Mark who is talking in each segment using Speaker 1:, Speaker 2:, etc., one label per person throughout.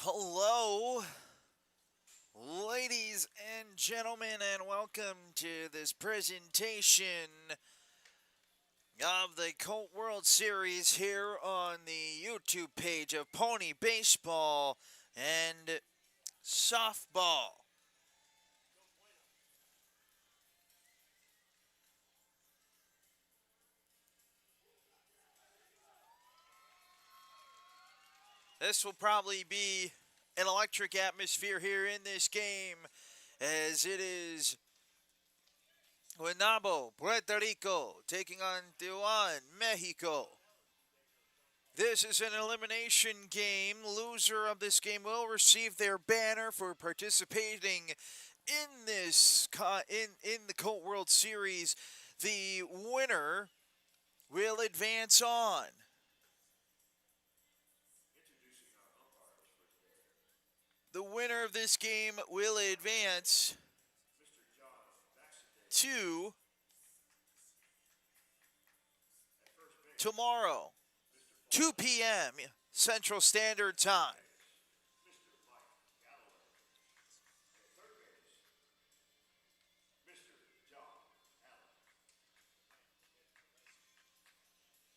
Speaker 1: Hello, ladies and gentlemen, and welcome to this presentation of the Colt World Series here on the YouTube page of Pony Baseball and Softball. This will probably be an electric atmosphere here in this game as it is Guaynabo, Puerto Rico, taking on Tijuana, Mexico. This is an elimination game. Loser of this game will receive their banner for participating in this in the Colt World Series. The winner will advance on. The winner of this game will advance to tomorrow, 2 p.m. Central Standard Time.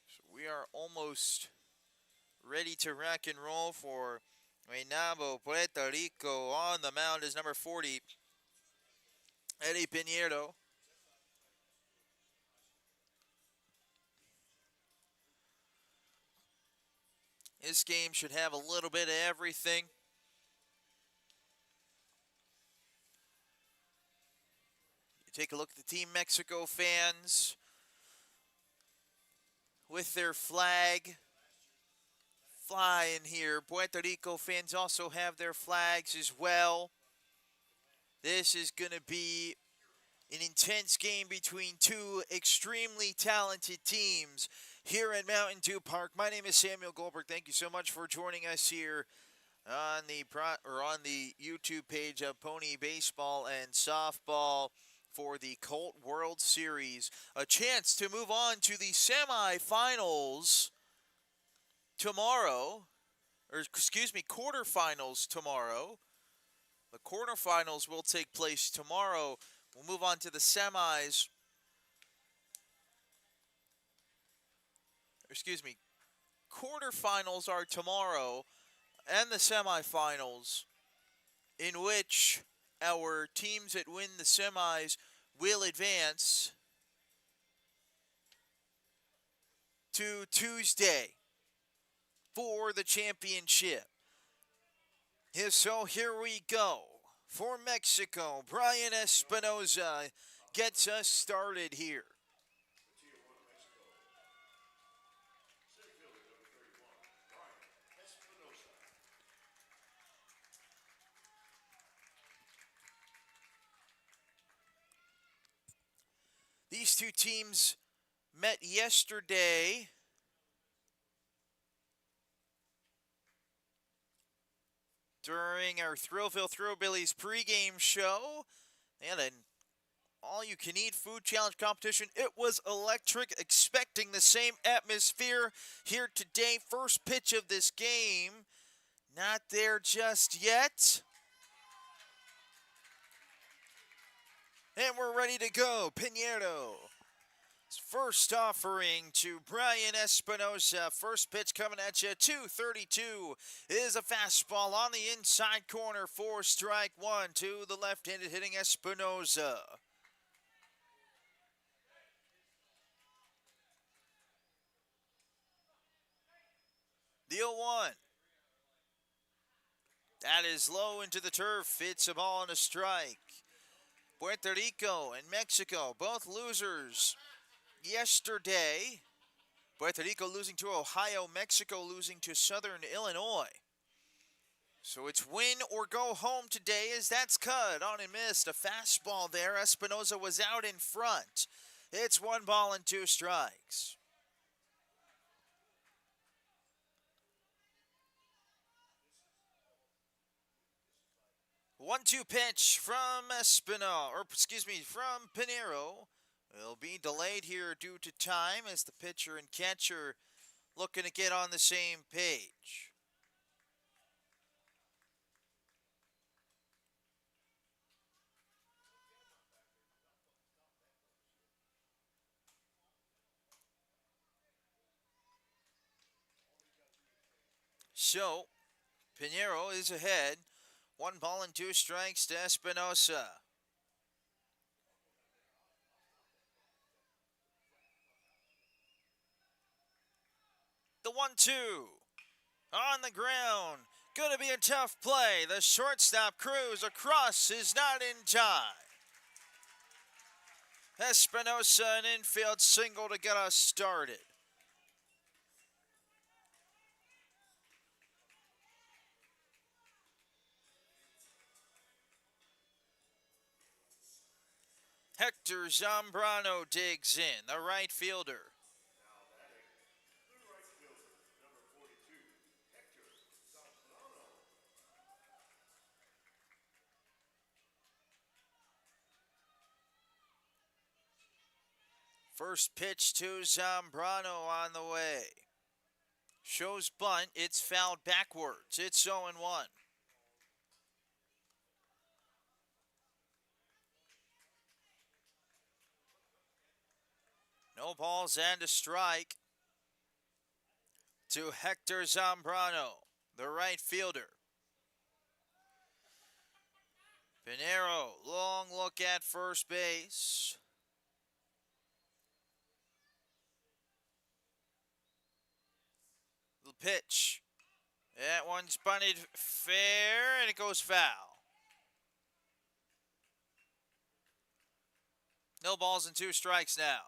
Speaker 1: So we are almost ready to rock and roll for Guaynabo, Puerto Rico. On the mound is number 40, Eddie Pinheiro. This game should have a little bit of everything. You take a look at the Team Mexico fans with their flag flying here. Puerto Rico fans also have their flags as well. This is going to be an intense game between two extremely talented teams here at Mountain Dew Park. My name is Samuel Goldberg. Thank you so much for joining us here on the YouTube page of Pony Baseball and Softball for the Colt World Series. A chance to move on to the semifinals tomorrow, or excuse me, quarterfinals tomorrow. The quarterfinals will take place tomorrow. We'll move on to the semis. Excuse me. Quarterfinals are tomorrow, and the semifinals, in which our teams that win the semis will advance to Tuesday for the championship. So here we go. For Mexico, Brian Espinoza gets us started here. These two teams met yesterday during our Thrillville Thrillbillies pregame show. They had an all-you-can-eat food challenge competition. It was electric, expecting the same atmosphere here today. First pitch of this game, not there just yet. And we're ready to go. Pinheiro. First offering to Brian Espinoza. First pitch coming at you. 232 is a fastball on the inside corner for strike one to the left-handed hitting Espinoza. The 0-1. That is low into the turf. It's a ball and a strike. Puerto Rico and Mexico, both losers yesterday. Puerto Rico losing to Ohio, Mexico losing to Southern Illinois. So it's win or go home today as that's cut on and missed. A fastball there. Espinoza was out in front. It's 1 ball and 2 strikes. One-two pitch from from Pinheiro. Will be delayed here due to time as the pitcher and catcher looking to get on the same page. So, Pinheiro is ahead. 1 ball and 2 strikes to Espinosa. The 1-2 on the ground. Gonna be a tough play. The shortstop Cruz across is not in time. Espinosa an infield single to get us started. Hector Zambrano digs in, the right fielder. First pitch to Zambrano on the way. Shows bunt, it's fouled backwards. It's 0-1. No balls and a strike to Hector Zambrano, the right fielder. Pinheiro, long look at first base. The pitch. That one's bunted fair, and it goes foul. No balls and 2 strikes now.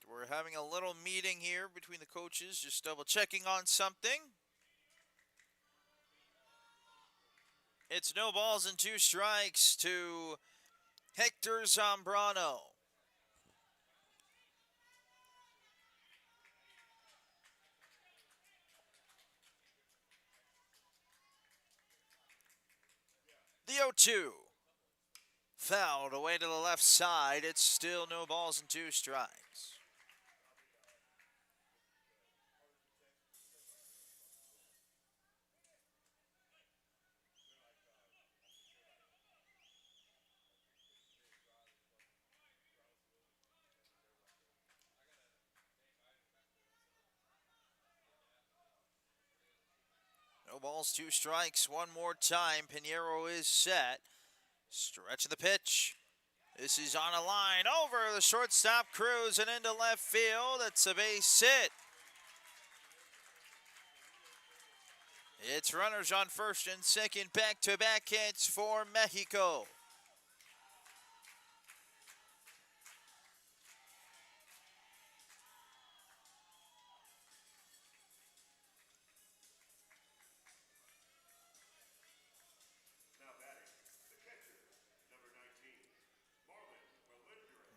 Speaker 1: We're having a little meeting here between the coaches, just double checking on something. It's no balls and 2 strikes to Hector Zambrano. The 0-2. Fouled away to the left side. It's still no balls and 2 strikes. No balls, 2 strikes. One more time. Pinheiro is set. Stretch of the pitch. This is on a line over the shortstop Cruz and into left field. It's a base hit. It's runners on first and second, back-to-back hits for Mexico.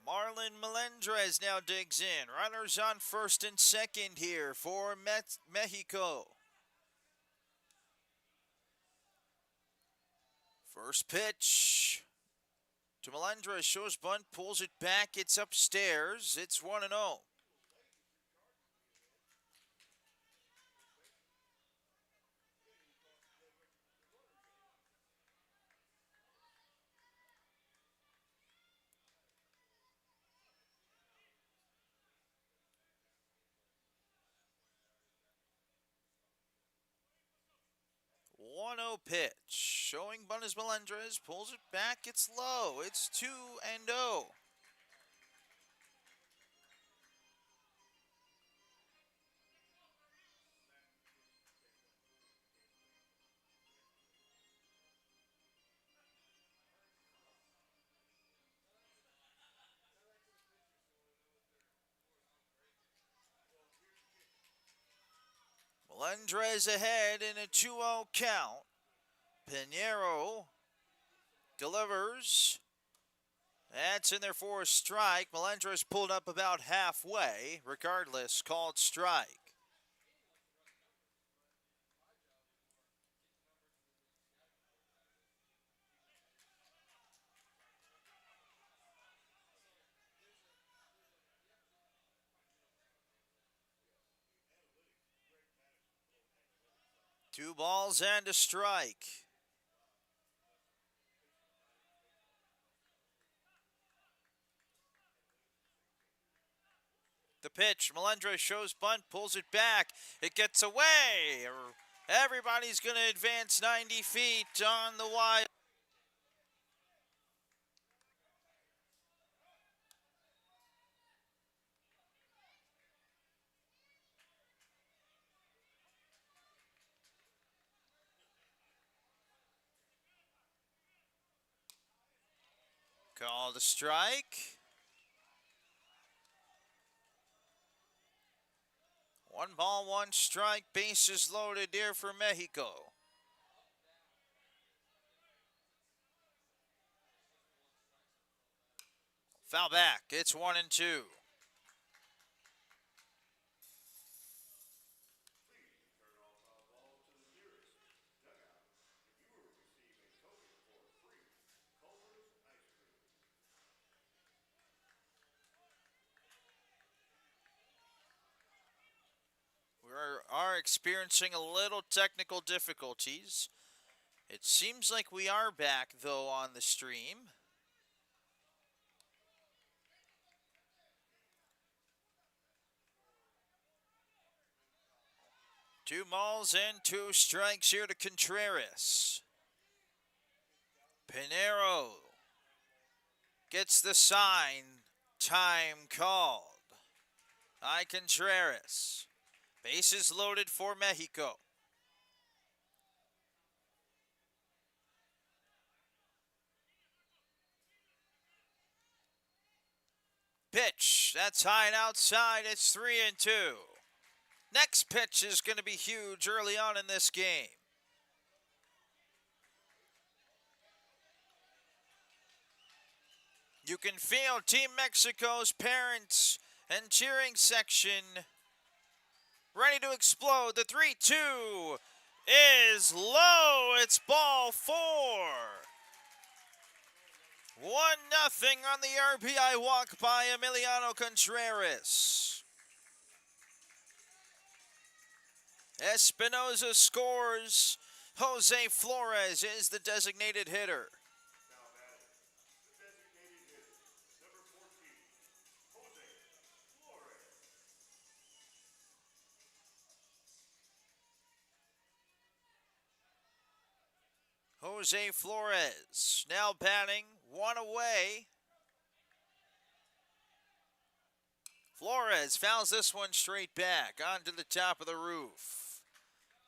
Speaker 1: Marlon Melendrez now digs in. Runners on first and second here for Mexico. First pitch to Melendrez. Shows bunt, pulls it back. It's upstairs. It's 1-0. One 0 pitch. Showing bunt is Melendrez. Pulls it back. It's low. It's 2-0. Melendrez ahead in a 2-0 count. Pinheiro delivers. That's in there for a strike. Melendrez pulled up about halfway. Regardless, called strike. Two balls and a strike. The pitch. Melendres shows bunt, pulls it back. It gets away. Everybody's going to advance 90 feet on the wide. Call the strike. 1-1 strike. Bases loaded here for Mexico. Foul back. It's 1-2. We are experiencing a little technical difficulties. It seems like we are back, though, on the stream. Two balls and 2 strikes here to Contreras. Pinero gets the sign. Time called by Contreras. Bases loaded for Mexico. Pitch. That's high and outside. It's 3-2. Next pitch is going to be huge early on in this game. You can feel Team Mexico's parents and cheering section ready to explode. The 3-2 is low. It's ball 4. 1-0 on the RBI walk by Emiliano Contreras. Espinoza scores. Jose Flores is the designated hitter. Jose Flores now batting, 1 away. Flores fouls this one straight back onto the top of the roof.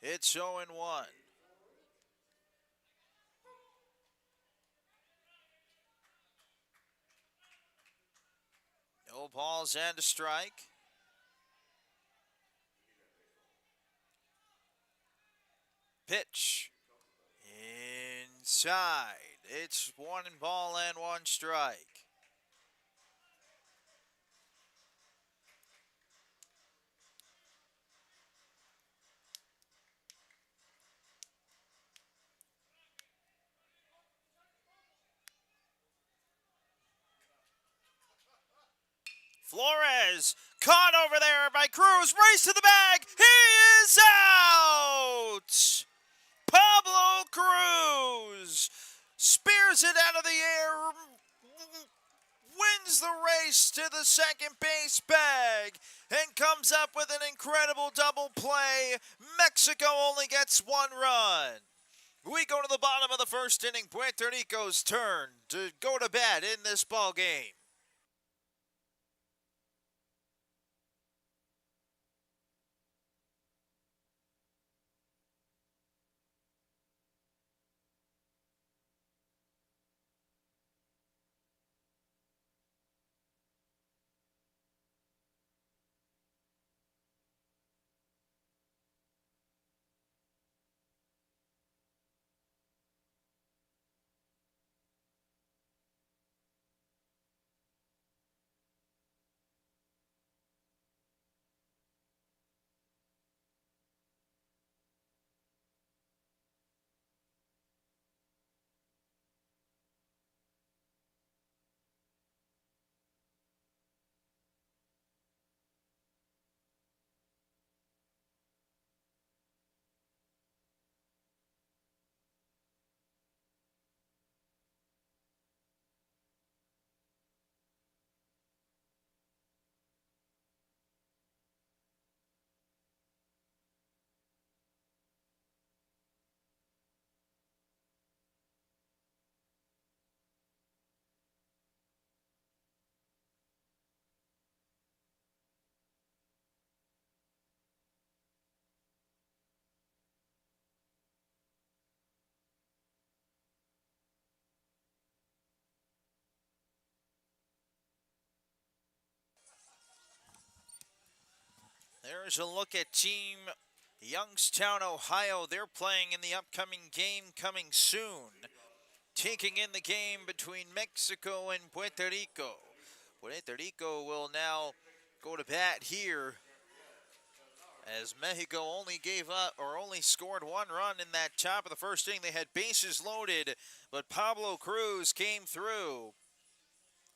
Speaker 1: It's 0-1. No balls and a strike. Pitch. Inside. It's 1-1 strike. Flores caught over there by Cruz. Race to the bag. He is out. Pablo Cruz spears it out of the air, wins the race to the second base bag, and comes up with an incredible double play. Mexico only gets 1 run. We go to the bottom of the first inning. Puerto Rico's turn to go to bat in this ball game. There's a look at Team Youngstown, Ohio. They're playing in the upcoming game coming soon. Taking in the game between Mexico and Puerto Rico. Puerto Rico will now go to bat here as Mexico only gave up or only scored one run in that top of the first inning. They had bases loaded, but Pablo Cruz came through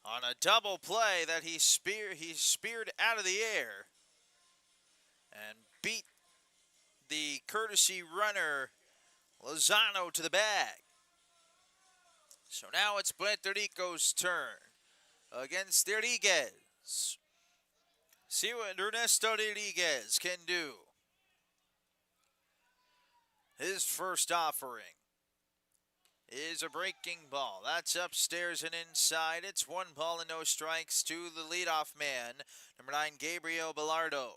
Speaker 1: on a double play that he speared out of the air and beat the courtesy runner Lozano to the bag. So now it's Puerto Rico's turn against Rodriguez. See what Ernesto Rodriguez can do. His first offering is a breaking ball. That's upstairs and inside. It's 1 ball and no strikes to the leadoff man, number 9, Gabriel Bilardo,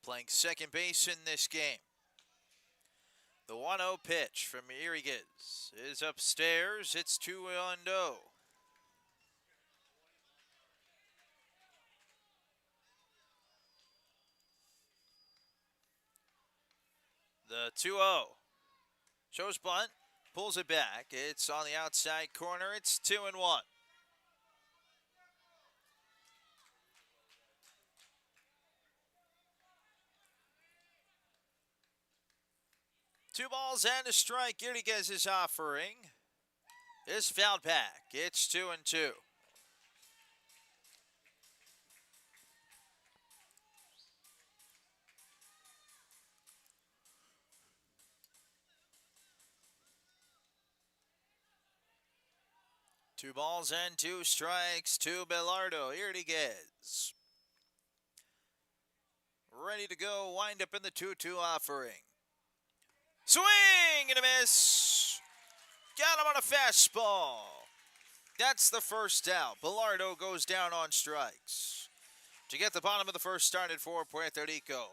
Speaker 1: playing second base in this game. The 1-0 pitch from Rodriguez is upstairs. It's 2-0. The 2-0. Shows bunt, pulls it back. It's on the outside corner. It's 2-1. 2 balls and a strike. Rodriguez's offering is fouled back. It's 2-2. Two balls and 2 strikes to Bilardo. Rodriguez ready to go. Wind up in the 2-2 offering. Swing and a miss. Got him on a fastball. That's the first out. Bilardo goes down on strikes to get the bottom of the first started for Puerto Rico.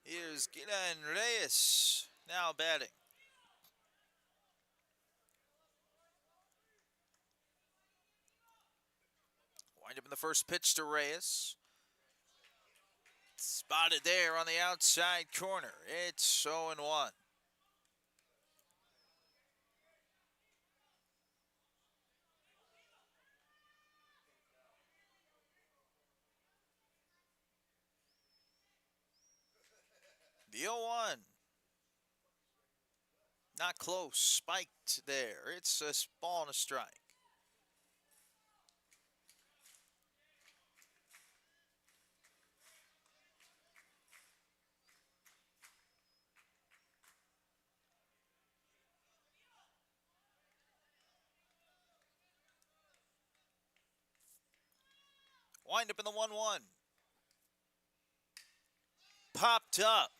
Speaker 1: Here's Gilan Reyes now batting. Wind up in the first pitch to Reyes. Spotted there on the outside corner. It's 0-1. The 0-1. Not close. Spiked there. It's a ball and a strike. Wind up in the 1-1. Popped up.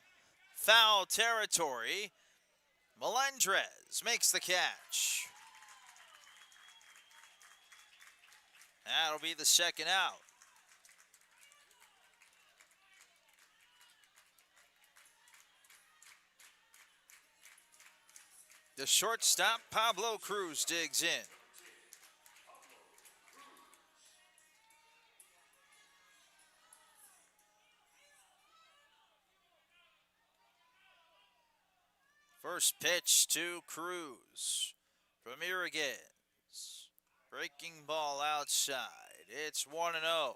Speaker 1: Foul territory. Melendrez makes the catch. That'll be the second out. The shortstop, Pablo Cruz, digs in. First pitch to Cruz from Rodriguez. Breaking ball outside. It's 1-0.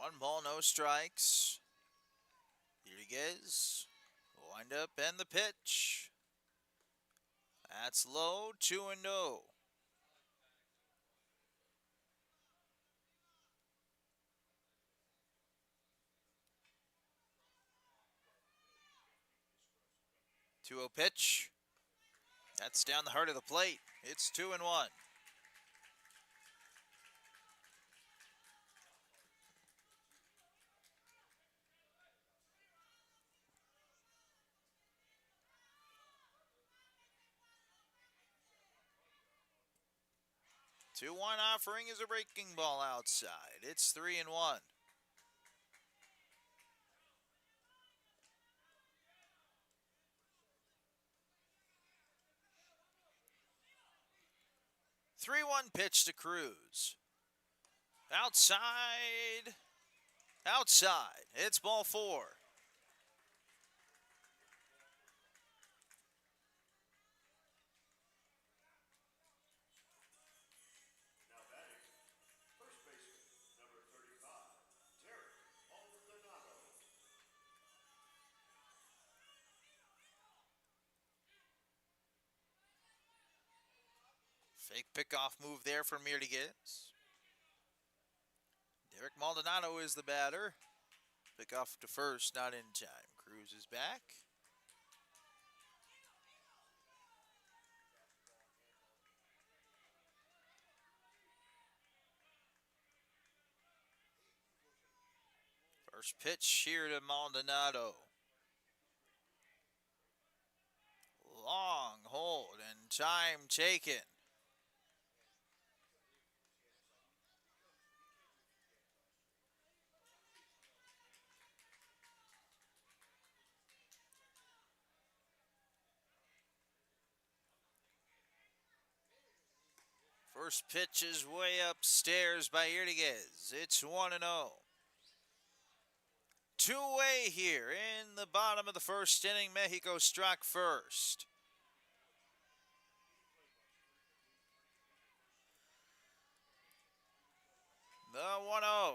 Speaker 1: One ball, no strikes. Rodriguez will wind up and the pitch. That's low, 2-0. Two-zero pitch. That's down the heart of the plate. It's 2-1. 2-1 offering is a breaking ball outside. It's 3-1. Three-one pitch to Cruz. Outside. Outside. It's ball 4. Fake pickoff move there for Mirtiguez. Derek Maldonado is the batter. Pickoff to first, not in time. Cruz is back. First pitch here to Maldonado. Long hold and time taken. First pitch is way upstairs by Mirtiguez. It's 1-0. Two-way here in the bottom of the first inning. Mexico struck first. The 1-0.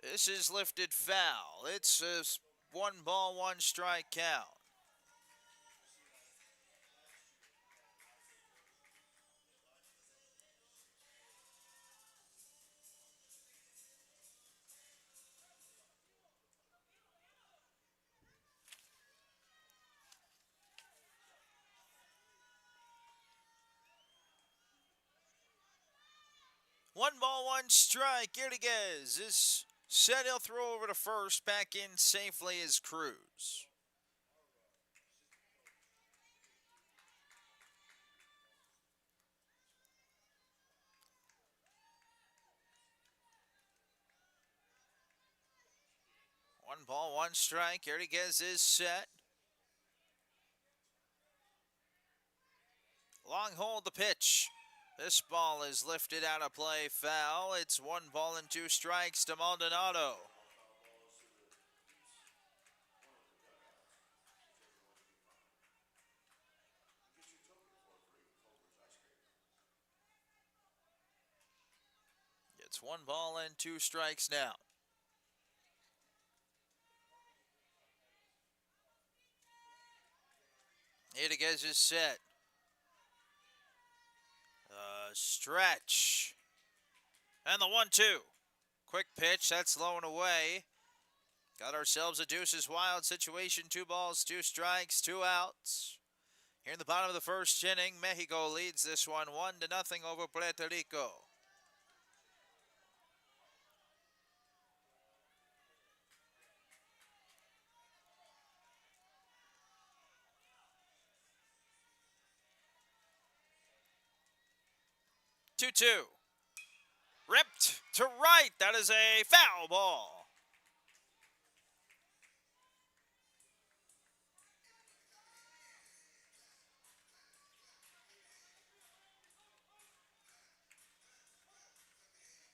Speaker 1: This is lifted foul. It's a 1-ball, 1-strike count. One ball, 1-strike. Mirtiguez is set. He'll throw over to first. Back in safely is Cruz. One ball, 1-strike. Mirtiguez is set. Long hold the pitch. This ball is lifted out of play, foul. It's 1 ball and 2 strikes to Maldonado. It's 1 ball and 2 strikes now. Mirtiguez is set. Stretch. And the 1-2. Quick pitch, that's low and away. Got ourselves a deuces wild situation. 2 balls, 2 strikes, 2 outs. Here in the bottom of the first inning, Mexico leads this one 1-0 over Puerto Rico. Two. Ripped to right. That is a foul ball.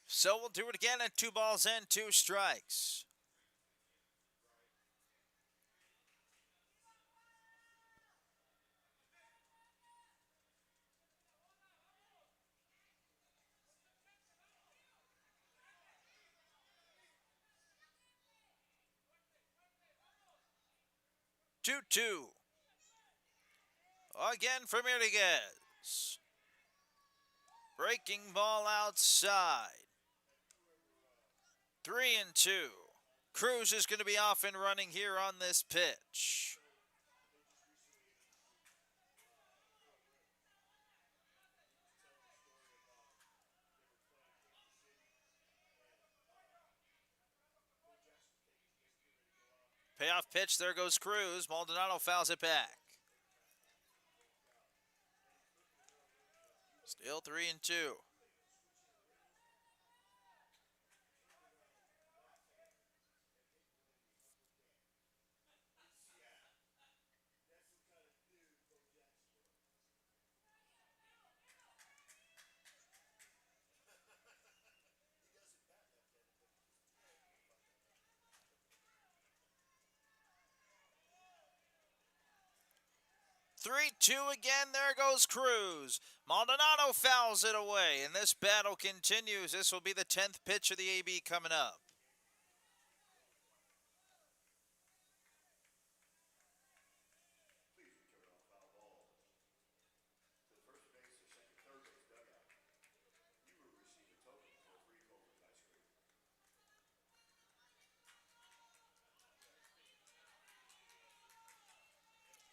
Speaker 1: So we'll do it again at 2 balls and 2 strikes. Two. Again for Mirtiguez. Breaking ball outside. 3-2. Cruz is going to be off and running here on this pitch. Payoff pitch, there goes Cruz. Maldonado fouls it back. Still 3-2. 3-2 again. There goes Cruz. Maldonado fouls it away, and this battle continues. This will be the 10th pitch of the AB coming up.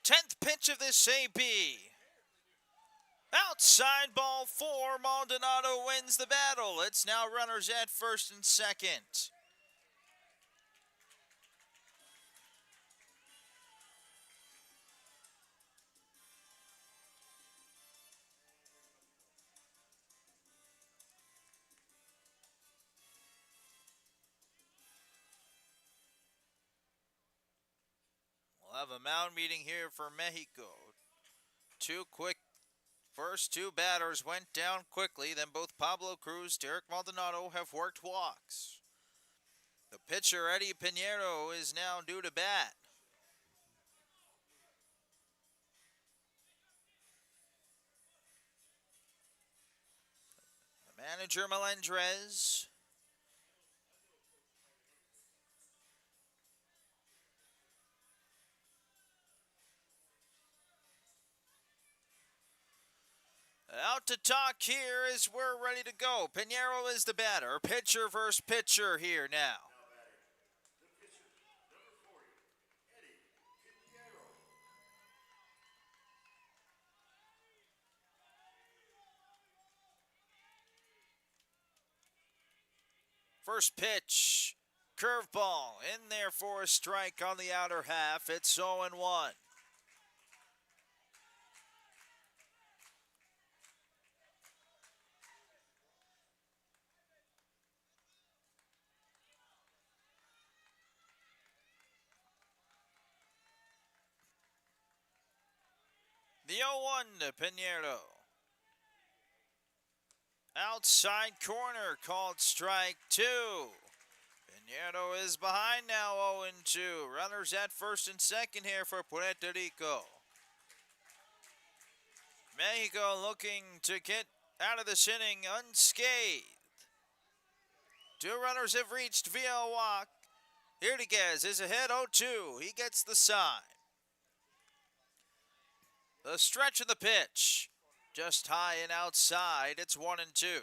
Speaker 1: Tenth pitch of this AB. Outside ball 4. Maldonado wins the battle. It's now runners at first and second. We'll have a mound meeting here for Mexico. First two batters went down quickly, then both Pablo Cruz, Derek Maldonado have worked walks. The pitcher, Eddie Pinheiro, is now due to bat. The manager, Melendrez. Out to talk here as we're ready to go. Pinheiro is the batter. Pitcher versus pitcher here now. First pitch, curveball in there for a strike on the outer half. It's 0-1. The 0-1 to Pinheiro. Outside corner called strike 2. Guaynabo is behind now 0-2. Runners at first and second here for Puerto Rico. Mexico looking to get out of this inning unscathed. Two runners have reached via a walk. Hernandez is ahead 0-2. He gets the sign. The stretch of the pitch. Just high and outside. It's 1-2.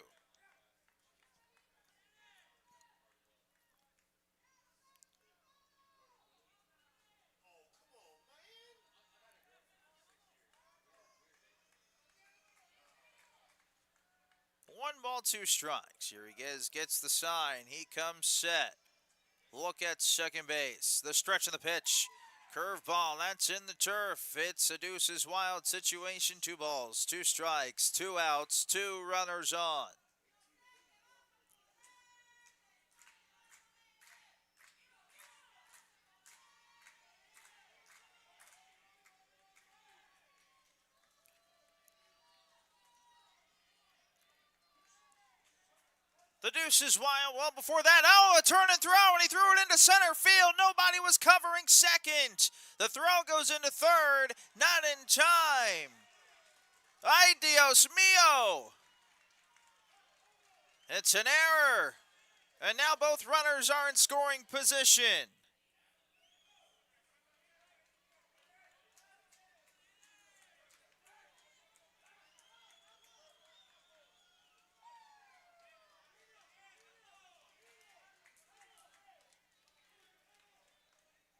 Speaker 1: One ball, two strikes. Hernandez gets the sign. He comes set. Look at second base. The stretch of the pitch. Curveball, that's in the turf. It's a deuces wild situation. 2 balls, 2 strikes, 2 outs, 2 runners on. The deuces wild. Well, before that, a turn and throw, and he threw it into center field. Nobody was covering second. The throw goes into third. Not in time. Ay, Dios mío. It's an error. And now both runners are in scoring position.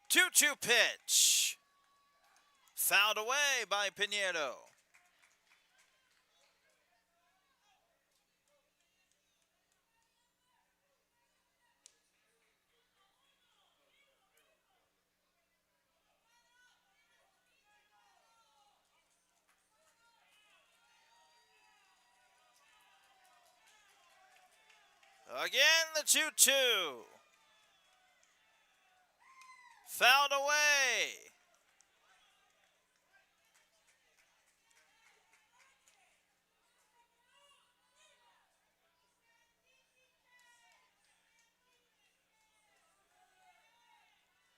Speaker 1: Two-two pitch. Fouled away by Pinheiro. Again, the 2-2. Fouled away.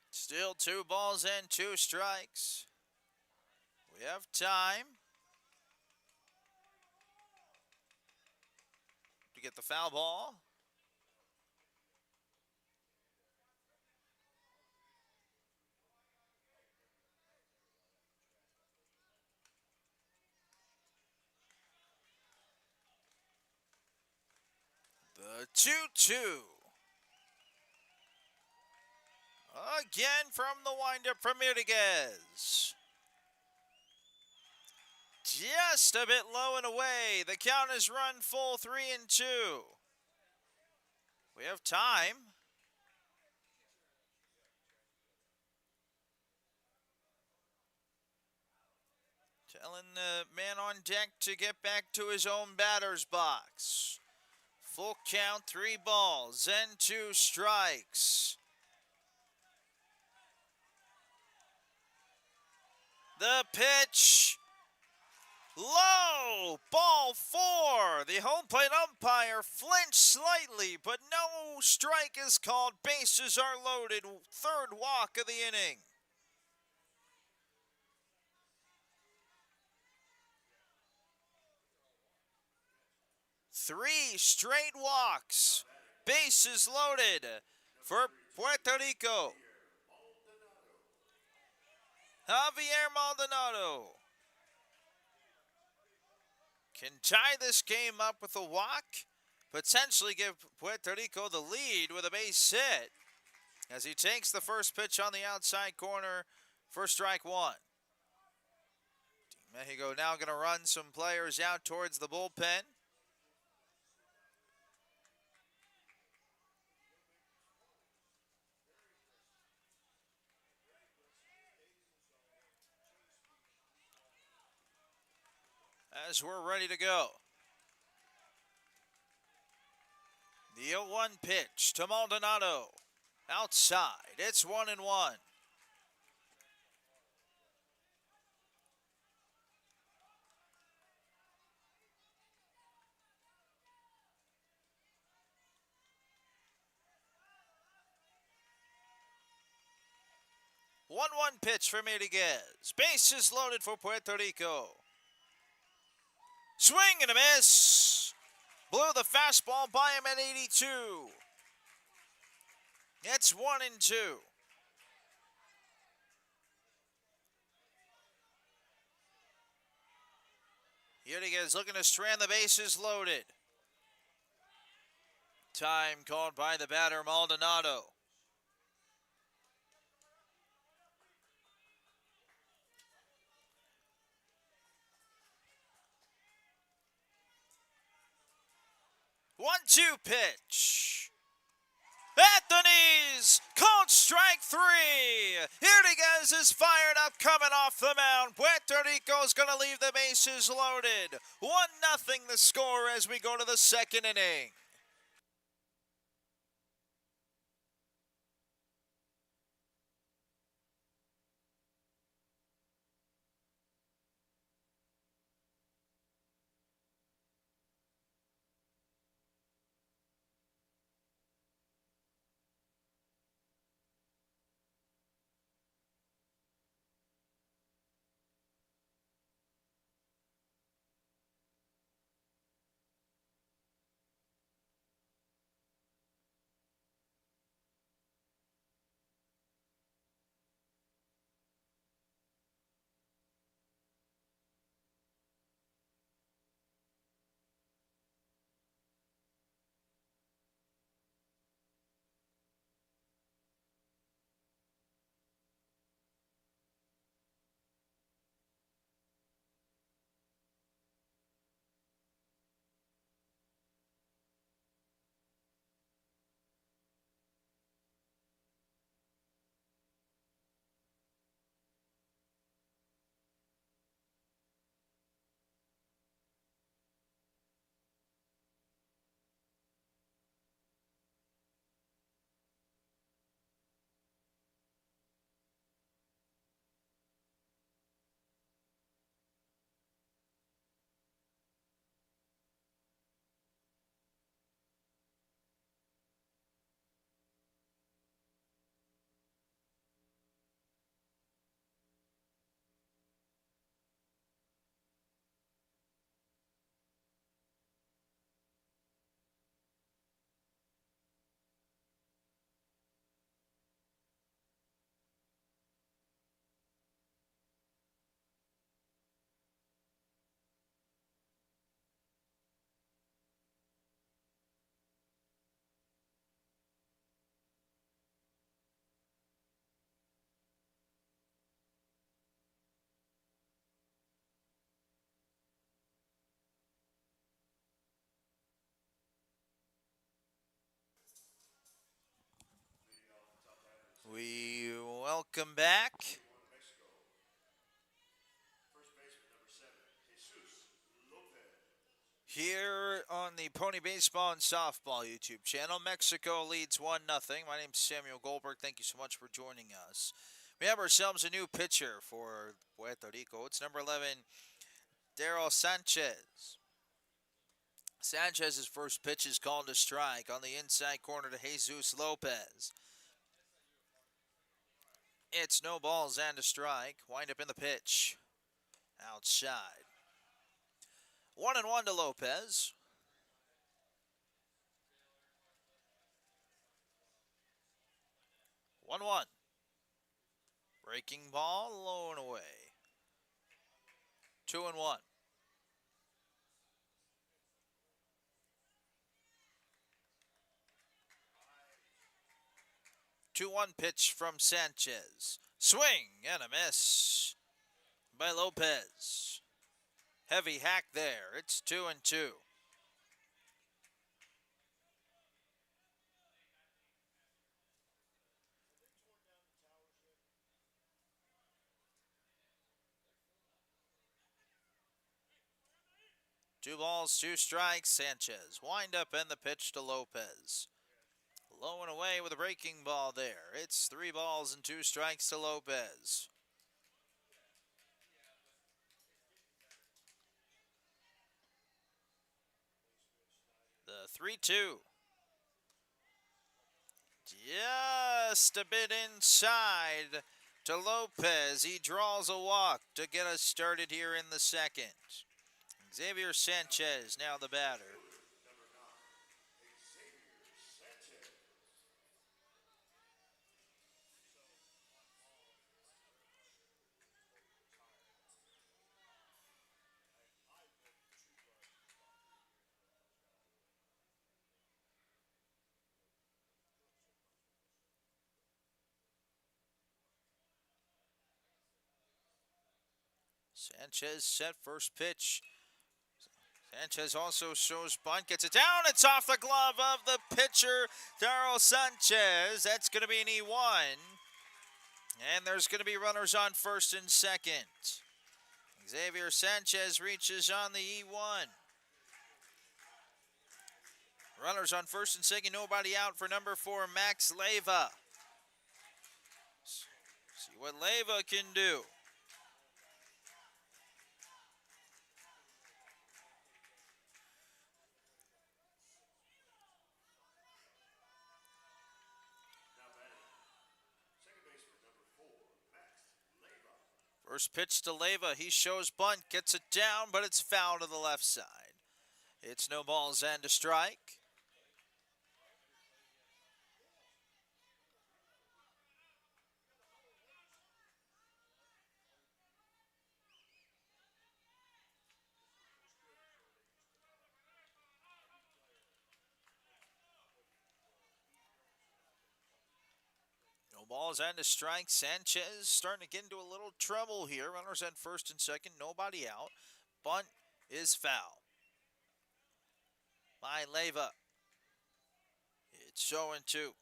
Speaker 1: Still 2 balls and 2 strikes. We have time to get the foul ball. The 2-2. Again from the windup from Rodriguez. Just a bit low and away. The count is run full 3-2. We have time. Telling the man on deck to get back to his own batter's box. Full count, 3 balls and 2 strikes. The pitch. Low, ball 4. The home plate umpire flinched slightly, but no strike is called. Bases are loaded. 3rd walk of the inning. 3 straight walks. Bases loaded for Puerto Rico. Javier Maldonado can tie this game up with a walk, potentially give Puerto Rico the lead with a base hit as he takes the first pitch on the outside corner for strike 1. Team Mexico now going to run some players out towards the bullpen. As we're ready to go. The 0-1 pitch to Maldonado. Outside, it's 1-1. 1-1 pitch for Rodriguez. Bases loaded for Puerto Rico. Swing and a miss. Blew the fastball by him at 82. It's 1-2. Rodriguez looking to strand the bases loaded. Time called by the batter Maldonado. One-two pitch. At the knees, Colt strike 3. Rodriguez is fired up coming off the mound. Puerto Rico's going to leave the bases loaded. 1-0 the score as we go to the 2nd inning. Welcome back. Here on the Pony Baseball and Softball YouTube channel, Mexico leads 1-0. My name's Samuel Goldberg. Thank you so much for joining us. We have ourselves a new pitcher for Puerto Rico. It's number 11, Daryl Sanchez. Sanchez's first pitch is called a strike on the inside corner to Jesus Lopez. It's no balls and a strike. Wind up in the pitch. Outside. 1-1 to Lopez. 1-1. Breaking ball, low and away. 2-1. 2-1 pitch from Sanchez. Swing and a miss by Lopez. Heavy hack there. It's 2-2. Two balls, two strikes. Sanchez wind up and the pitch to Lopez. Low and away with a breaking ball there. It's 3 balls and 2 strikes to Lopez. The 3-2. Just a bit inside to Lopez. He draws a walk to get us started here in the second. Xavier Sanchez now the batter. Sanchez set first pitch. Sanchez also shows bunt, gets it down. It's off the glove of the pitcher, Daryl Sanchez. That's going to be an E1. And there's going to be runners on first and second. Xavier Sanchez reaches on the E1. Runners on first and second, nobody out for number 4, Max Leyva. See what Leyva can do. First pitch to Leyva. He shows bunt, gets it down, but it's foul to the left side. It's no balls and a strike. No balls and a strike. Sanchez starting to get into a little trouble here. Runners at first and second, nobody out. Bunt is foul by Leyva. It's 0-2.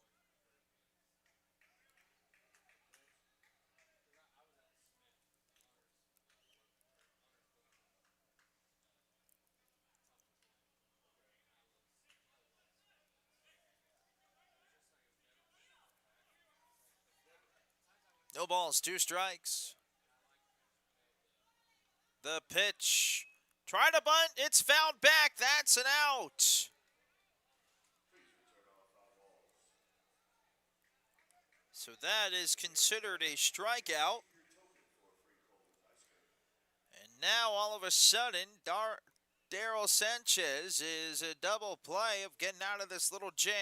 Speaker 1: No balls, 2 strikes. The pitch. Try to bunt. It's fouled back. That's an out. So that is considered a strikeout. And now all of a sudden, Daryl Sanchez is a double play of getting out of this little jam.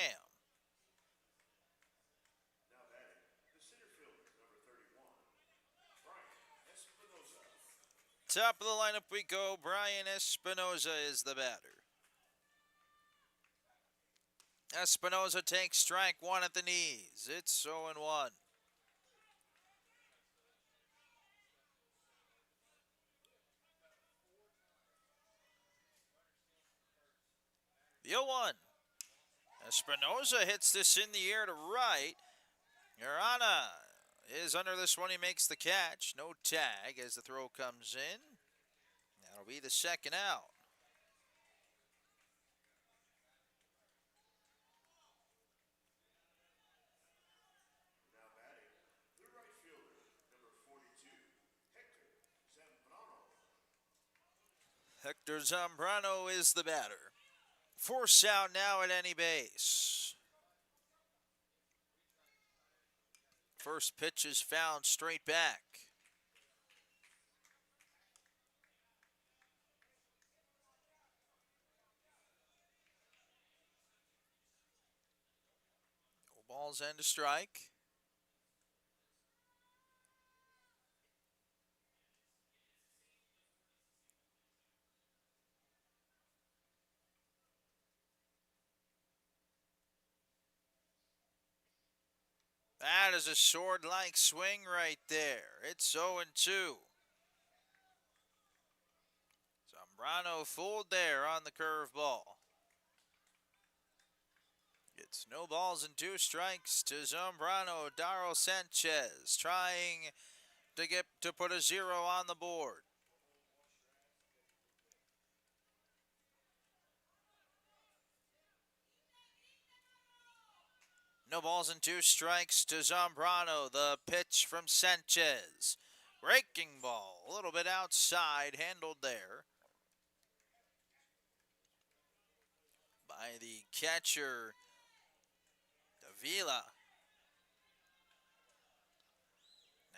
Speaker 1: Top of the lineup we go. Brian Espinoza is the batter. Espinoza takes strike 1 at the knees. It's 0-1. The 0-1. Espinoza hits this in the air to right. Urana is under this one. He makes the catch. No tag as the throw comes in. That'll be the second out. Hector Zambrano is the batter. Force out now at any base. First pitch is found straight back. No balls and a strike. That is a sword-like swing right there. It's 0-2. Zambrano fooled there on the curveball. It's no balls and 2 strikes to Zambrano. Daro Sanchez trying to put a 0 on the board. No balls and 2 strikes to Zambrano. The pitch from Sanchez. Breaking ball, a little bit outside, handled there by the catcher, Davila.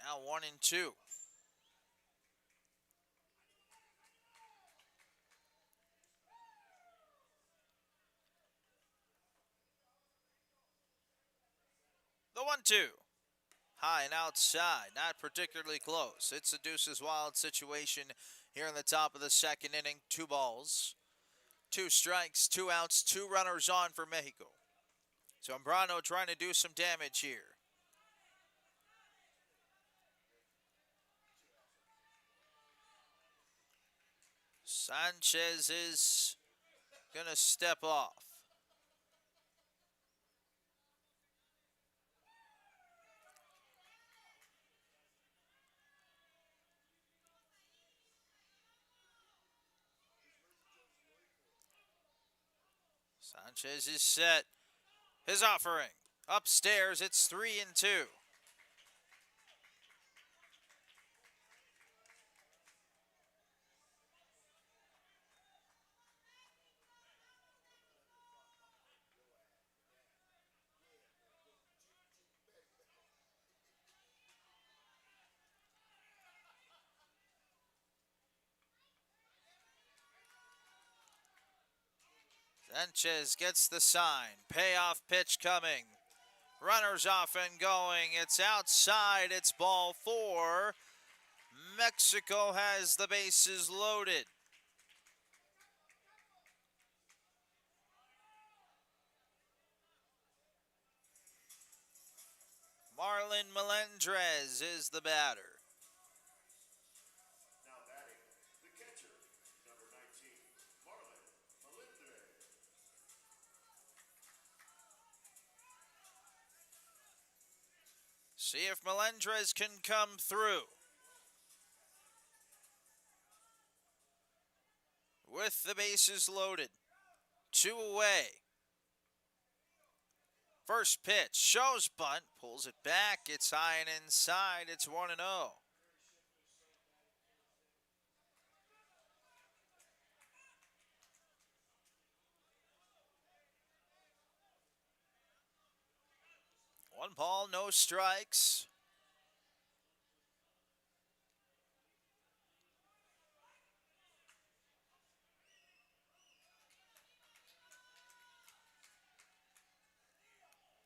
Speaker 1: Now 1-2. The 1-2. High and outside, not particularly close. It's a deuces wild situation here in the top of the second inning. 2 balls, 2 strikes, 2 outs, 2 runners on for Mexico. Zambrano trying to do some damage here. Sanchez is going to step off. Sanchez is set. His offering. Upstairs, it's 3-2. Sanchez gets the sign. Payoff pitch coming. Runners off and going. It's outside. It's ball 4. Mexico has the bases loaded. Marlon Melendrez is the batter.
Speaker 2: Now batting, the catcher, number 19, Marlon Melendrez.
Speaker 1: See if Melendrez can come through. With the bases loaded. 2 away. First pitch, shows bunt, pulls it back. It's high and inside. It's 1-0. One ball, no strikes.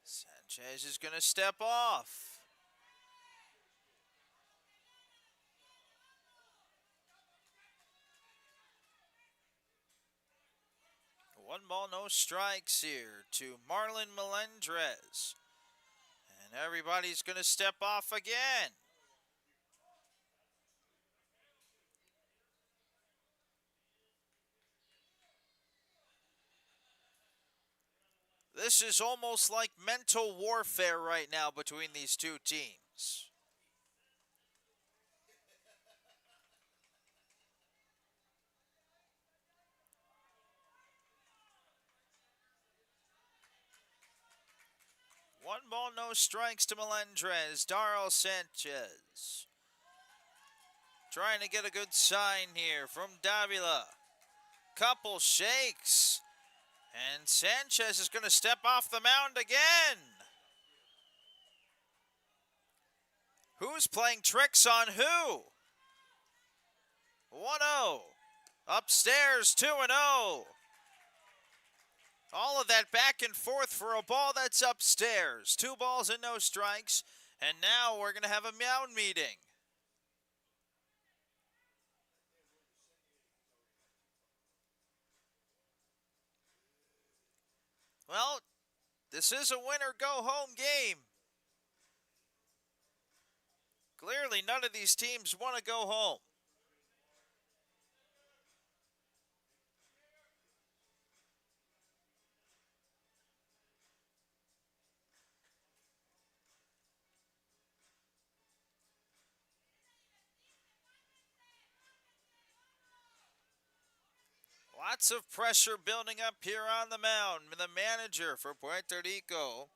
Speaker 1: Sanchez is going to step off. One ball, no strikes here to Marlon Melendrez. And everybody's going to step off again. This is almost like mental warfare right now between these two teams. 1 ball, no strikes to Melendrez. Darrell Sanchez trying to get a good sign here from Davila. Couple shakes. And Sanchez is going to step off the mound again. Who's playing tricks on who? 1-0. Upstairs, 2-0. All of that back and forth for a ball that's upstairs. 2 balls and no strikes. And now we're going to have a mound meeting. Well, this is a winner-go-home game. Clearly, none of these teams want to go home. Lots of pressure building up here on the mound. The manager for Puerto Rico,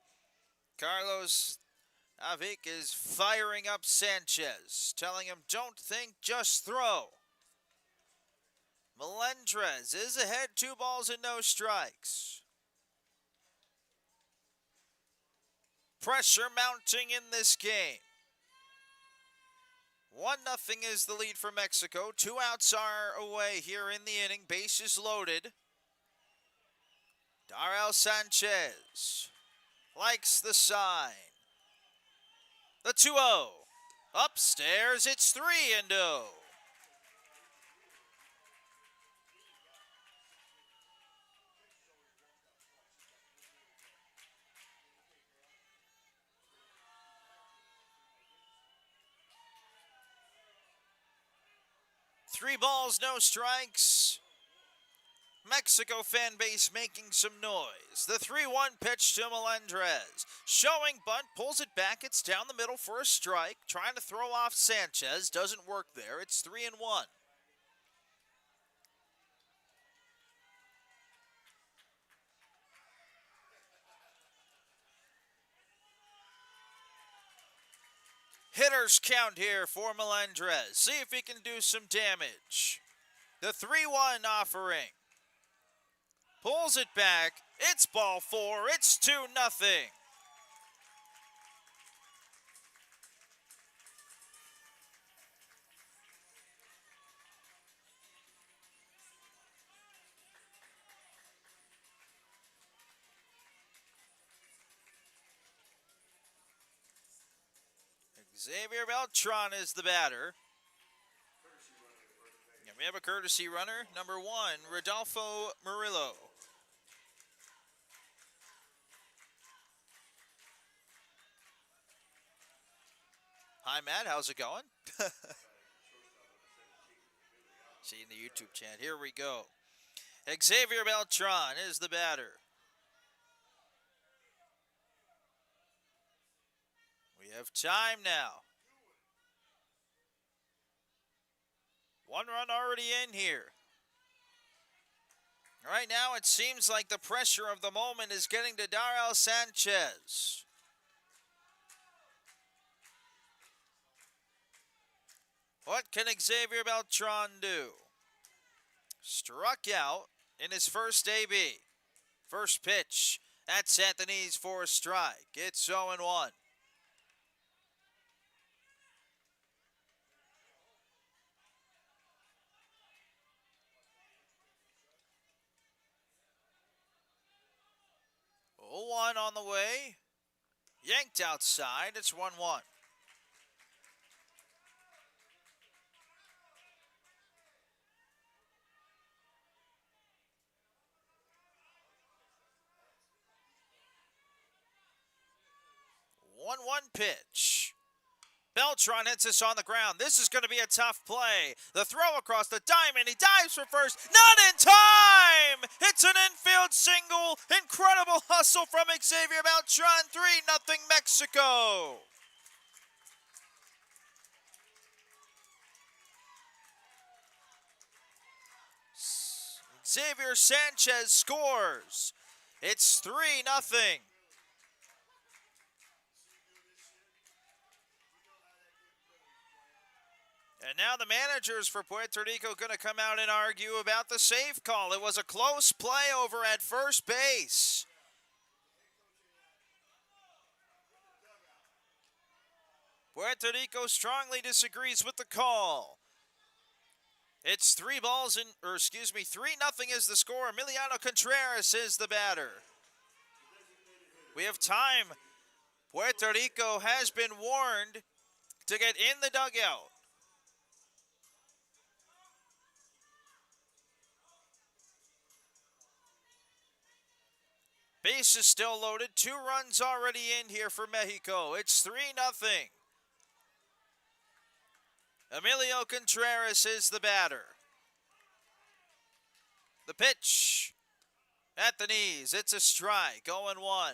Speaker 1: Carlos Avic, is firing up Sanchez, telling him, don't think, just throw. Melendrez is ahead, 2 balls and no strikes. Pressure mounting in this game. 1-0 is the lead for Mexico. 2 outs are away here in the inning. Bases loaded. Darrell Sanchez likes the sign. The 2-0. Upstairs, it's 3-0. Three balls, no strikes. Mexico fan base making some noise. The 3-1 pitch to Melendrez. Showing bunt, pulls it back. It's down the middle for a strike. Trying to throw off Sanchez. Doesn't work there. It's 3-1. Hitters count here for Melendrez. See if he can do some damage. The 3-1 offering. Pulls it back. It's ball 4. It's 2-0. Xavier Beltran is the batter. And we have a courtesy runner, number 1, Rodolfo Murillo. Hi, Matt. How's it going? See you in the YouTube chat. Here we go. Xavier Beltran is the batter. We have time now. 1 run already in here. Right now, it seems like the pressure of the moment is getting to Darrell Sanchez. What can Xavier Beltran do? Struck out in his first AB. First pitch. That's at the knees for a strike. It's 0-1. One on the way. Yanked outside. It's 1-1. One pitch. Beltran hits this on the ground. This is going to be a tough play. The throw across the diamond. He dives for first. Not in time! It's an infield single. Incredible hustle from Xavier Beltran. 3-0 Mexico. Xavier Sanchez scores. It's 3-0. And now the managers for Puerto Rico going to come out and argue about the safe call. It was a close play over at first base. Puerto Rico strongly disagrees with the call. It's 3-0 is the score. Emiliano Contreras is the batter. We have time. Puerto Rico has been warned to get in the dugout. Base is still loaded. 2 runs already in here for Mexico. It's 3-0. Emilio Contreras is the batter. The pitch at the knees. It's a strike. 0-1.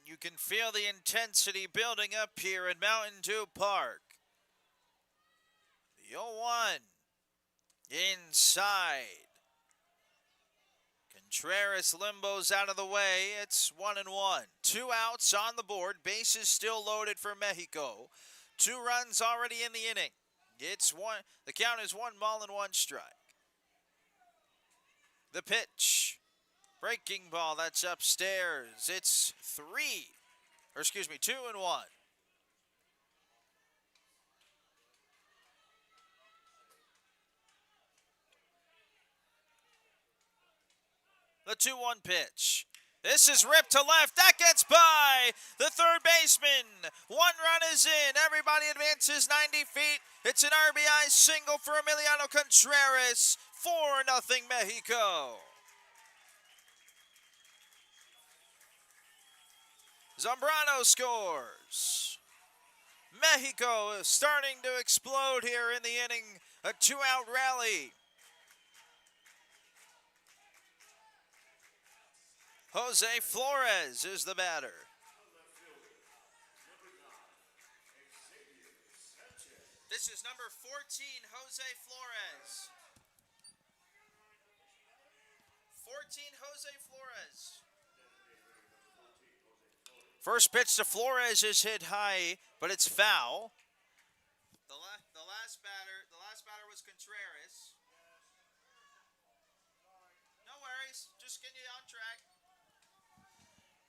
Speaker 1: You can feel the intensity building up here in Mountain Dew Park. The 0-1 inside. Contreras limbos out of the way. It's 1-1. 2 outs on the board. Bases still loaded for Mexico. 2 runs already in the inning. It's one. The count is 1-1 strike. The pitch. Breaking ball. That's upstairs. It's 2-1. The 2-1 pitch. This is ripped to left. That gets by the third baseman. 1 run is in. Everybody advances 90 feet. It's an RBI single for Emiliano Contreras. 4-0 Mexico. Zambrano scores. Mexico is starting to explode here in the inning. A 2-out rally. Jose Flores is the batter. This is number 14, Jose Flores. 14, Jose Flores. First pitch to Flores is hit high, but it's foul. The last batter was Contreras. No worries, just getting you on track.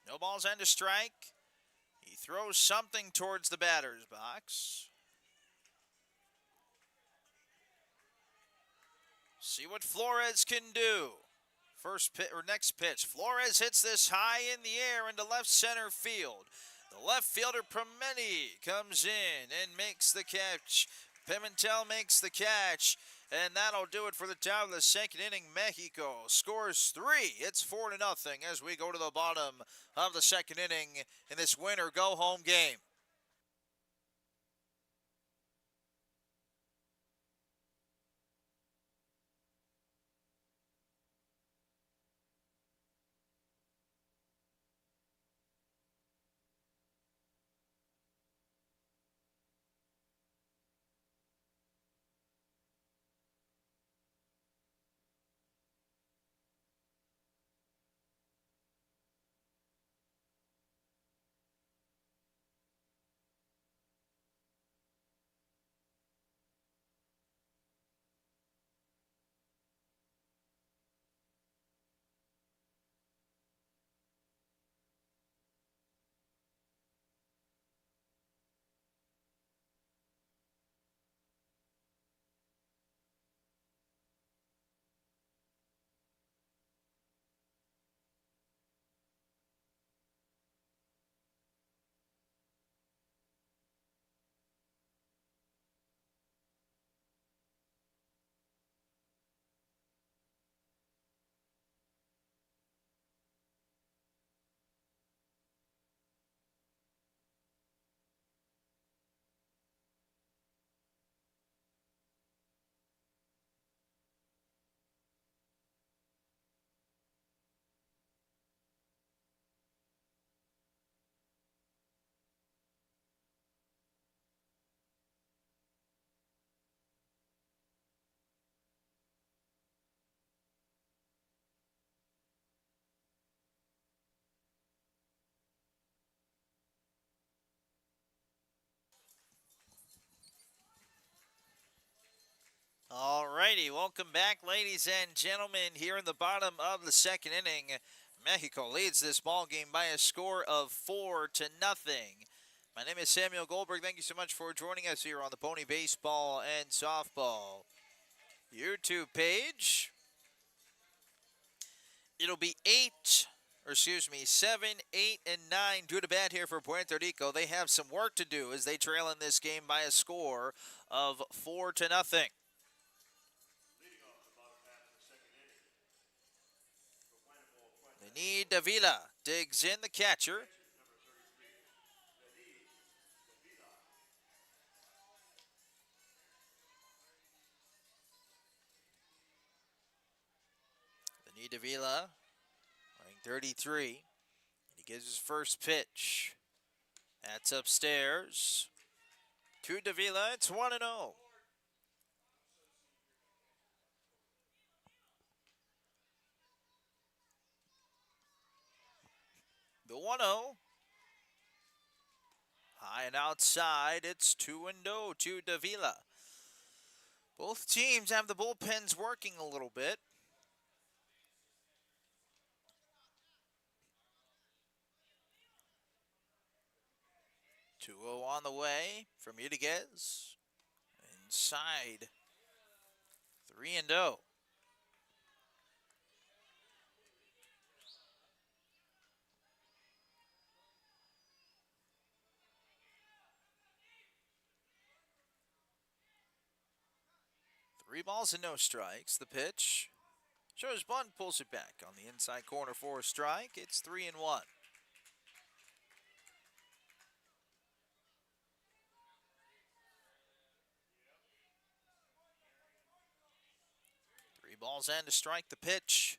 Speaker 1: No balls and a strike. He throws something towards the batter's box. See what Flores can do. Next pitch. Flores hits this high in the air into left center field. The left fielder Promeni comes in and makes the catch. Pimentel makes the catch. And that'll do it for the top of the second inning. Mexico scores 3. It's 4-0 as we go to the bottom of the second inning in this winner go home game. righty, welcome back, ladies and gentlemen. Here in the bottom of the second inning, Mexico leads this ball game by a score of 4-0. My name is Samuel Goldberg. Thank you so much for joining us here on the Pony Baseball and Softball YouTube page. It'll be 7, 8, and 9 due to bat here for Puerto Rico. They have some work to do as they trail in this game by a score of 4-0.
Speaker 2: Leading off the bottom half of the second inning for Guaynabo,
Speaker 1: They need Davila. Digs in the catcher.
Speaker 2: number 33, Davila.
Speaker 1: They need Davila, wearing 33. And he gives his first pitch. That's upstairs. To Davila, it's 1-0. The 1-0. High and outside, it's 2-0 to Davila. Both teams have the bullpens working a little bit. 2-0 on the way from Udiguez. Inside, 3-0. Three balls and no strikes. The pitch shows bunt, pulls it back on the inside corner for a strike. It's 3-1. Three balls and a strike. The pitch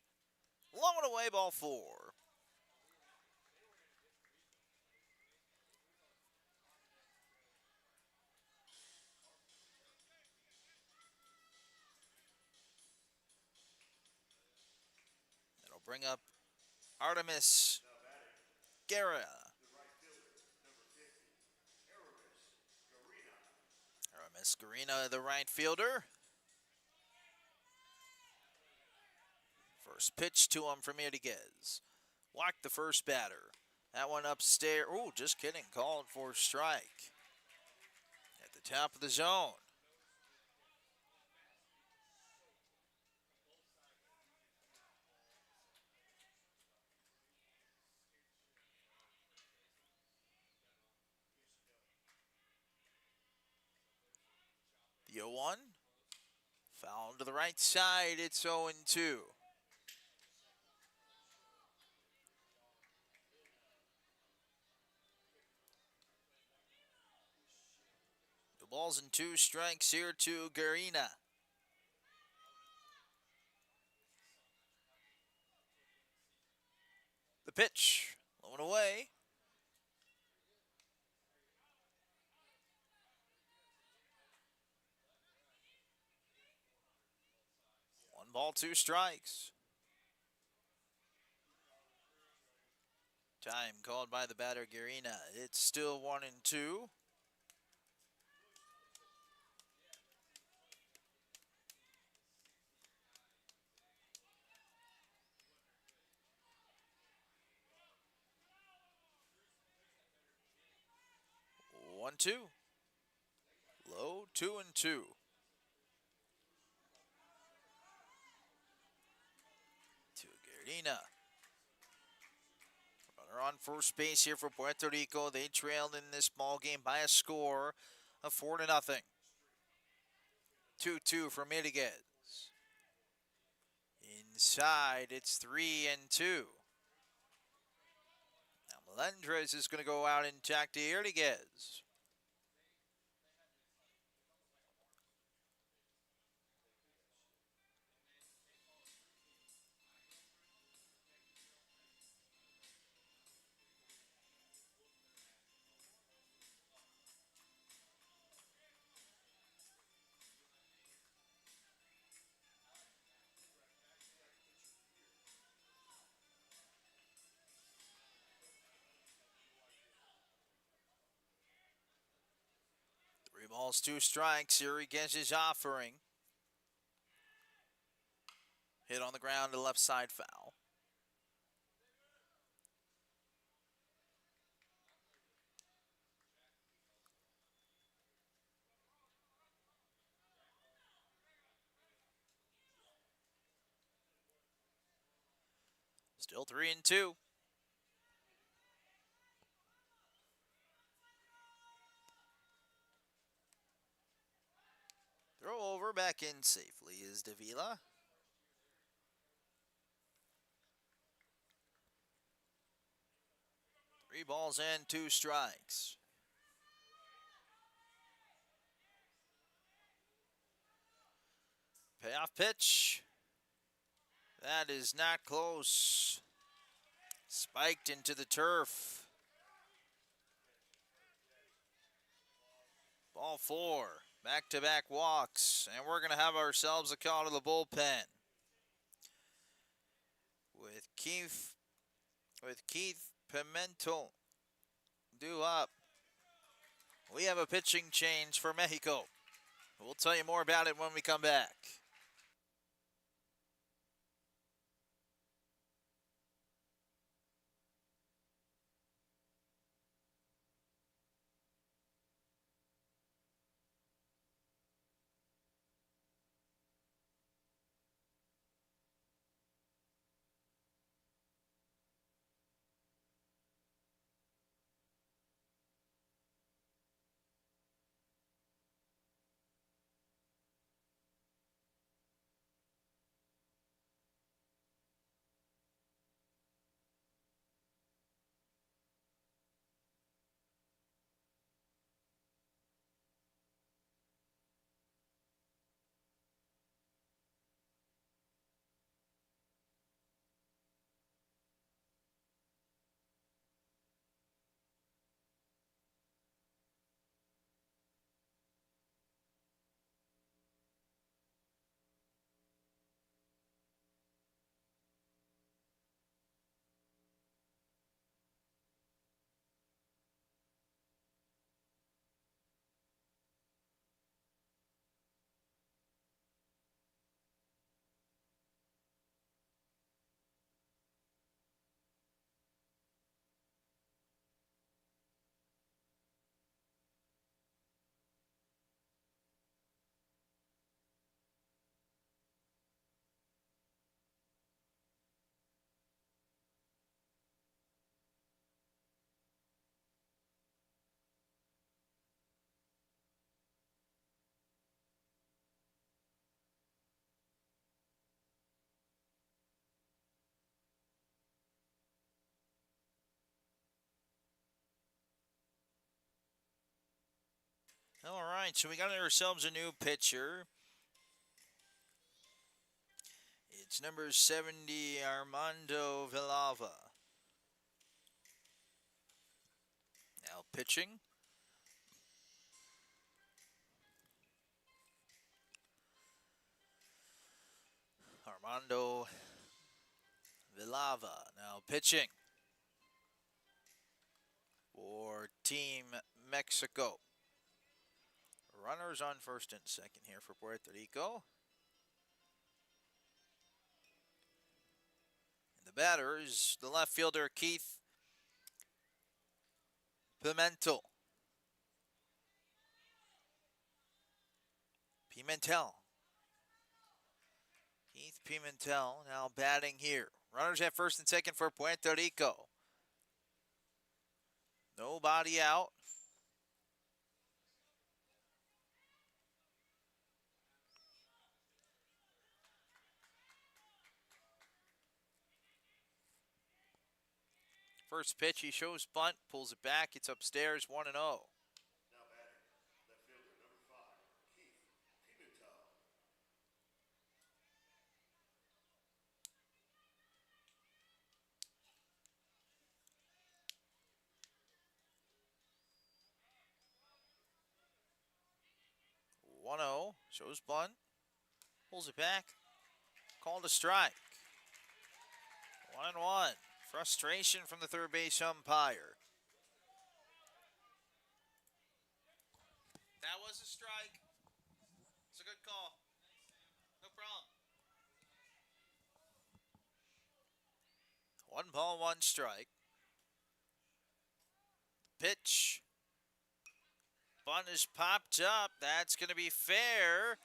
Speaker 1: low and away, ball 4. That'll bring up Artemis Guerra.
Speaker 2: The right fielder, number 50, Garina.
Speaker 1: Aramis Garina, the right fielder. First pitch to him from Udiguez. Walked the first batter. That one upstairs. Oh, just kidding. Called for a strike. At the top of the zone. The 0-1. Foul to the right side. It's 0-2. The balls and 2 strikes here to Garina. The pitch, low and away. One ball, 2 strikes. Time called by the batter Garina. It's still 1-2. One, two. Low, 2-2. To Garina. Runner on first base here for Puerto Rico. They trailed in this ball game by a score of 4-0. 2-2 from Udiguez. Inside, it's 3-2. Now Melendrez is going to go out and jack to Udiguez. Three balls, 2 strikes. Here he gets his offering. Hit on the ground to left side foul. Still 3-2. Throw over back in safely is Davila. 3 balls and 2 strikes. Payoff pitch. That is not close. Spiked into the turf. Ball 4. Back-to-back walks. And we're going to have ourselves a call to the bullpen. With Keith Pimentel due up. We have a pitching change for Mexico. We'll tell you more about it when we come back. All right, so we got ourselves a new pitcher. It's number 70, Armando Villalba. Now pitching. Armando Villalba now pitching for Team Mexico. Runners on first and second here for Puerto Rico. And the batter is the left fielder, Keith Pimentel. Keith Pimentel now batting here. Runners at first and second for Puerto Rico. Nobody out. First pitch, he shows bunt, pulls it back, it's upstairs, 1-0.
Speaker 2: Now batting, left fielder number 5, Keith Pimentel.
Speaker 1: 1-0, shows bunt, pulls it back, called a strike. 1-1. Frustration from the third base umpire. That was a strike. It's a good call. No problem. 1 ball, 1 strike. Pitch. Bunt is popped up. That's going to be fair.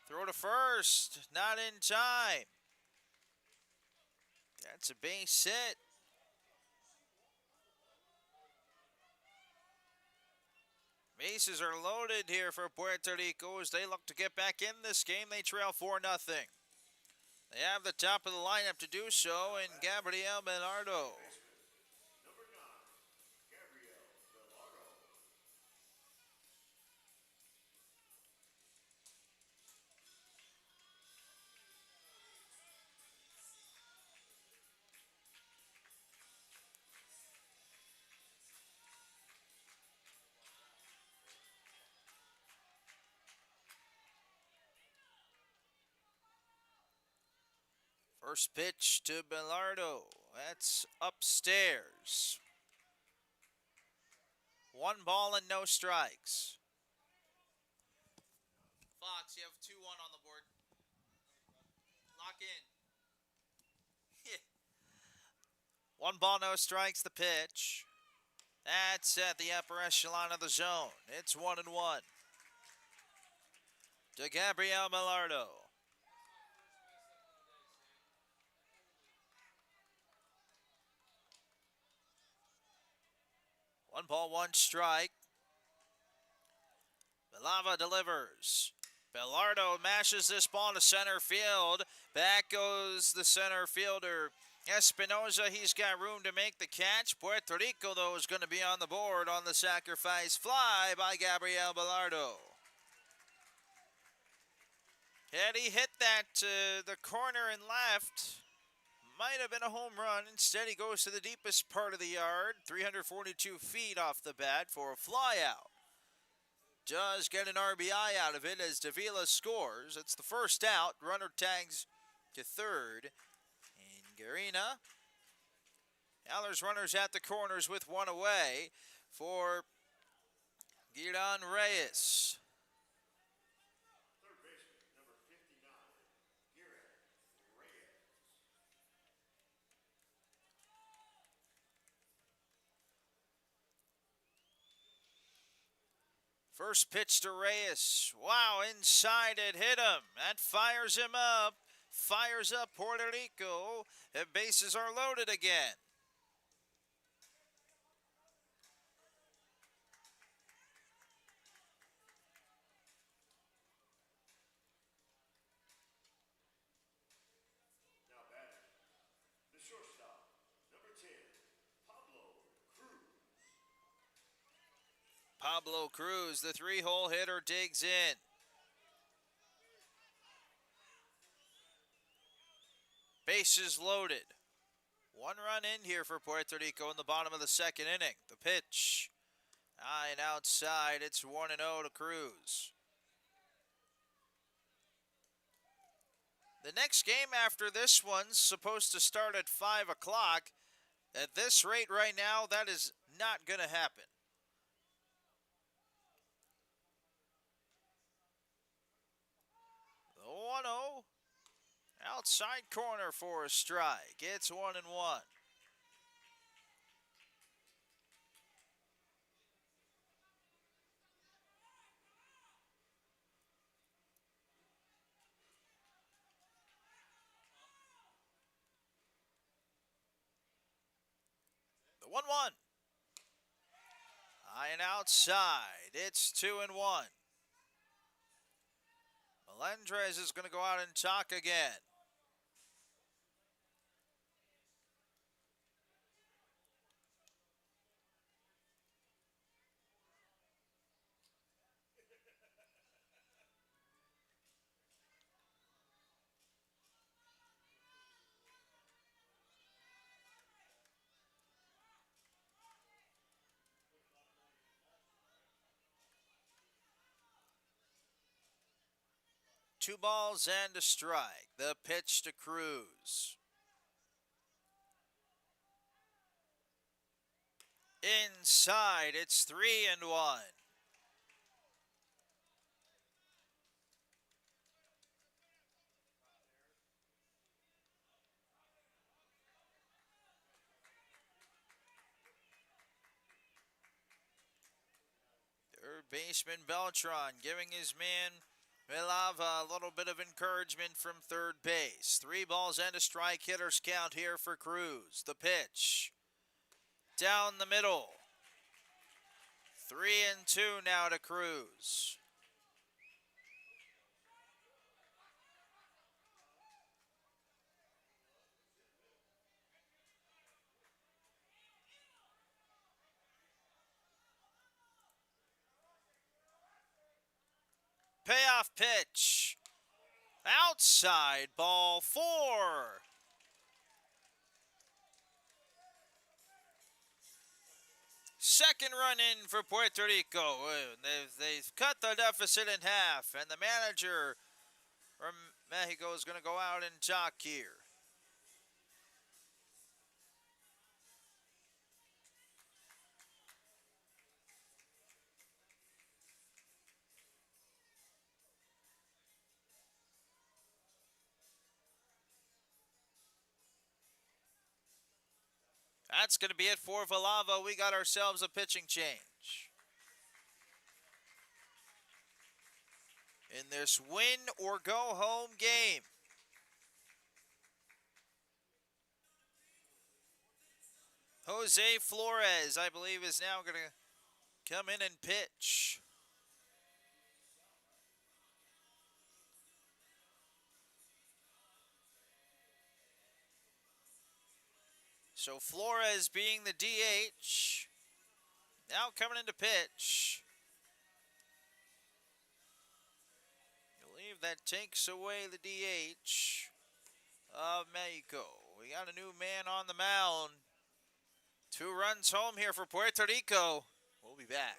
Speaker 1: Throw to first. Not in time. That's a base hit. Bases are loaded here for Puerto Rico as they look to get back in this game. They trail 4-0. They have the top of the lineup to do so in Gabriel Belardo.
Speaker 2: Number 9, Gabriel Velardo.
Speaker 1: First pitch to Belardo. That's upstairs. 1 ball, no strikes. Fox, you have 2-1 on the board. Lock in. 1 ball, no strikes, the pitch. That's at the upper echelon of the zone. It's 1-1. To Gabriel Belardo. 1 ball, 1 strike. Belava delivers. Belardo mashes this ball to center field. Back goes the center fielder. Espinoza, he's got room to make the catch. Puerto Rico, though, is going to be on the board on the sacrifice fly by Gabriel Belardo. Had he hit that to the corner and left, might have been a home run. Instead, he goes to the deepest part of the yard, 342 feet off the bat for a flyout. Does get an RBI out of it as Davila scores. It's the first out. Runner tags to third. And Garina. Now there's runners at the corners with 1 away for Giran Reyes.
Speaker 2: Third baseman, number 59, Guaynabo.
Speaker 1: First pitch to Reyes. Wow, inside it hit him. That fires him up. Fires up Puerto Rico. The bases are loaded again.
Speaker 2: Now batting, the shortstop, number 10, Pablo Cruz.
Speaker 1: Pablo Cruz, the 3-hole hitter, digs in. Bases loaded. 1 run in here for Puerto Rico in the bottom of the second inning. The pitch. High and outside. It's 1-0 to Cruz. The next game after this one's supposed to start at 5 o'clock. At this rate right now, that is not going to happen. The 1-0. Outside corner for a strike. It's 1-1. The 1-1. High and outside. It's 2-1. Melendrez is going to go out and talk again. Two balls and a strike. The pitch to Cruz. Inside, it's 3-1. baseman Beltran giving his man Vilava a little bit of encouragement from third base. 3 balls and a strike, hitter's count here for Cruz. The pitch down the middle. 3-2 now to Cruz. Payoff pitch. Outside, ball 4. Second run in for Puerto Rico. They've cut the deficit in half, and the manager from Mexico is going to go out and jock here. That's going to be it for Vilava. We got ourselves a pitching change. In this win or go home game. Jose Flores, I believe, is now going to come in and pitch. So Flores being the DH, now coming into pitch. I believe that takes away the DH of Mexico. We got a new man on the mound. 2 runs home here for Puerto Rico. We'll be back.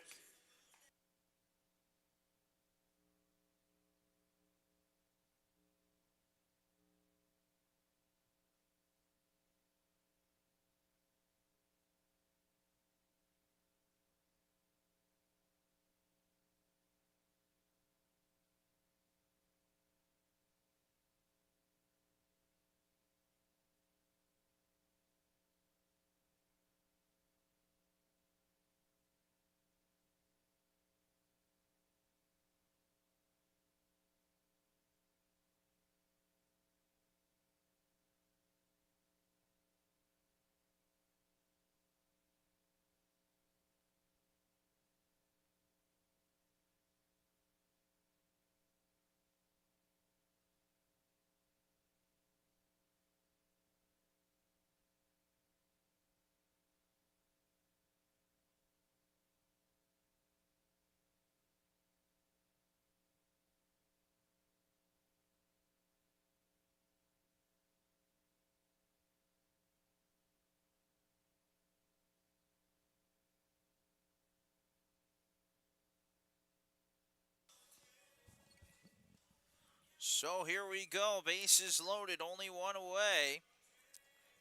Speaker 1: So here we go. Bases loaded, only 1 away.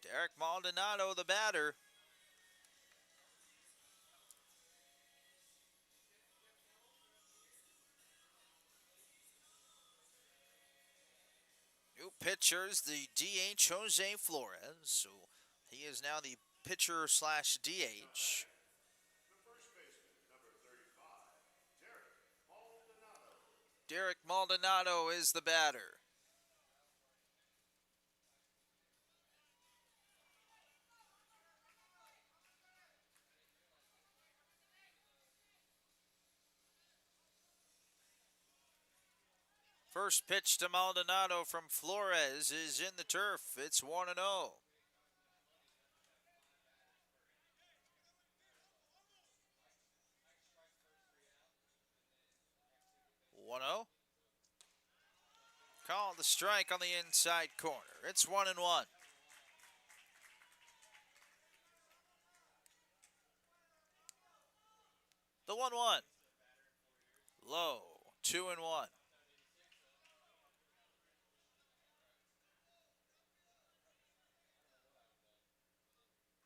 Speaker 1: Derek Maldonado, the batter. New pitchers, the DH Jose Flores. So he is now the pitcher slash DH.
Speaker 2: The first baseman, number 35, Derek Maldonado.
Speaker 1: Derek Maldonado is the batter. First pitch to Maldonado from Flores is in the turf. It's 1-0. One zero. Call the strike on the inside corner. It's 1-1. The 1-1. Low. 2-1.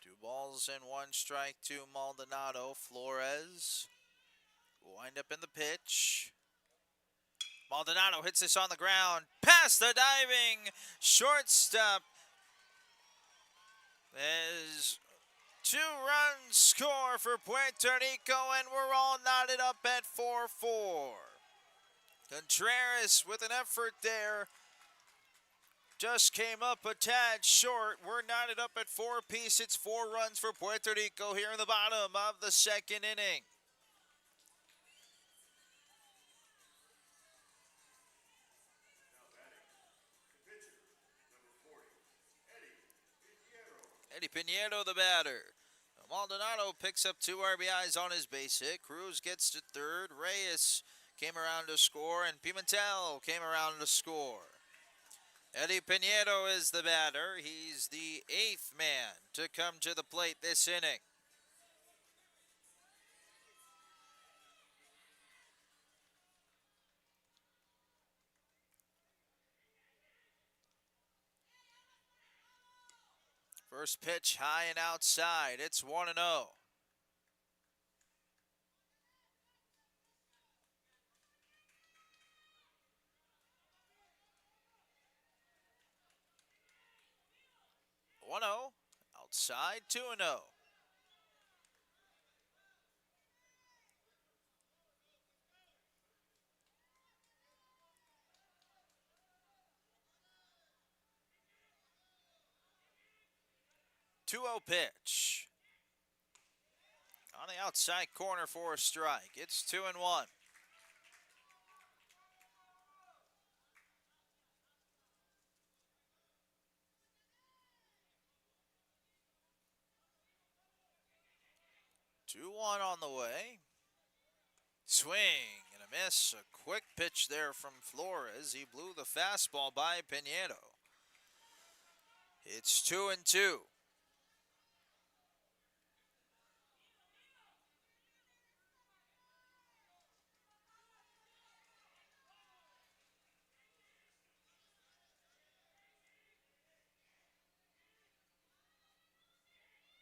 Speaker 1: 2 balls and 1 strike to Maldonado. Flores wind up in the pitch. Maldonado hits this on the ground. Past the diving shortstop. As 2-run score for Puerto Rico, and we're all knotted up at 4-4. Contreras with an effort there. Just came up a tad short. We're knotted up at 4 apiece. It's 4 runs for Puerto Rico here in the bottom of the second inning.
Speaker 2: Now batting, the pitcher, number 40, Eddie Pinheiro.
Speaker 1: Eddie Pinheiro, the batter. Maldonado picks up 2 RBIs on his base hit. Cruz gets to third. Reyes came around to score, and Pimentel came around to score. Eddie Pinheiro is the batter. He's the 8th man to come to the plate this inning. First pitch high and outside. It's 1-0. Outside, 2-0. Pitch. On the outside corner for a strike. It's 2-1. Two one on the way. Swing and a miss. A quick pitch there from Flores. He blew the fastball by Pinheiro. It's 2-2.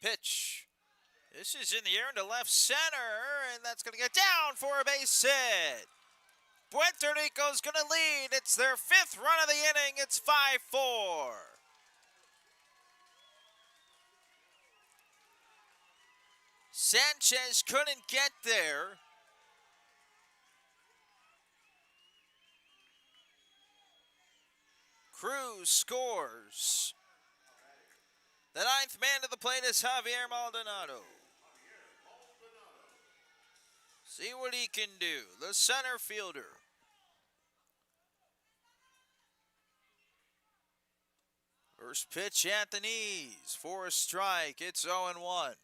Speaker 1: Pitch. This is in the air into left center, and that's going to get down for a base hit. Puerto Rico's going to lead. It's their 5th run of the inning. It's 5-4. Sanchez couldn't get there. Cruz scores. The 9th man to the plate is Javier Maldonado. See what he can do. The center fielder. First pitch at the knees for a strike. It's 0-1.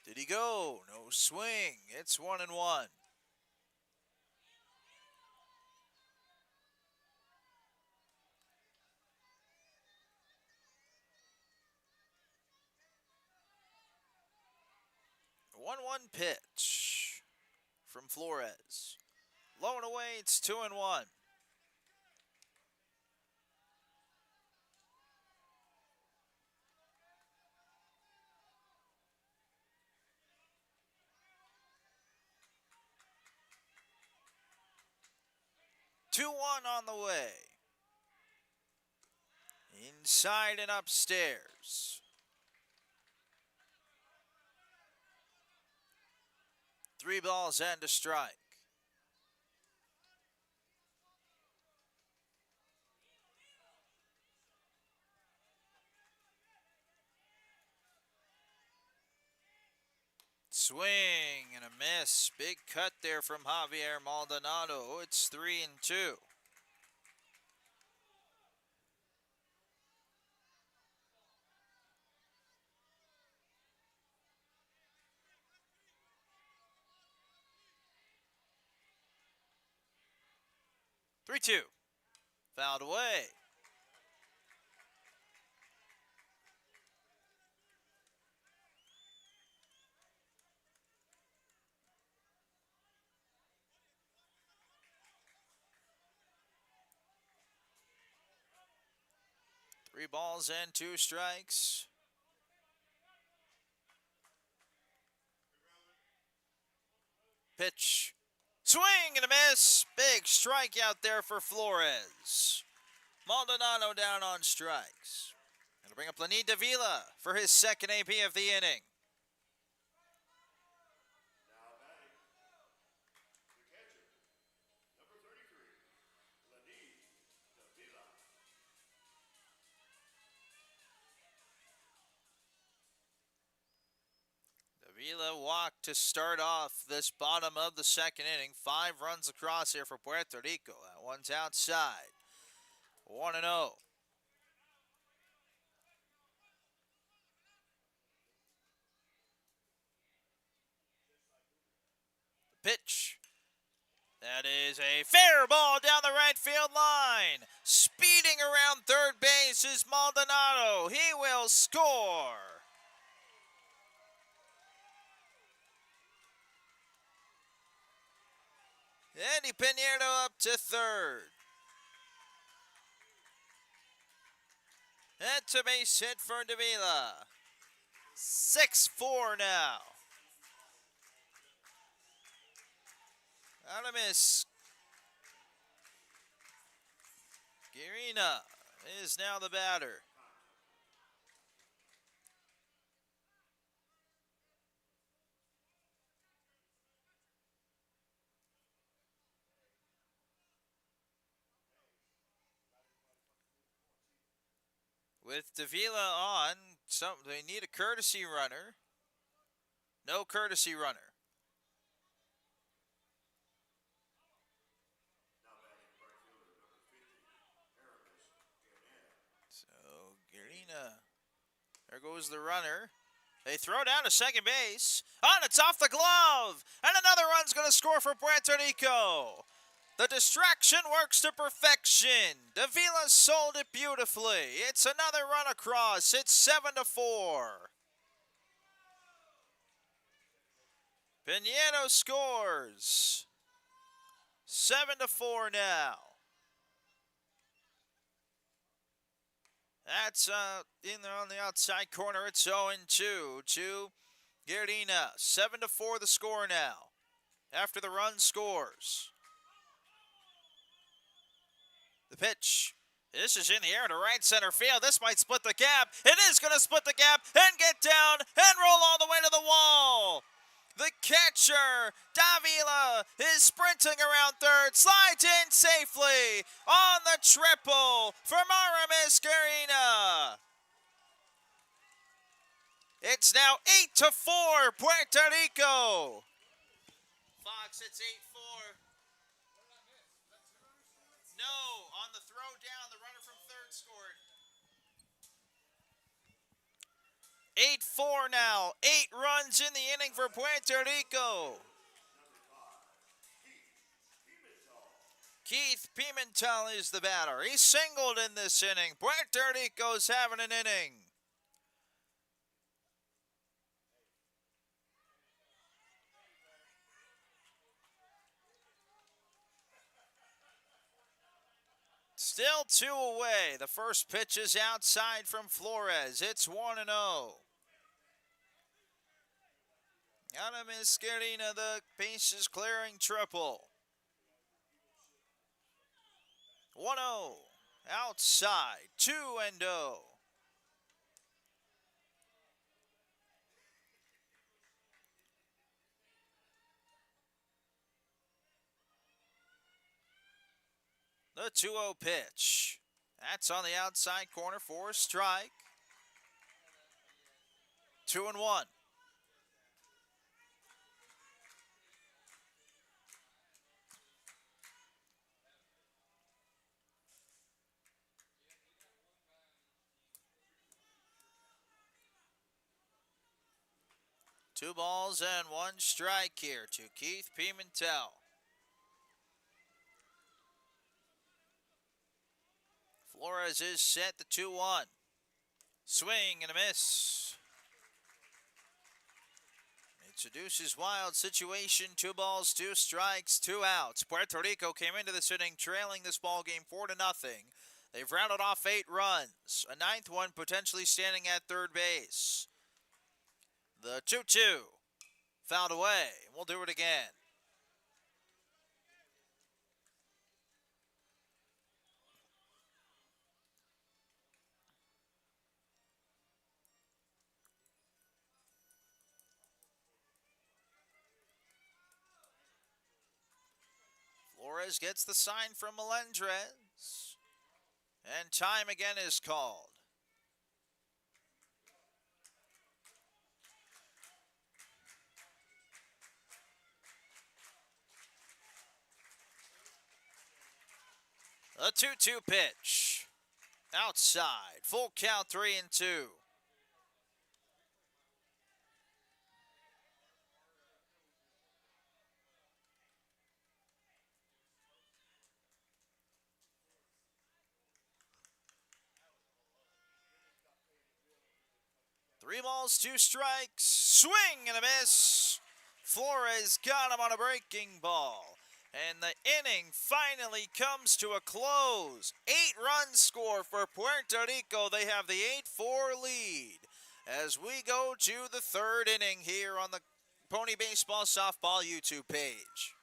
Speaker 1: Did he go? No swing. It's 1-1. One pitch from Flores. Low and away, it's 2-1. Two one on the way. Inside and upstairs. 3 balls and a strike. Swing and a miss. Big cut there from Javier Maldonado. It's 3-2. Three-two. Fouled away. Three balls and 2 strikes. Pitch. Swing and a miss. Big strikeout there for Flores. Maldonado down on strikes. Going to bring up Lenny Davila for his second AB of the inning.
Speaker 2: Now batting, the catcher, number 33, Lenny Davila.
Speaker 1: Davila walked to start off this bottom of the second inning. 5 runs across here for Puerto Rico. That one's outside. 1-0. Pitch. That is a fair ball down the right field line. Speeding around third base is Maldonado. He will score. Eddie Piñero up to third. That's a base hit for Davila. 6-4 now. Out of miss. Guerina is now the batter. With Davila on, they need a courtesy runner. No courtesy runner.
Speaker 2: Now batting, right fielder, number 50,
Speaker 1: So, Guerina. There goes the runner. They throw down to second base. On, it's off the glove. And another run's going to score for Puerto Rico. The distraction works to perfection. Davila sold it beautifully. It's another run across. It's 7-4. Piñero scores. 7-4 now. That's in there on the outside corner. It's 0-2 to Guerina. 7-4 the score now. After the run scores. The pitch. This is in the air to right center field. This might split the gap. It is going to split the gap and get down and roll all the way to the wall. The catcher, Davila, is sprinting around third. Slides in safely on the triple from Aramis Guerina. It's now 8-4 Puerto Rico. Fox, it's 8-4. No, on the throw down, the runner from third scored. 8-4 now. 8 runs in the inning for Puerto Rico. Keith Pimentel is the batter. He singled in this inning. Puerto Rico's having an inning. Still 2 away. The first pitch is outside from Flores. It's 1-0. Aramis Guerina, the bases clearing triple. 1-0. Outside. 2-0. The 2-0 pitch. That's on the outside corner for a strike. 2-1. Two balls and 1 strike here to Keith Pimentel. Flores is set, the 2-1. Swing and a miss. It's a deuces wild situation. 2 balls, 2 strikes, 2 outs. Puerto Rico came into this inning trailing this ball game 4-0. They've rounded off 8 runs. A 9th one potentially standing at third base. The 2-2 fouled away. We'll do it again. Flores gets the sign from Melendrez. And time again is called. A 2-2 pitch. Outside. Full count 3-2. Three balls, two strikes. Swing and a miss. Flores got him on a breaking ball. And the inning finally comes to a close. 8-run score for Puerto Rico. They have the 8-4 lead. As we go to the third inning here on the Pony Baseball Softball YouTube page.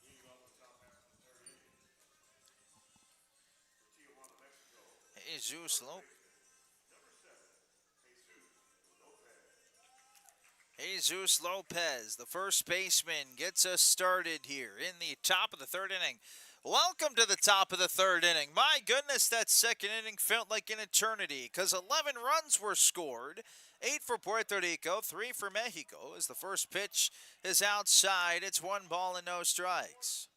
Speaker 2: Leading off the top half of the third inning for Tijuana, Mexico.
Speaker 1: Jesus Lopez.
Speaker 2: Number 7, Jesus Lopez.
Speaker 1: Jesus Lopez, the first baseman, gets us started here in the top of the third inning. Welcome to the top of the third inning. My goodness, that second inning felt like an eternity because 11 runs were scored. 8 for Puerto Rico, 3 for Mexico. As the first pitch is outside, it's 1 ball and no strikes.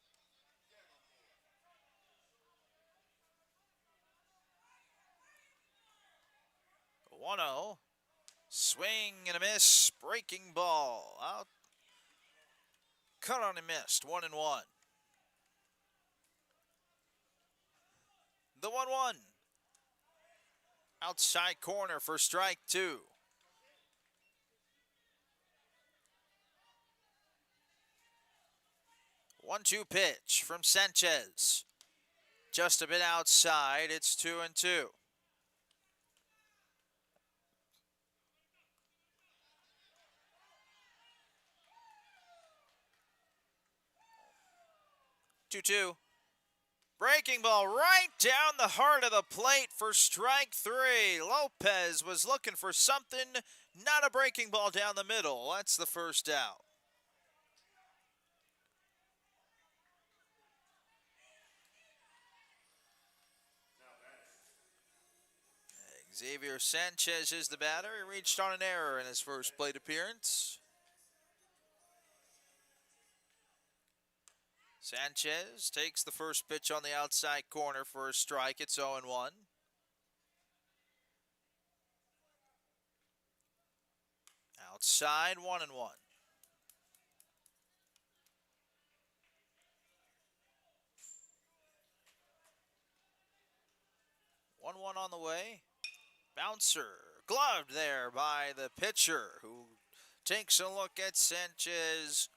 Speaker 1: 1-0. Swing and a miss. Breaking ball. Out. Cut on and missed. 1-1. The 1-1. Outside corner for strike 2. 1-2 pitch from Sanchez. Just a bit outside. It's 2-2. Two. Breaking ball right down the heart of the plate for strike 3. Lopez was looking for something, not a breaking ball down the middle. That's the first out. Xavier Sanchez is the batter. He reached on an error in his first plate appearance. Sanchez takes the first pitch on the outside corner for a strike. It's 0-1. Outside, 1-1. 1-1 on the way. Bouncer. Gloved there by the pitcher, who takes a look at Sanchez.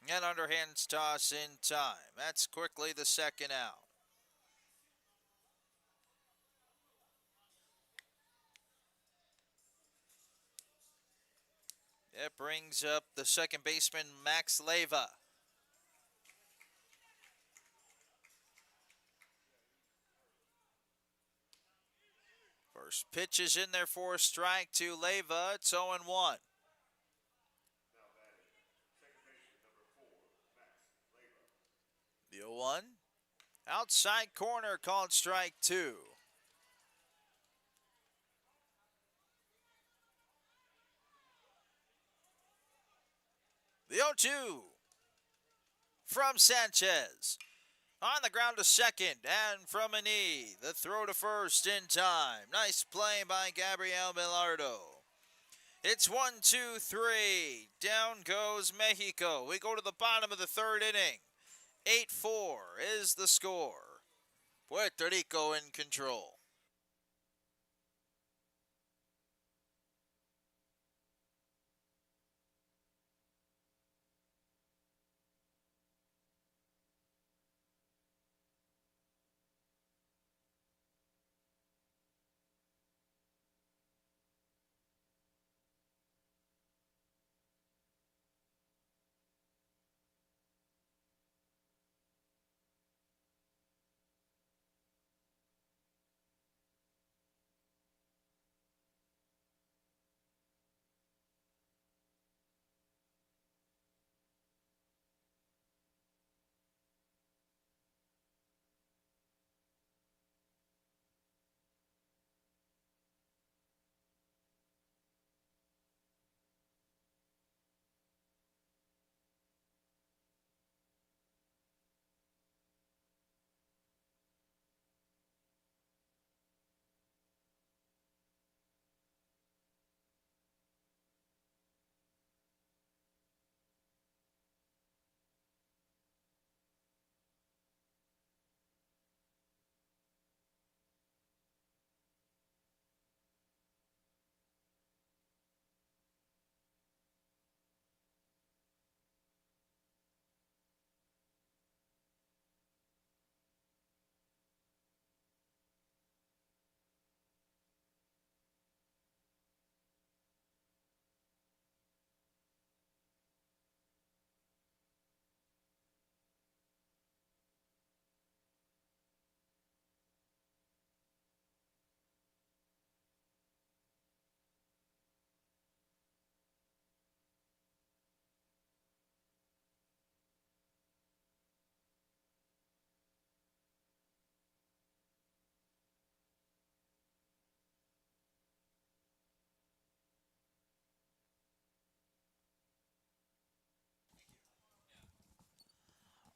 Speaker 1: And underhands toss in time. That's quickly the second out. It brings up the second baseman, Max Leyva. First pitch is in there for a strike to Leyva. It's 0-1.
Speaker 2: Now batting, second baseman number 4, Max Leyva.
Speaker 1: The 0-1. Outside corner called strike 2. The 0-2 from Sanchez. On the ground to second, and from a knee, the throw to first in time. Nice play by Gabriel Bilardo. It's 1-2-3. Down goes Mexico. We go to the bottom of the third inning. 8-4 is the score. Puerto Rico in control.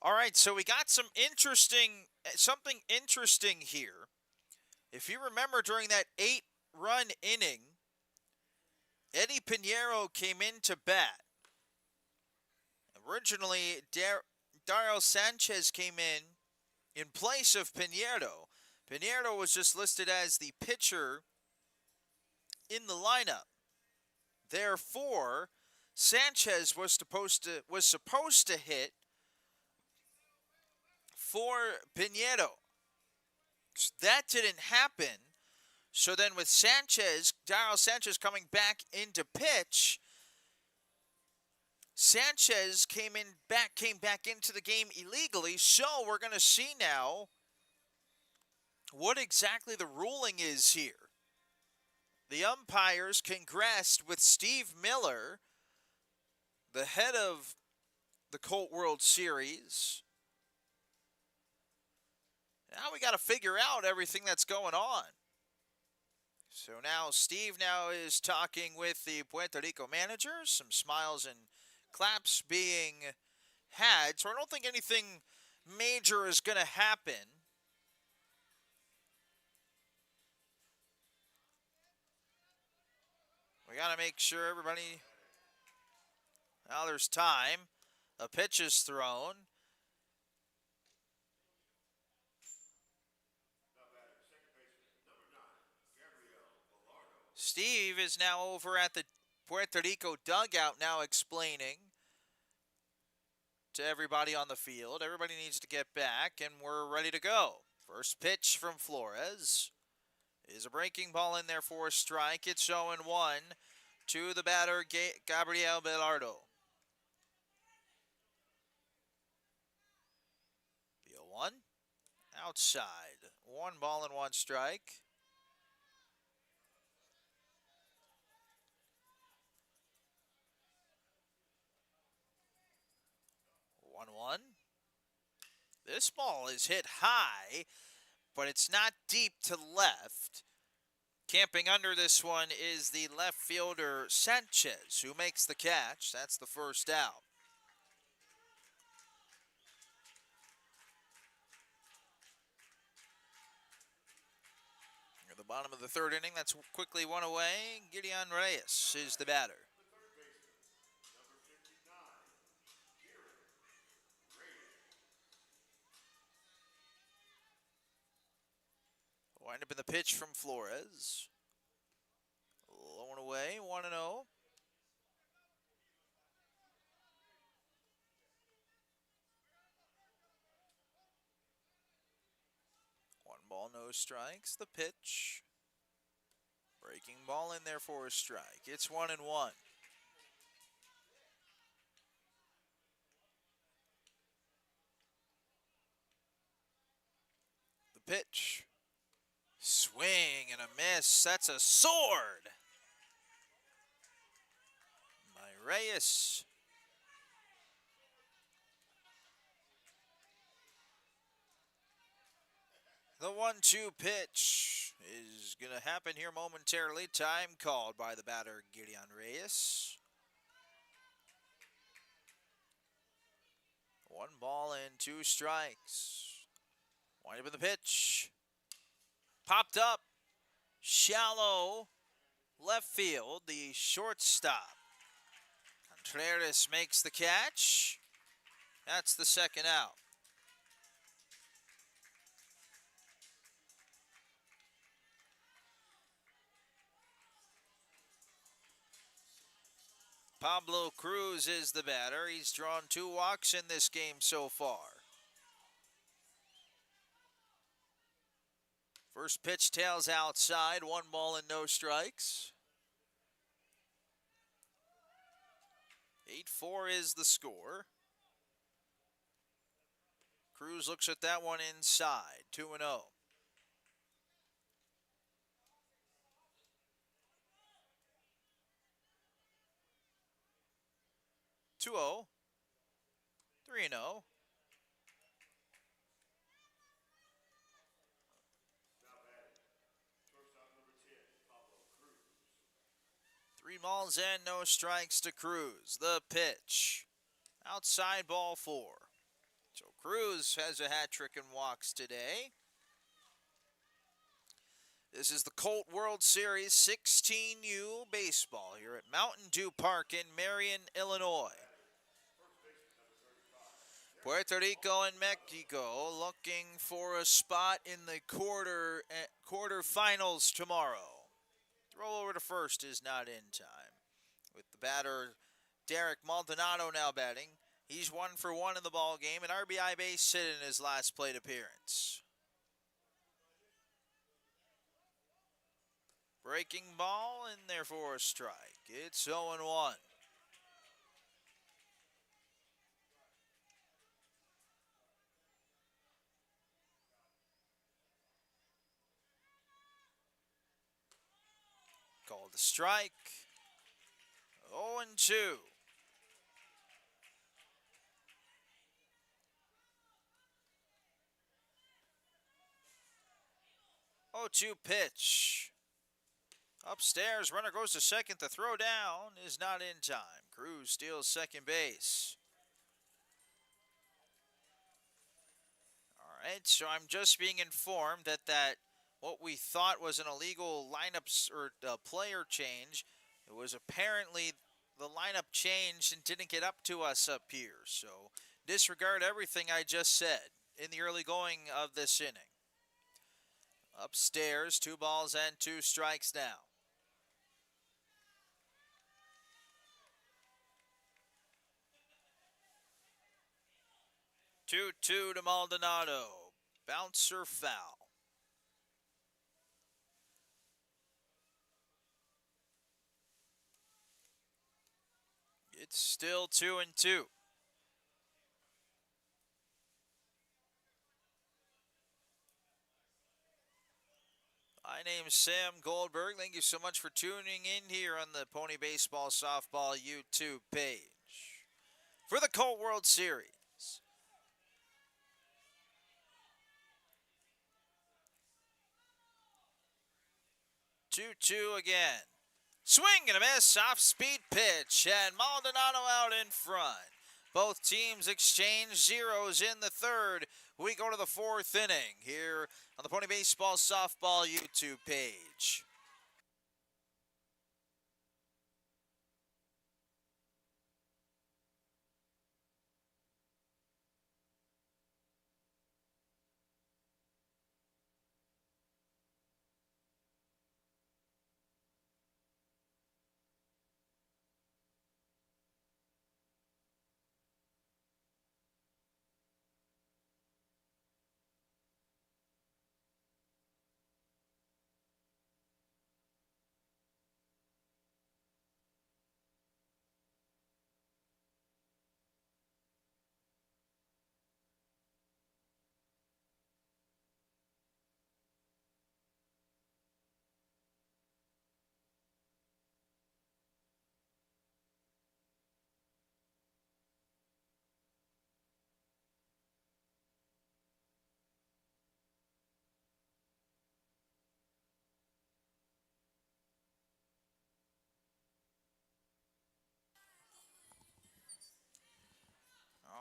Speaker 1: All right, so we got something interesting here. If you remember during that 8-run inning, Eddie Pinheiro came into bat. Originally, Daryl Sanchez came in place of Pinheiro. Pinheiro was just listed as the pitcher in the lineup. Therefore, Sanchez was supposed to hit for Pinheiro. That didn't happen. So then with Daryl Sanchez coming back into pitch, Sanchez came back into the game illegally. So we're going to see now what exactly the ruling is here. The umpires congressed with Steve Miller, the head of the Colt World Series. Now we got to figure out everything that's going on. So now Steve is talking with the Puerto Rico manager. Some smiles and claps being had. So I don't think anything major is going to happen. We got to make sure everybody... Now there's time. A pitch is thrown. Steve is now over at the Puerto Rico dugout now explaining to everybody on the field. Everybody needs to get back, and we're ready to go. First pitch from Flores is a breaking ball in there for a strike. It's 0-1. to the batter, Gabriel Belardo. The 0-1. Outside. 1 ball and 1 strike. 1-1. This ball is hit high, but it's not deep to left. Camping under this one is the left fielder Sanchez, who makes the catch. That's the first out. At the bottom of the third inning, that's quickly one away. Gideon Reyes is the batter. Wind up in the pitch from Flores. Low and away, 1-0. One ball, no strikes. The pitch. Breaking ball in there for a strike. It's 1-1. The pitch. Swing and a miss. That's a sword by Reyes. The 1-2 pitch is going to happen here momentarily. Time called by the batter, Gideon Reyes. 1 ball and 2 strikes. Wind up in the pitch. Popped up. Shallow left field. The shortstop. Contreras makes the catch. That's the second out. Pablo Cruz is the batter. He's drawn 2 walks in this game so far. First pitch tails outside, 1 ball and no strikes. 8-4 is the score. Cruz looks at that one inside, 2-0. 2-0. 3-0.
Speaker 2: Shortstop number 10, Pablo Cruz.
Speaker 1: 3 balls and no strikes to Cruz. The pitch. Outside, ball 4. So Cruz has a hat trick and walks today. This is the Colt World Series 16U baseball here at Mountain Dew Park in Marion, Illinois. Puerto Rico and Mexico looking for a spot in the quarterfinals tomorrow. Throw over to first is not in time. With the batter Derek Maldonado now batting. He's 1 for 1 in the ball game, an RBI base hit in his last plate appearance. Breaking ball in there for a strike. It's 0-1. Called a strike. 0-2. 0-2 pitch. Upstairs, runner goes to second. The throw down is not in time. Cruz steals second base. All right, so I'm just being informed that what we thought was an illegal lineups or player change, it was apparently the lineup changed and didn't get up to us up here. So disregard everything I just said in the early going of this inning. Upstairs, 2 balls and 2 strikes now. 2-2 to Maldonado. Bouncer foul. It's still 2-2. My name's Sam Goldberg. Thank you so much for tuning in here on the Pony Baseball Softball YouTube page for the Colt World Series. 2-2 again. Swing and a miss, off speed pitch, and Maldonado out in front. Both teams exchange zeros in the third. We go to the fourth inning here on the Pony Baseball Softball YouTube page.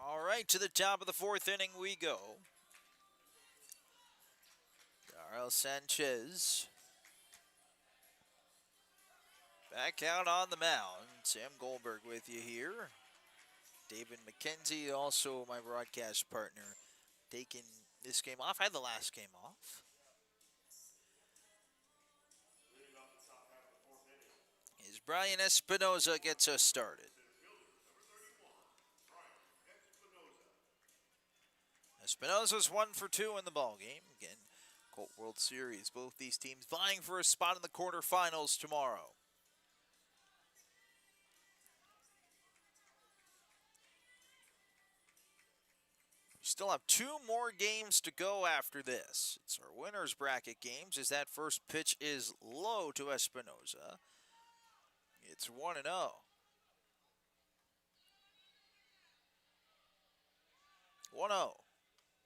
Speaker 1: All right, to the top of the fourth inning we go. Darrell Sanchez back out on the mound. Sam Goldberg with you here. David McKenzie, also my broadcast partner, taking this game off. I had the last game off. As Brian Espinoza gets us started. Espinoza's 1 for 2 in the ball game. Again, Colt World Series. Both these teams vying for a spot in the quarterfinals tomorrow. We still have 2 more games to go after this. It's our winner's bracket games as that first pitch is low to Espinoza. It's 1-0. One 0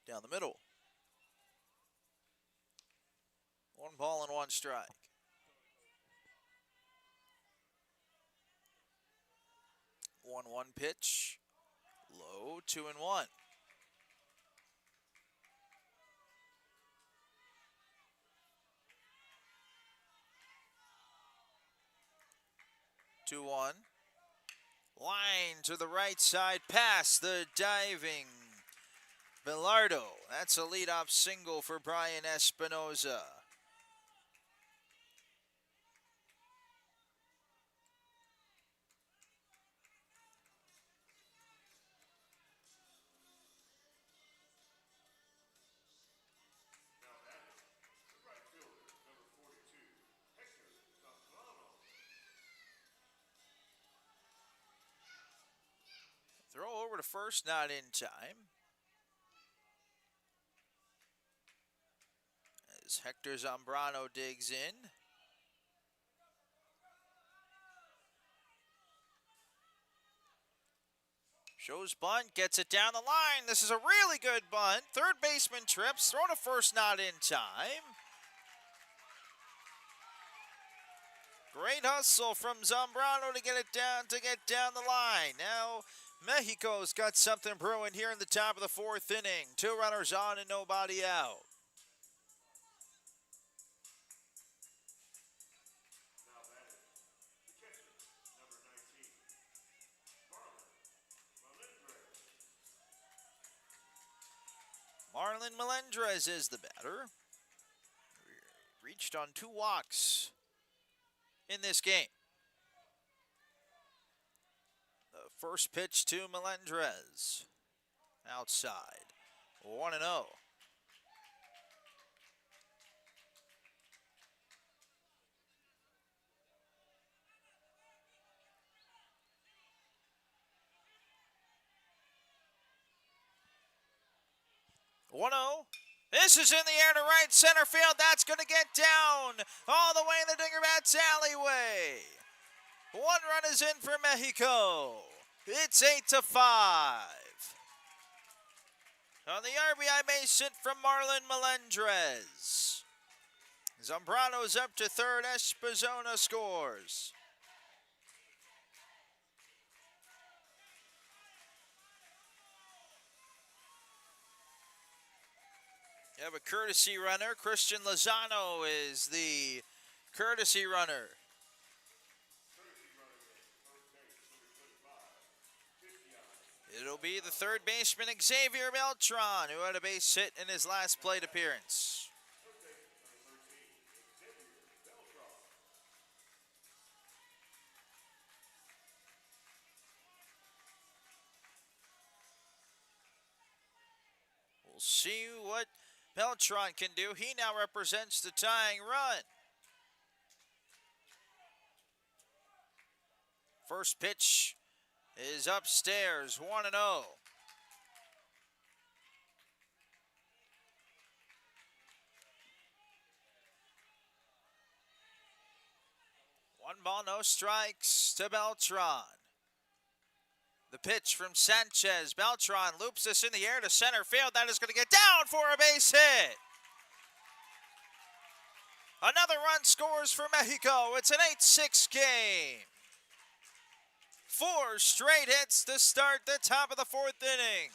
Speaker 1: down the middle. 1 ball and 1 strike. 1-1 pitch. Low, 2-1. 2-1. Line to the right side, past the diving Bilardo. That's a leadoff single for Brian Espinoza. Throw over to first, not in time. As Hector Zambrano digs in. Shows bunt, gets it down the line. This is a really good bunt. Third baseman trips, throw to first, not in time. Great hustle from Zambrano to get down the line. Now Mexico's got something brewing here in the top of the fourth inning. 2 runners on and nobody out. Marlon Melendrez is the batter. Reached on 2 walks in this game. The first pitch to Melendrez. Outside. 1-0. 1-0. This is in the air to right center field. That's going to get down all the way in the Dingerbats alleyway. 1 run is in for Mexico. It's 8-5. On the RBI base hit from Marlon Melendrez. Zambrano's up to third. Espozona scores. You have a courtesy runner. Christian Lozano is the courtesy runner. It'll be the third baseman, Xavier Beltran, who had a base hit in his last plate appearance. We'll see what Beltran can do. He now represents the tying run. First pitch is upstairs, 1-0. One ball, no strikes to Beltran. The pitch from Sanchez. Beltran loops this in the air to center field. That is going to get down for a base hit. Another run scores for Mexico. It's an 8-6 game. 4 straight hits to start the top of the 4th inning.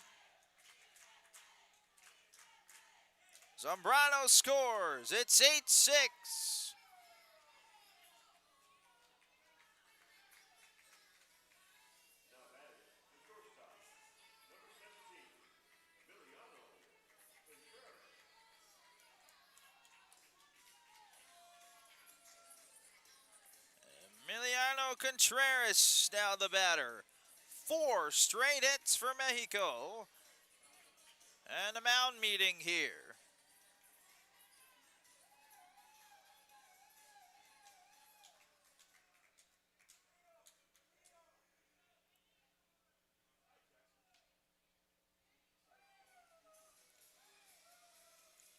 Speaker 1: Zambrano scores. It's 8-6. Emiliano Contreras now the batter. 4 straight hits for Mexico. And a mound meeting here.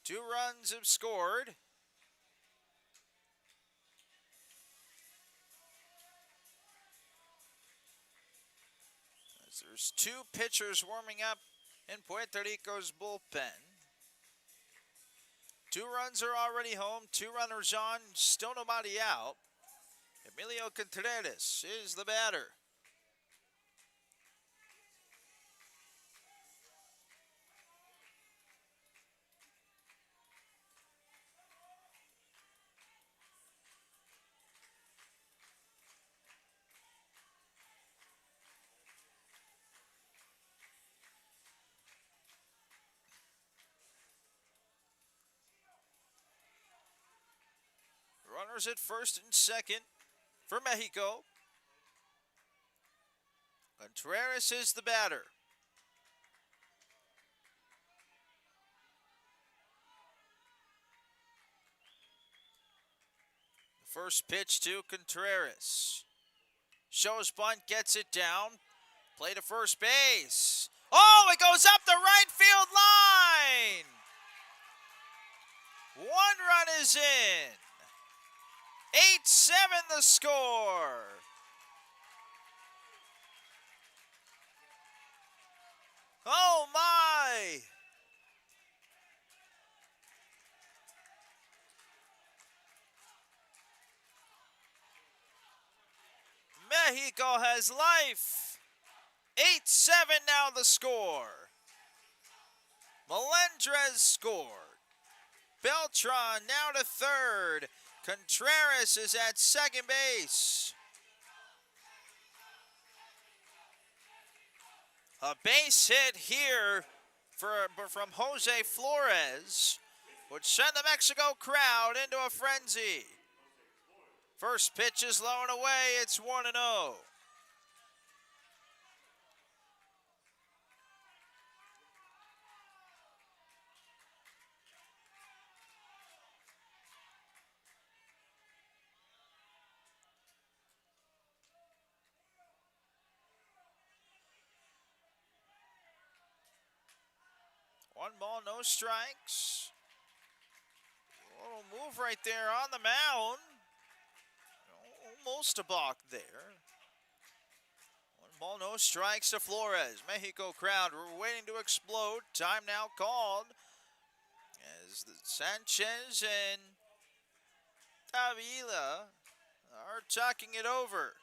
Speaker 1: Two runs have scored. There's 2 pitchers warming up in Puerto Rico's bullpen. 2 runs are already home, 2 runners on, still nobody out. Emilio Contreras is the batter. Runners at first and second for Mexico. Contreras is the batter. The first pitch to Contreras. Shows bunt, gets it down. Play to first base. Oh, it goes up the right field line. 1 run is in. 8-7 the score. Oh my! Mexico has life. 8-7 now the score. Melendrez scored. Beltran now to third. Contreras is at second base. A base hit here from Jose Flores would send the Mexico crowd into a frenzy. First pitch is low and away. It's 1-0. 1 ball, no strikes. A little move right there on the mound. Almost a balk there. 1 ball, no strikes to Flores. Mexico crowd, we're waiting to explode. Time now called as the Sanchez and Davila are talking it over.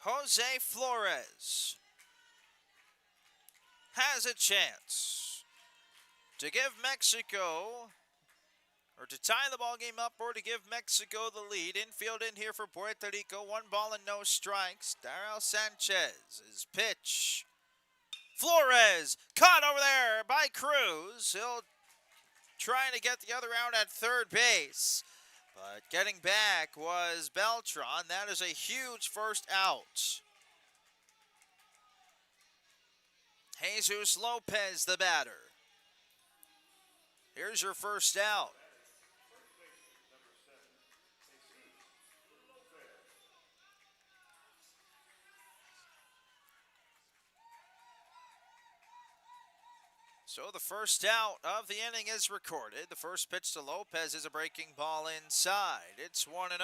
Speaker 1: Jose Flores has a chance to give Mexico, or to tie the ball game up, or to give Mexico the lead. Infield in here for Puerto Rico. 1 ball and no strikes. Darrell Sanchez, his pitch. Flores caught over there by Cruz. He'll try to get the other out at third base. But getting back was Beltran. That is a huge first out. Jesus Lopez, the batter. Here's your first out. So the first out of the inning is recorded. The first pitch to Lopez is a breaking ball inside. It's 1-0.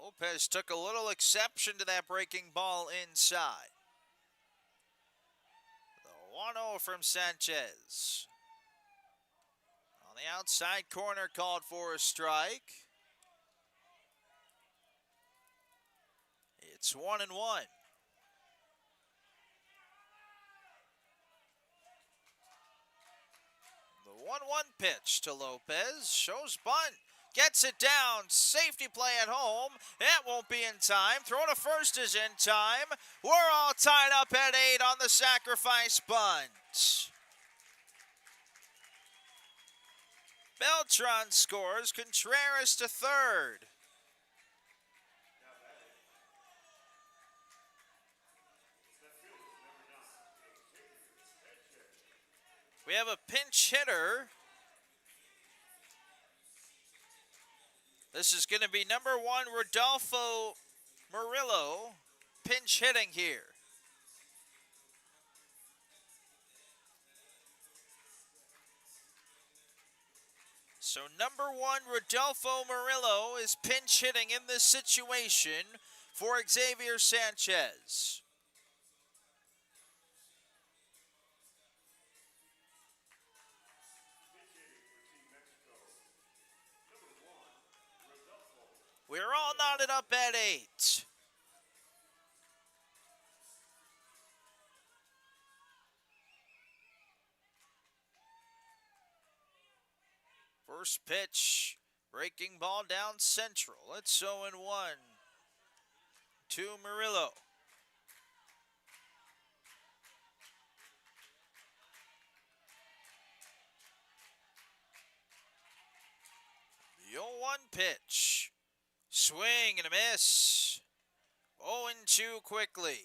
Speaker 1: Lopez took a little exception to that breaking ball inside. The 1-0 from Sanchez. On the outside corner, called for a strike. It's 1-1. The 1-1 pitch to Lopez shows bunt. Gets it down. Safety play at home. It won't be in time. Throw to first is in time. We're all tied up at 8 on the sacrifice bunt. Beltran scores. Contreras to third. We have a pinch hitter. This is going to be number 1, Rodolfo Murillo, pinch hitting here. So number 1, Rodolfo Murillo, is pinch hitting in this situation for Xavier Sanchez. We're all knotted up at 8. First pitch, breaking ball down central. It's 0-1 to Murillo. The 0-1 pitch. Swing and a miss. 0-2 quickly.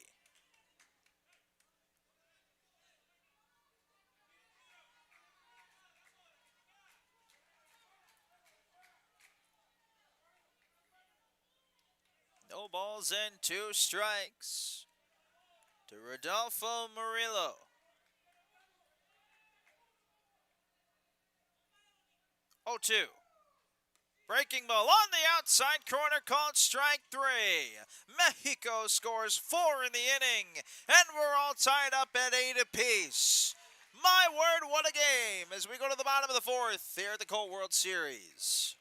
Speaker 1: No balls and 2 strikes to Rodolfo Murillo. 0-2. Breaking ball on the outside corner, called strike 3. Mexico scores 4 in the inning, and we're all tied up at 8 apiece. My word, what a game as we go to the bottom of the 4th here at the Colt World Series.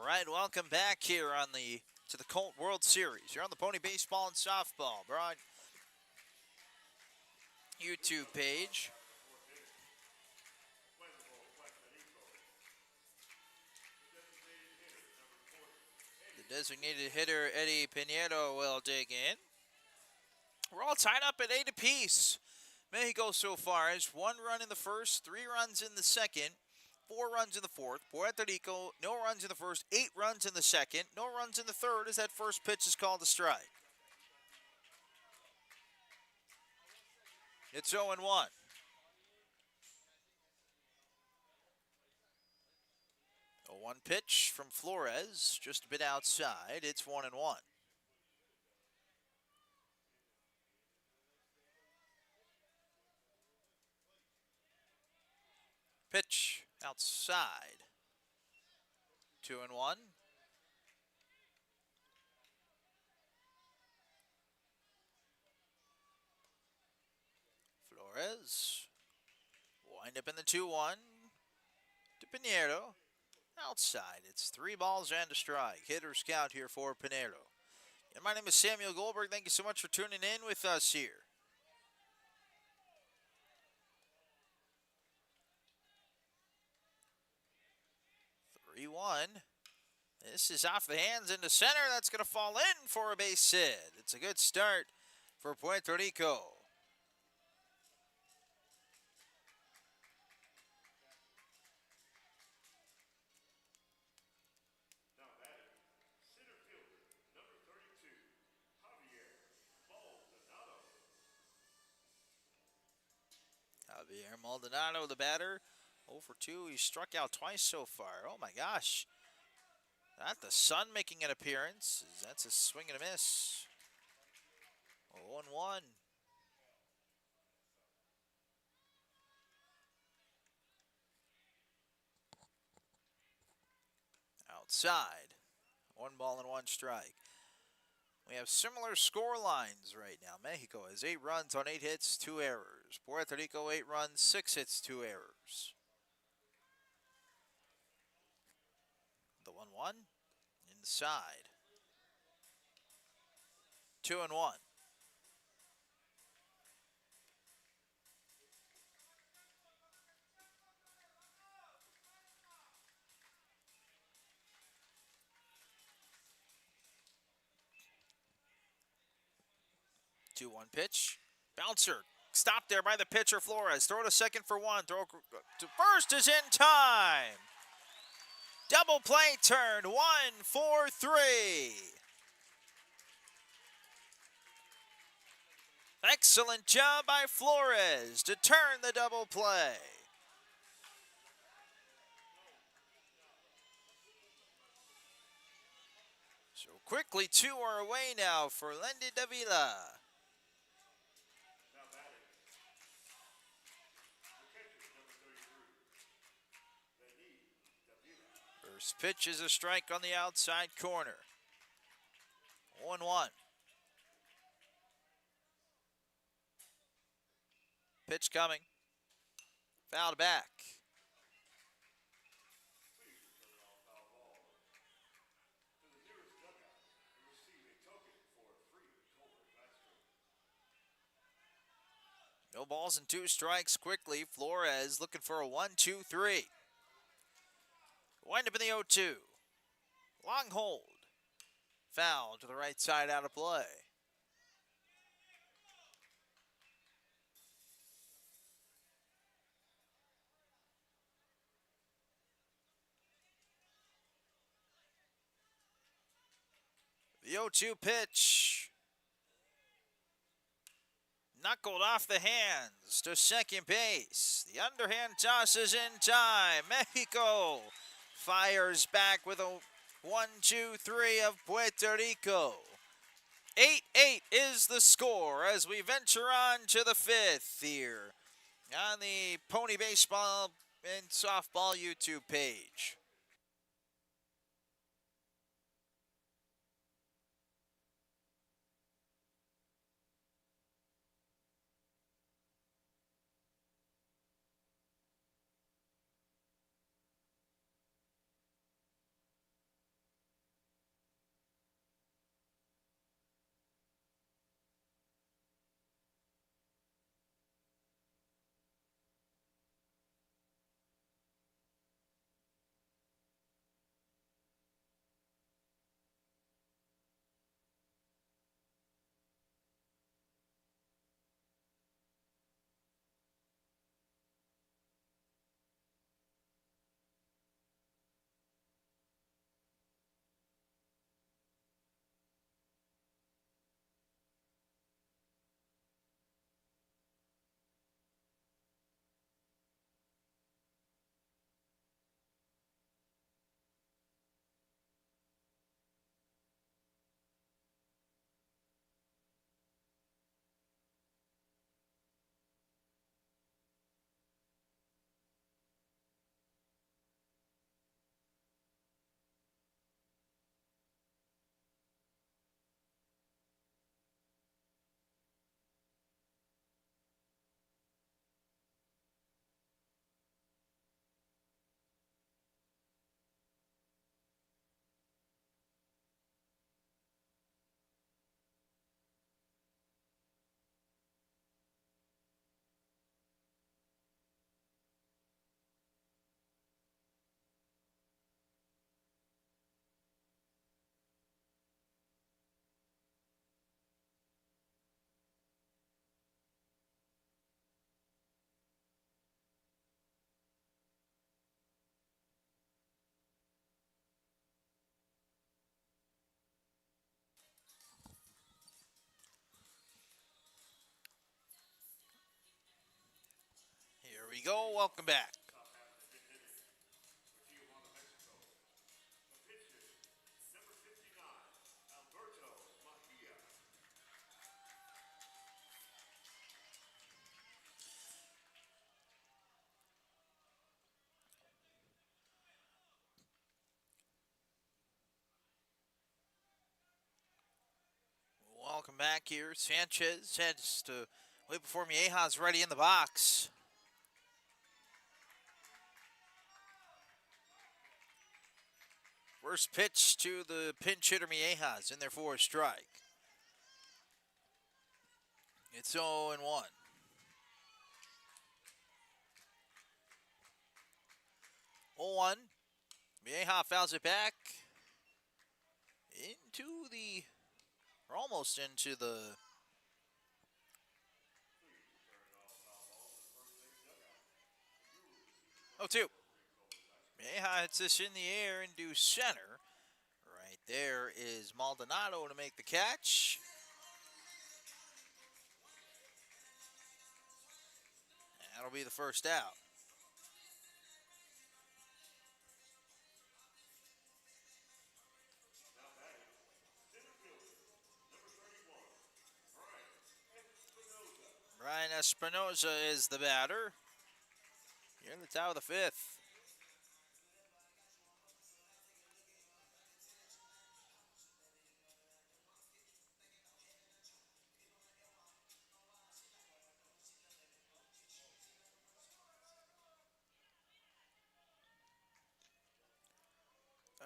Speaker 1: right, welcome back here on the Colt World Series. You're on the Pony Baseball and Softball broad YouTube page. The designated hitter Eddie Pinheiro will dig in. We're all tied up at 8 apiece. Mexico so far has 1 run in the first, 3 runs in the second, 4 runs in the fourth. Puerto Rico, no runs in the first, 8 runs in the second, no runs in the third as that first pitch is called a strike. It's 0-1. A 1 pitch from Flores, just a bit outside. It's 1-1. Pitch outside. 2-1. Flores. Wind up in the 2-1 to Pinheiro. Outside. It's 3 balls and a strike. Hitter's count here for Pinheiro. And my name is Samuel Goldberg. Thank you so much for tuning in with us here. 3-1. This is off the hands into center. That's going to fall in for a base hit. It's a good start for Puerto Rico.
Speaker 2: Now batting, center fielder, number 32, Javier Maldonado.
Speaker 1: Javier Maldonado, the batter. 0 for 2. He's struck out twice so far. Oh my gosh. Not the sun making an appearance. That's a swing and a miss. 0-1. Outside. 1 ball and 1 strike. We have similar score lines right now. Mexico has 8 runs on 8 hits, 2 errors. Puerto Rico 8 runs, 6 hits, 2 errors. The 1-1 inside. 2-1. 2-1 pitch. Bouncer. Stopped there by the pitcher Flores. Throw to second for 1. Throw to first is in time. Double play turn. 1-4-3. Excellent job by Flores to turn the double play. So quickly 2 are away now for Lendy Davila.
Speaker 2: Now batting, the catcher, number 33, Lenny Davila.
Speaker 1: First pitch is a strike on the outside corner. 1-1. Pitch coming. Fouled back.
Speaker 2: Please return all foul balls to the nearest dugout and receive a token for free cold ice cream.
Speaker 1: No balls and 2 strikes quickly. Flores looking for a 1-2-3. Wind up in the 0-2. Long hold. Foul to the right side out of play. The 0-2 pitch. Knuckled off the hands to second base. The underhand toss is in time. Mexico fires back with a 1-2-3 of Puerto Rico. 8-8 is the score as we venture on to the 5th here on the Pony Baseball and Softball YouTube page. we go. Welcome back.
Speaker 2: Top half of the fifth inning for Tijuana, Mexico. The pitcher, number 59, Alberto Mejia.
Speaker 1: Welcome back here. Sanchez heads to wait before Mieja's ready in the box. First pitch to the pinch hitter Mieja's in there for a strike. It's 0 and 1. 0-1. Mieja fouls it back into the, or almost into the 0-2. Mieja hits this in the air into center. Right there is Maldonado to make the catch. That'll be the first out.
Speaker 2: Now batting, center fielder, number 31, Brian Espinoza.
Speaker 1: Brian Espinoza is the batter. Here in the top of the fifth.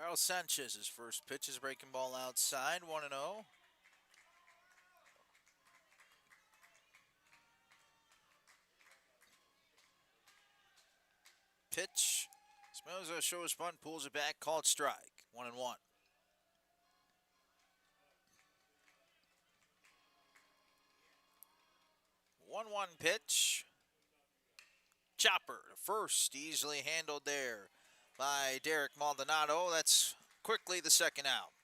Speaker 1: Earl Sanchez's first pitch is breaking ball outside, 1-0. Pitch. Espinoza shows bunt, pulls it back, called strike, 1-1. 1-1 pitch. Chopper to first, easily handled there by Derek Maldonado. That's quickly the second out.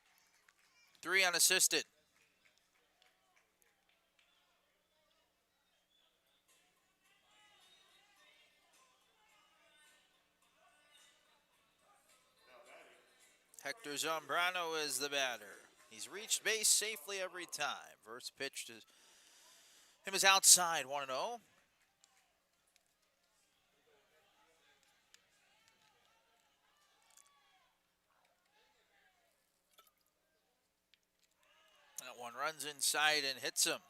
Speaker 1: 3 unassisted.
Speaker 2: Now batting,
Speaker 1: Hector Zambrano is the batter. He's reached base safely every time. First pitch to him is outside, 1-0. That one runs inside and hits him.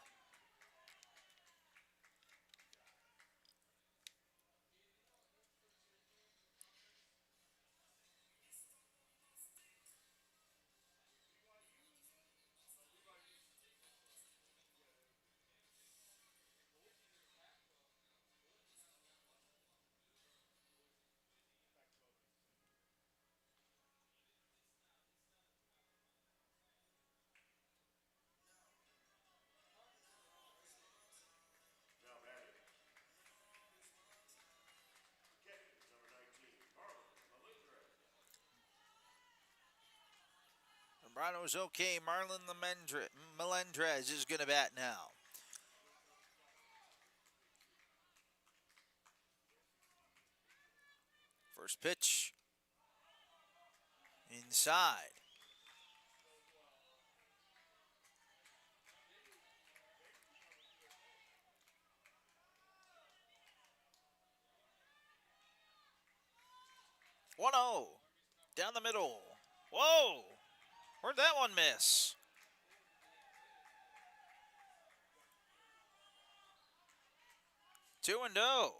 Speaker 2: now batting, catcher, number 19, Marlon Melendrez.
Speaker 1: Zambrano's okay. Marlon Melendrez is going to bat now. First pitch. Inside. One 0 down the middle. Whoa! Where'd that one miss? Two and 0.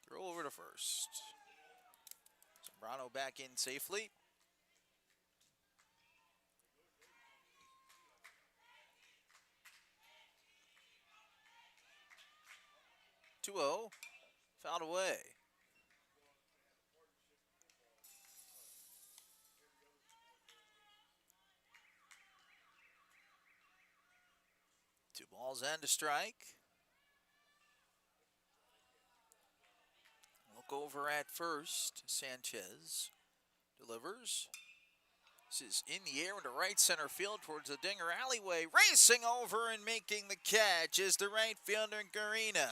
Speaker 1: Throw over to first. Zambrano back in safely. 2-0. Fouled away. Two balls and a strike. Look over at first. Sanchez delivers. This is in the air into right center field towards the Dinger alleyway. Racing over and making the catch is the right fielder Garina.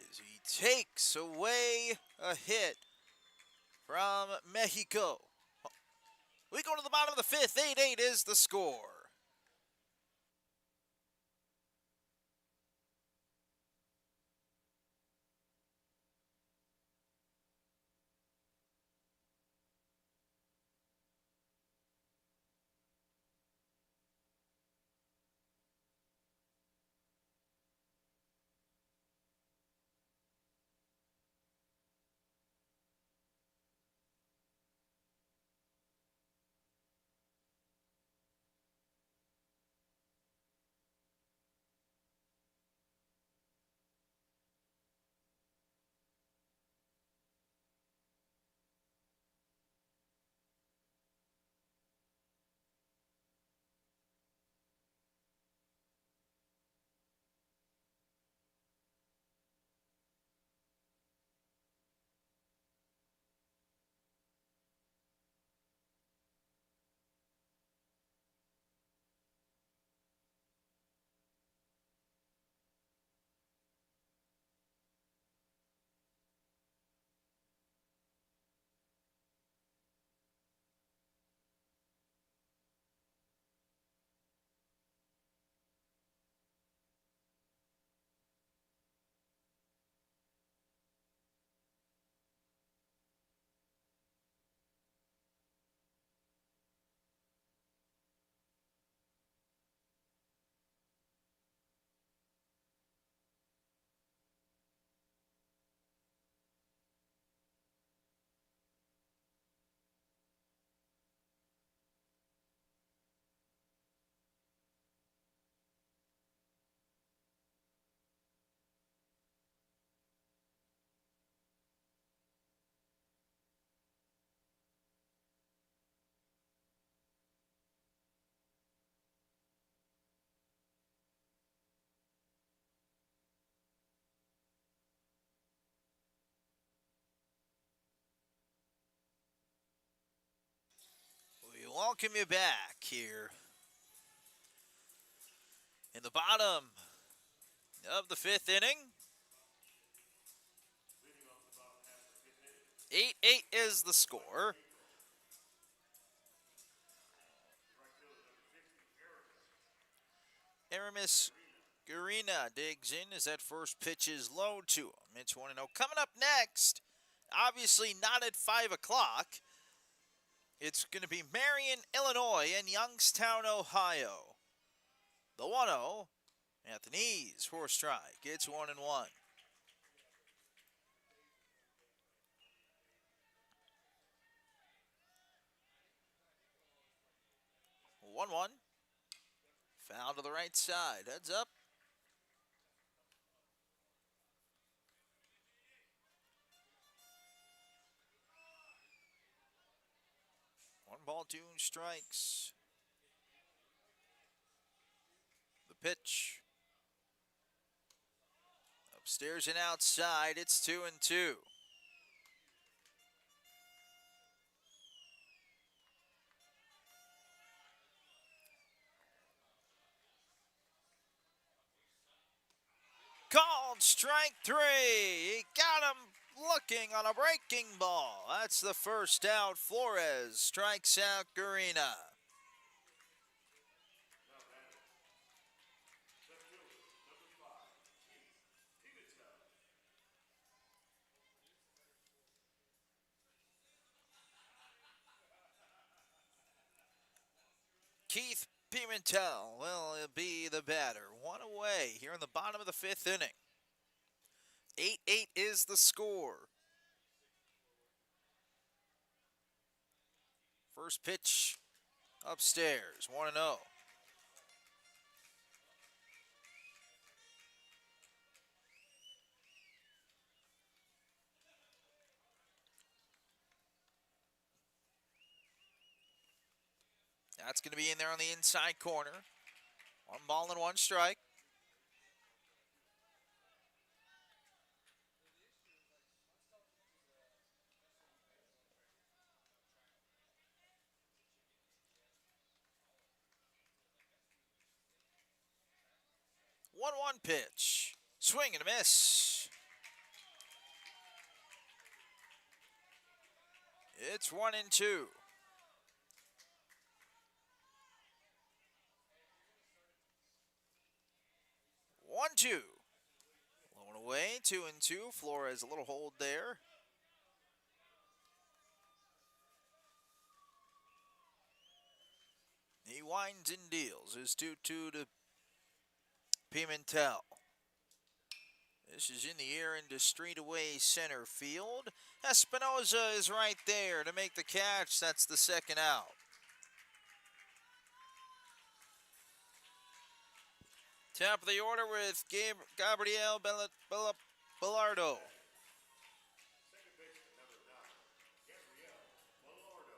Speaker 1: As he takes away a hit from Mexico. We go to the bottom of the fifth. 8-8 is the score. We welcome you back here in the bottom of the fifth inning. 8-8 is the score. Aramis Garina digs in as that first pitch is low to him. It's 1-0. Coming up next, obviously not at 5 o'clock, it's going to be Marion, Illinois, and Youngstown, Ohio. The 1-0 at the knees for a strike. It's 1-1. 1-1. Foul to the right side. Heads up. 1-2 strikes. The pitch. Upstairs and outside. It's 2-2. Called strike 3. He got him looking on a breaking ball. That's the first out. Flores strikes out Garina. Keith Pimentel will be the batter. One away here in the bottom of the fifth inning. 8-8 is the score. First pitch upstairs. 1-0. That's going to be in there on the inside corner. 1-1 strike. 1-1 pitch. Swing and a miss. It's 1-2. 1-2. Blown away. 2-2. Flores a little hold there. He winds and deals. His 2-2 to Pimentel. This is in the air into straightaway center field. Espinoza is right there to make the catch. That's the second out. Top of the order with Gabriel Bellardo.
Speaker 2: Second baseman, number 9, Gabriel Bellardo.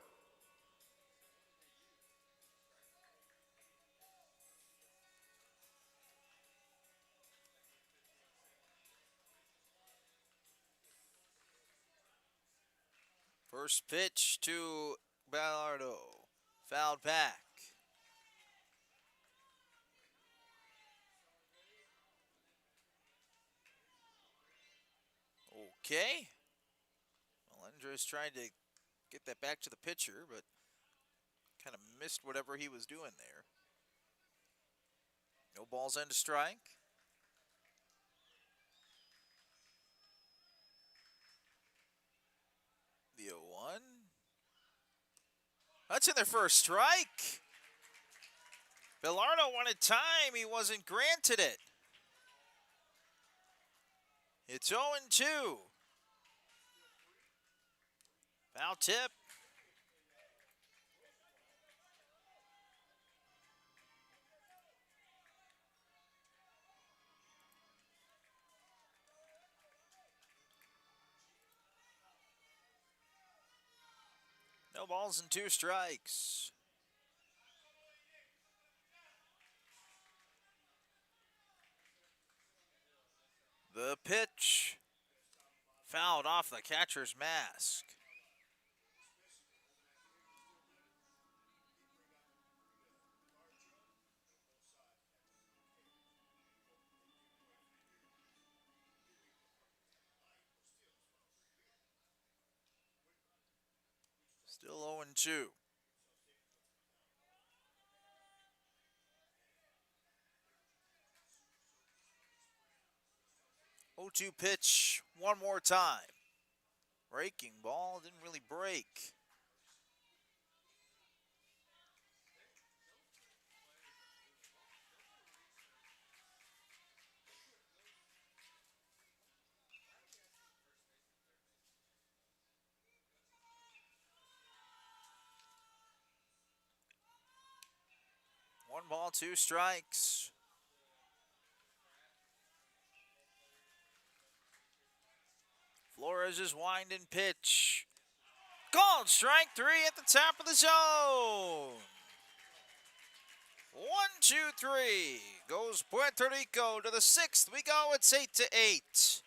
Speaker 1: First pitch to Bellardo. Fouled back. Okay. Melendres tried to get that back to the pitcher, but kind of missed whatever he was doing there. No balls and a strike. The 0-1. That's in there for a strike. Bellardo wanted time. He wasn't granted it. It's 0-2. Foul tip. No balls and 2 strikes. The pitch. Fouled off the catcher's mask. Still 0-2. 0-2 pitch one more time. Breaking ball didn't really break. One ball, 2 strikes. Flores' wind and pitch. Called strike 3 at the top of the zone. 1-2-3. Goes Puerto Rico to the 6th. We go. It's 8-8.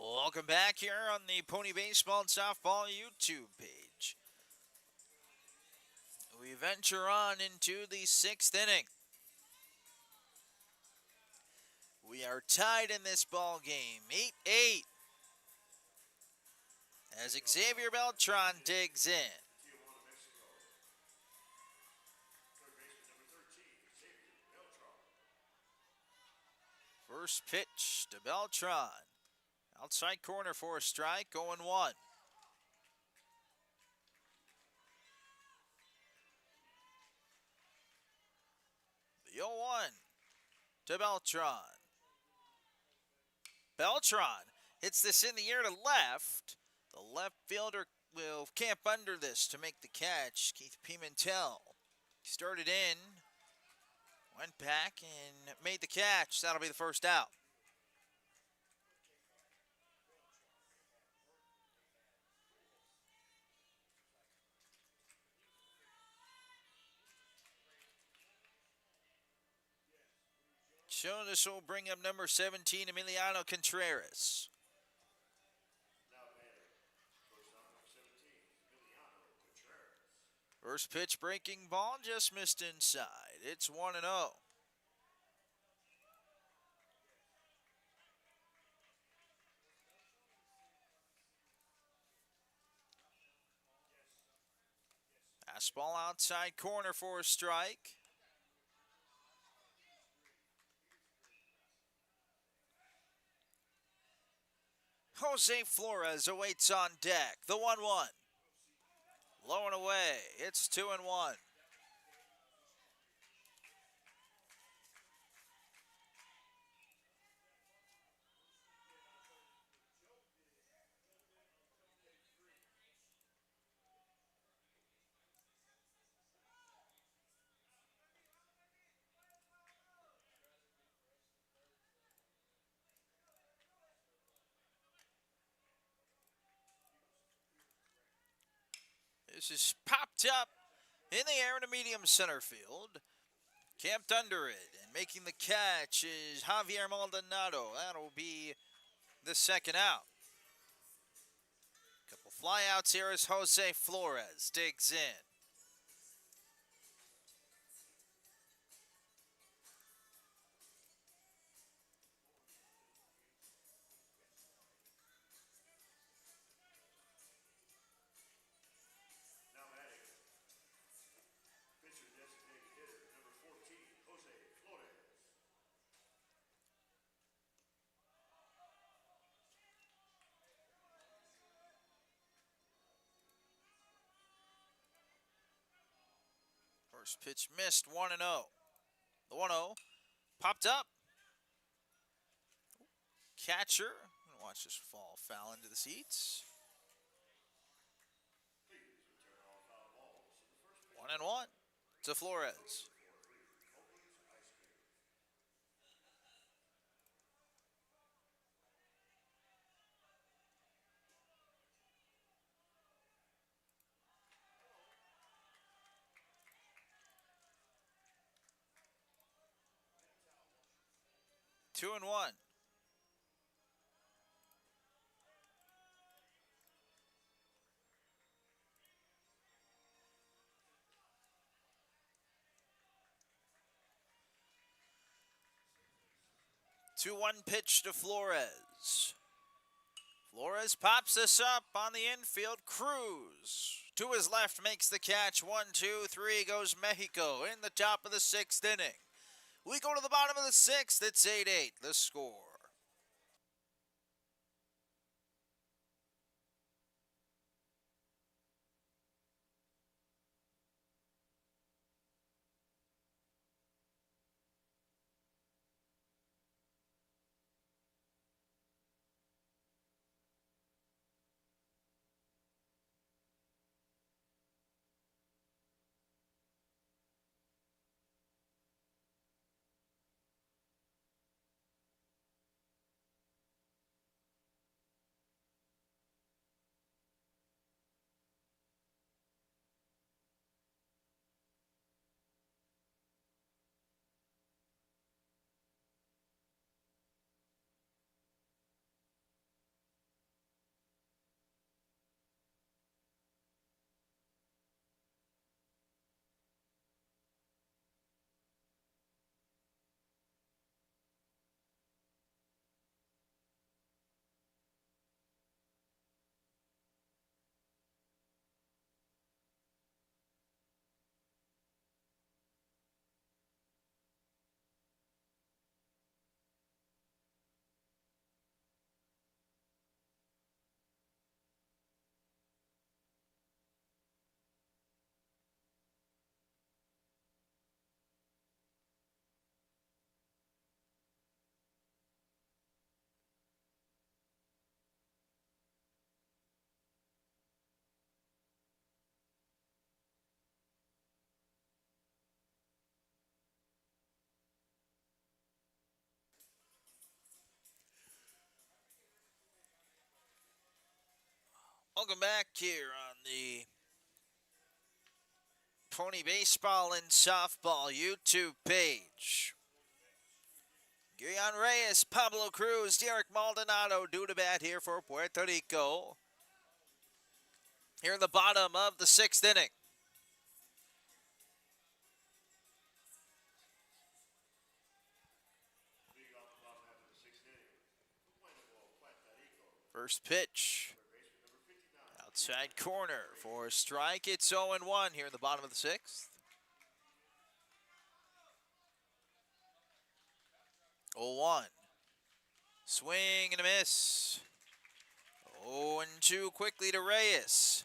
Speaker 1: Welcome back here on the Pony Baseball and Softball YouTube page. We venture on into the 6th inning. We are tied in this ball game, 8-8. As Xavier Beltran digs in.
Speaker 2: Tijuana, Mexico.
Speaker 1: First pitch to Beltran. Outside corner for a strike, 0-1. The 0-1 to Beltran. Beltran hits this in the air to left. The left fielder will camp under this to make the catch. Keith Pimentel started in, went back, and made the catch. That'll be the first out. So this will bring up number 17, Emiliano Contreras.
Speaker 2: Now batting. Shortstop number 17, Emiliano Contreras.
Speaker 1: First pitch breaking ball just missed inside. It's 1-0. Fastball outside corner for a strike. Jose Flores awaits on deck. The 1-1. Low and away. It's 2-1. This is popped up in the air in a medium center field. Camped under it and making the catch is Javier Maldonado. That'll be the second out. Couple flyouts here as Jose Flores digs in.
Speaker 2: Now batting. Pitcher designated hitter number 14, Jose Flores.
Speaker 1: 1st pitch missed, 1-0. The 1-0 popped up. Catcher, watch this fall foul into the seats. 1-1 to Flores. Two and one. Two-one pitch to Flores. Flores pops this up on the infield. Cruz to his left makes the catch. 1-2-3 goes Mexico in the top of the 6th inning. We go to the bottom of the 6th. It's 8-8. The score. Welcome back here on the Pony Baseball and Softball YouTube page. Guillen Reyes, Pablo Cruz, Derek Maldonado due to bat here for Puerto Rico. Here in the bottom of the 6th inning.
Speaker 2: Leading off the bottom half of the sixth inning, Guaynabo, Puerto Rico.
Speaker 1: First pitch.
Speaker 2: Third baseman number 59.
Speaker 1: Outside corner for a strike. It's 0-1 here in the bottom of the 6th. 0-1. Swing and a miss. 0-2 quickly to Reyes.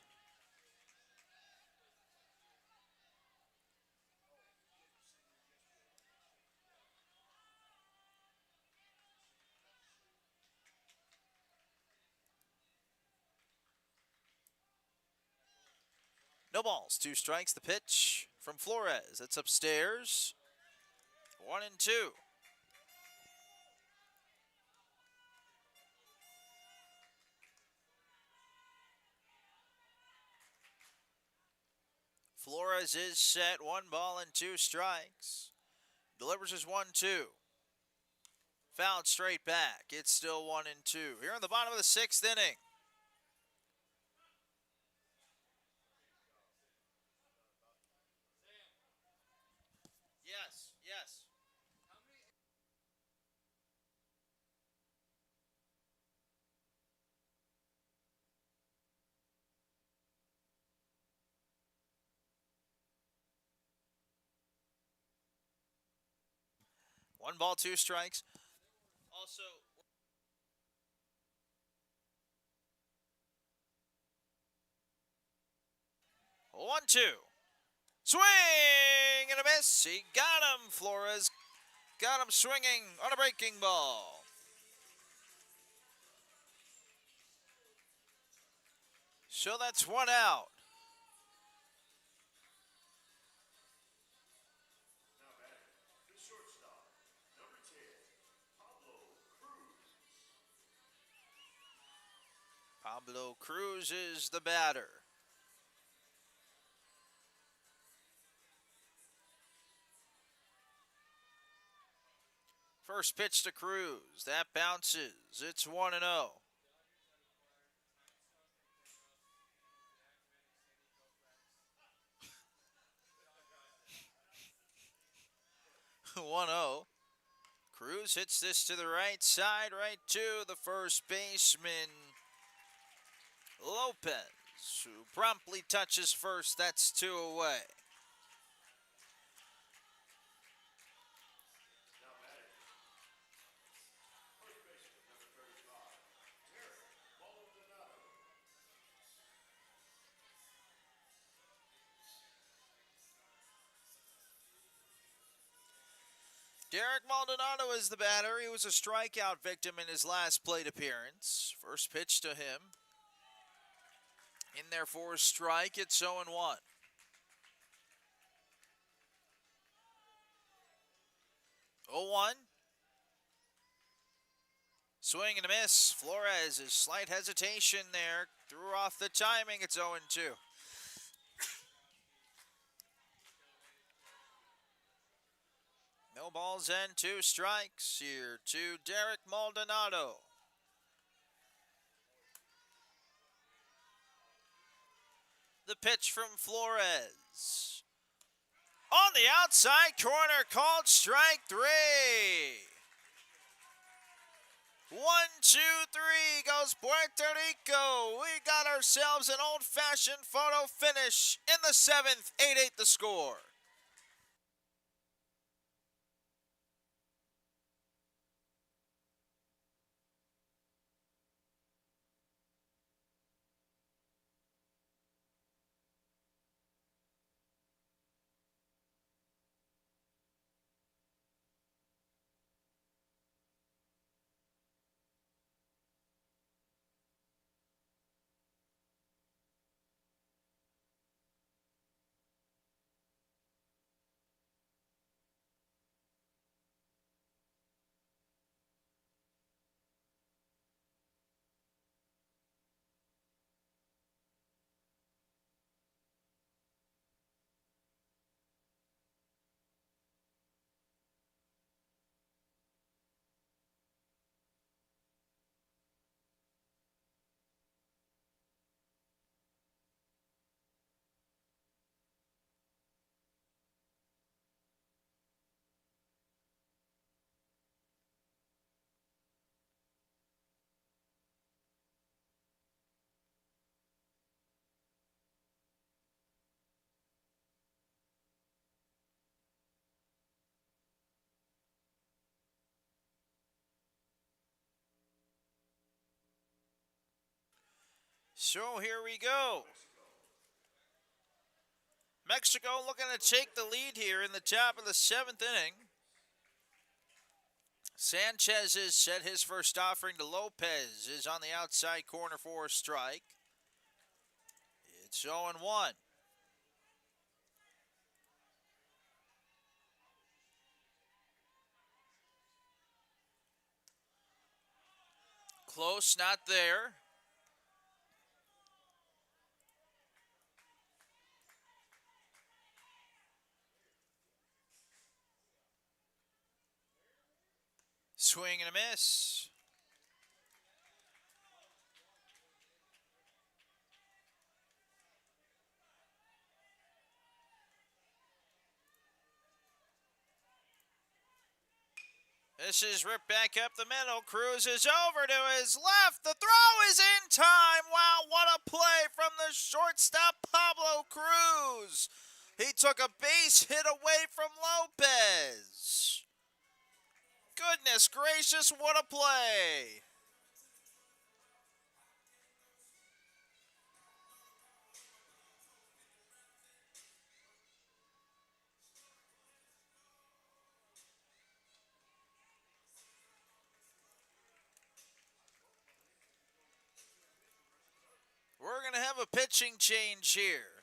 Speaker 1: No balls, 2 strikes. The pitch from Flores. It's upstairs. 1-2. Flores is set. 1 ball and 2 strikes. Delivers his 1-2. Fouled straight back. It's still 1-2. Here in the bottom of the 6th inning. Yes. One ball, 2 strikes. Also, 1-2. Swing and a miss. He got him. Flores got him swinging on a breaking ball. So that's 1 out.
Speaker 2: Now batting, the shortstop, number 10, Pablo Cruz.
Speaker 1: Pablo Cruz is the batter. First pitch to Cruz. That bounces. It's 1-0. 1-0. Cruz hits this to the right side, right to the first baseman, Lopez, who promptly touches first. That's 2 away.
Speaker 2: Now batting, first baseman number 35, Derek Maldonado.
Speaker 1: Derek Maldonado is the batter. He was a strikeout victim in his last plate appearance. First pitch to him. In there for a strike. It's 0-1. 0-1. Swing and a miss. Flores is slight hesitation there. Threw off the timing. It's 0-2. No balls and 2 strikes here to Derek Maldonado. The pitch from Flores. On the outside corner, called strike 3. 1, 2, 3 goes Puerto Rico. We got ourselves an old-fashioned photo finish in the 7th. 8-8 the score. So here we go. Mexico looking to take the lead here in the top of the 7th inning. Sanchez has set his first offering to Lopez, is on the outside corner for a strike. It's 0-1. Close, not there. Swing and a miss. This is ripped back up the middle. Cruz is over to his left. The throw is in time. Wow, what a play from the shortstop, Pablo Cruz. He took a base hit away from Lopez. Goodness gracious, what a play. We're going to have a pitching change here.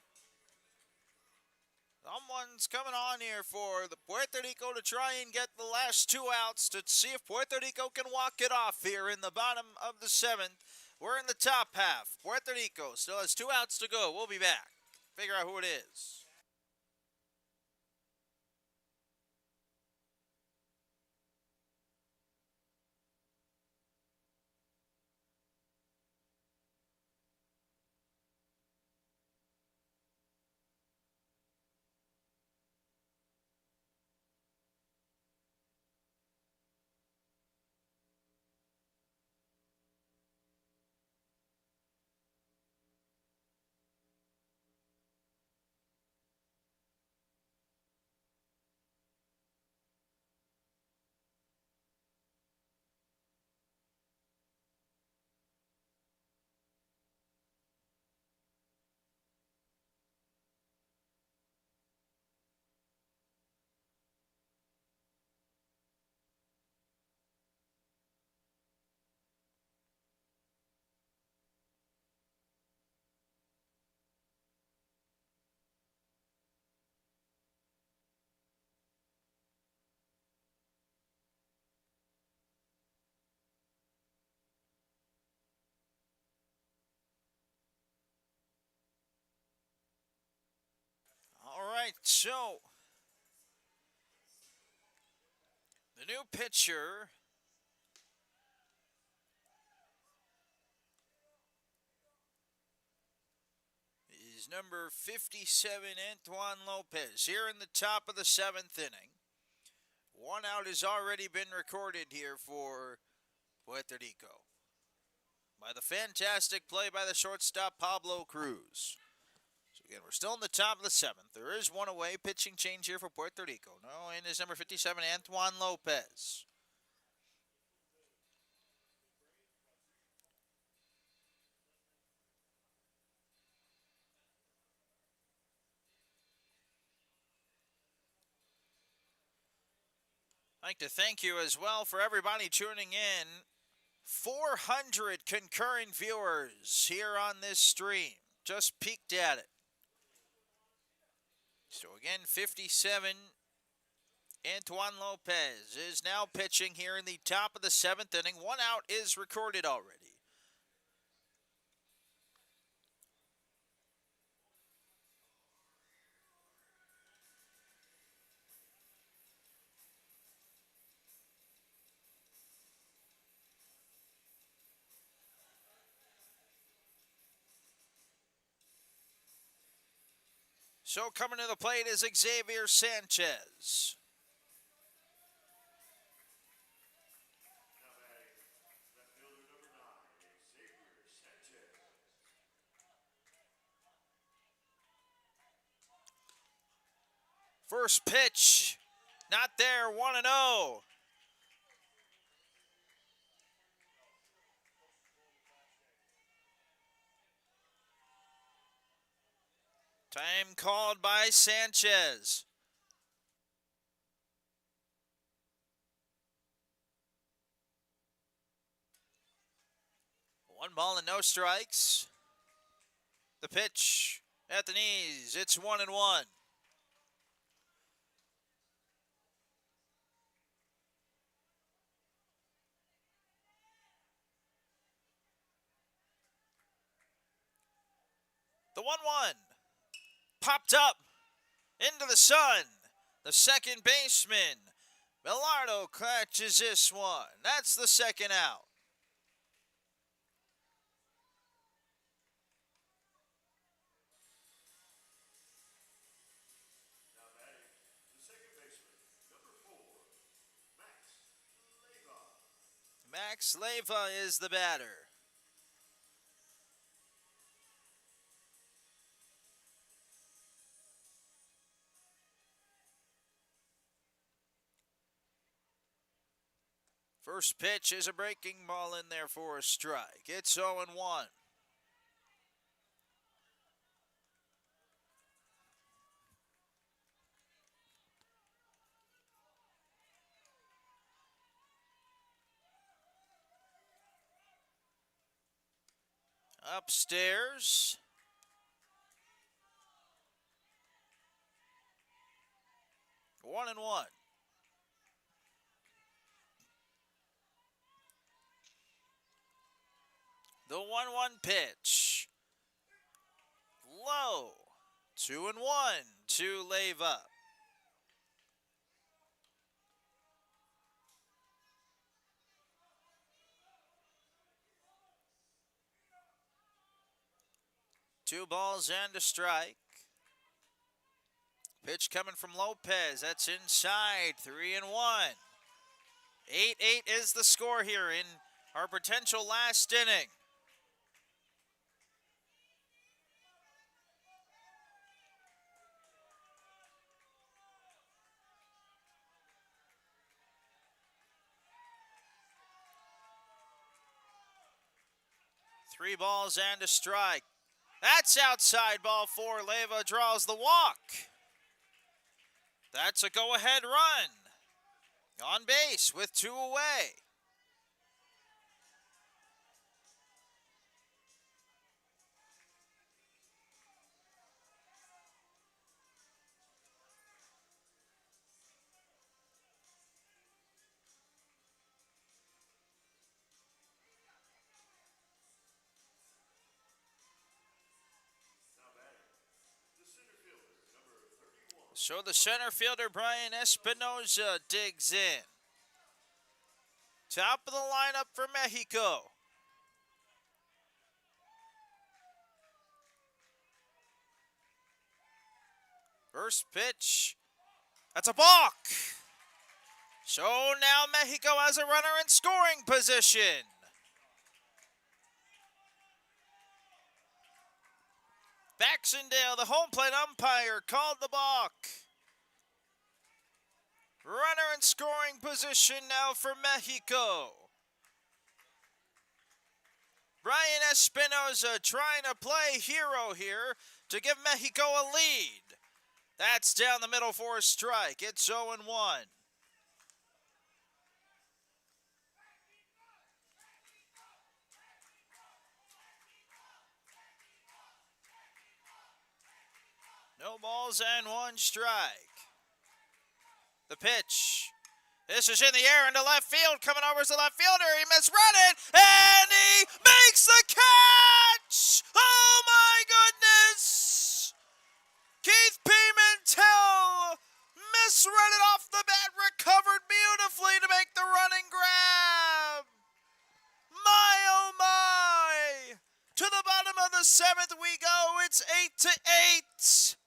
Speaker 1: Someone's coming on here for the Puerto Rico to try and get the last 2 outs to see if Puerto Rico can walk it off here in the bottom of the 7th. We're in the top half. Puerto Rico still has 2 outs to go. We'll be back. Figure out who it is. All right, so the new pitcher is number 57, Antoine Lopez, here in the top of the 7th inning. 1 out has already been recorded here for Puerto Rico by the fantastic play by the shortstop, Pablo Cruz. So again, we're still in the top of the 7th. There is 1 away. Pitching change here for Puerto Rico. No, in is number 57, Antoine Lopez. I'd like to thank you as well for everybody tuning in. 400 concurrent viewers here on this stream. Just peeked at it. So again, 57, Antoine Lopez is now pitching here in the top of the 7th inning. 1 out is recorded already. So coming to the plate is Xavier Sanchez.
Speaker 2: Now batting, left fielder number 9, Xavier Sanchez.
Speaker 1: First pitch, not there, 1-0. Time called by Sanchez. One ball and no strikes. The pitch at the knees. It's 1-1. The 1-1 popped up into the sun. The second baseman, Millardo, catches this one. That's the second out.
Speaker 2: Now batting, the second baseman, number 4, Max Leva.
Speaker 1: Max Leva is the batter. First pitch is a breaking ball in there for a strike. It's 0-1. Upstairs. One and one. The 1-1 pitch. Low. 2-1 to Leva. Two balls and a strike. Pitch coming from Lopez. That's inside. 3-1. 8-8 is the score here in our potential last inning. Three balls and a strike. That's outside ball four. Leva draws the walk. That's a go-ahead run. On base with two away.
Speaker 2: Now batting, the center fielder, number 31.
Speaker 1: So the center fielder, Brian Espinoza, digs in. Top of the lineup for Mexico. First pitch. That's a balk. So now Mexico has a runner in scoring position. Baxendale, the home plate umpire, called the balk. Runner in scoring position now for Mexico. Brian Espinoza trying to play hero here to give Mexico a lead. That's down the middle for a strike. It's 0-1. No balls and one strike. The pitch. This is in the air into left field. Coming over is the left fielder. He misread it, and he makes the catch! Oh, my goodness! Keith Pimentel misread it off the bat, recovered beautifully to make the running grab. My, oh, my! To the bottom of the seventh we go. It's 8-8.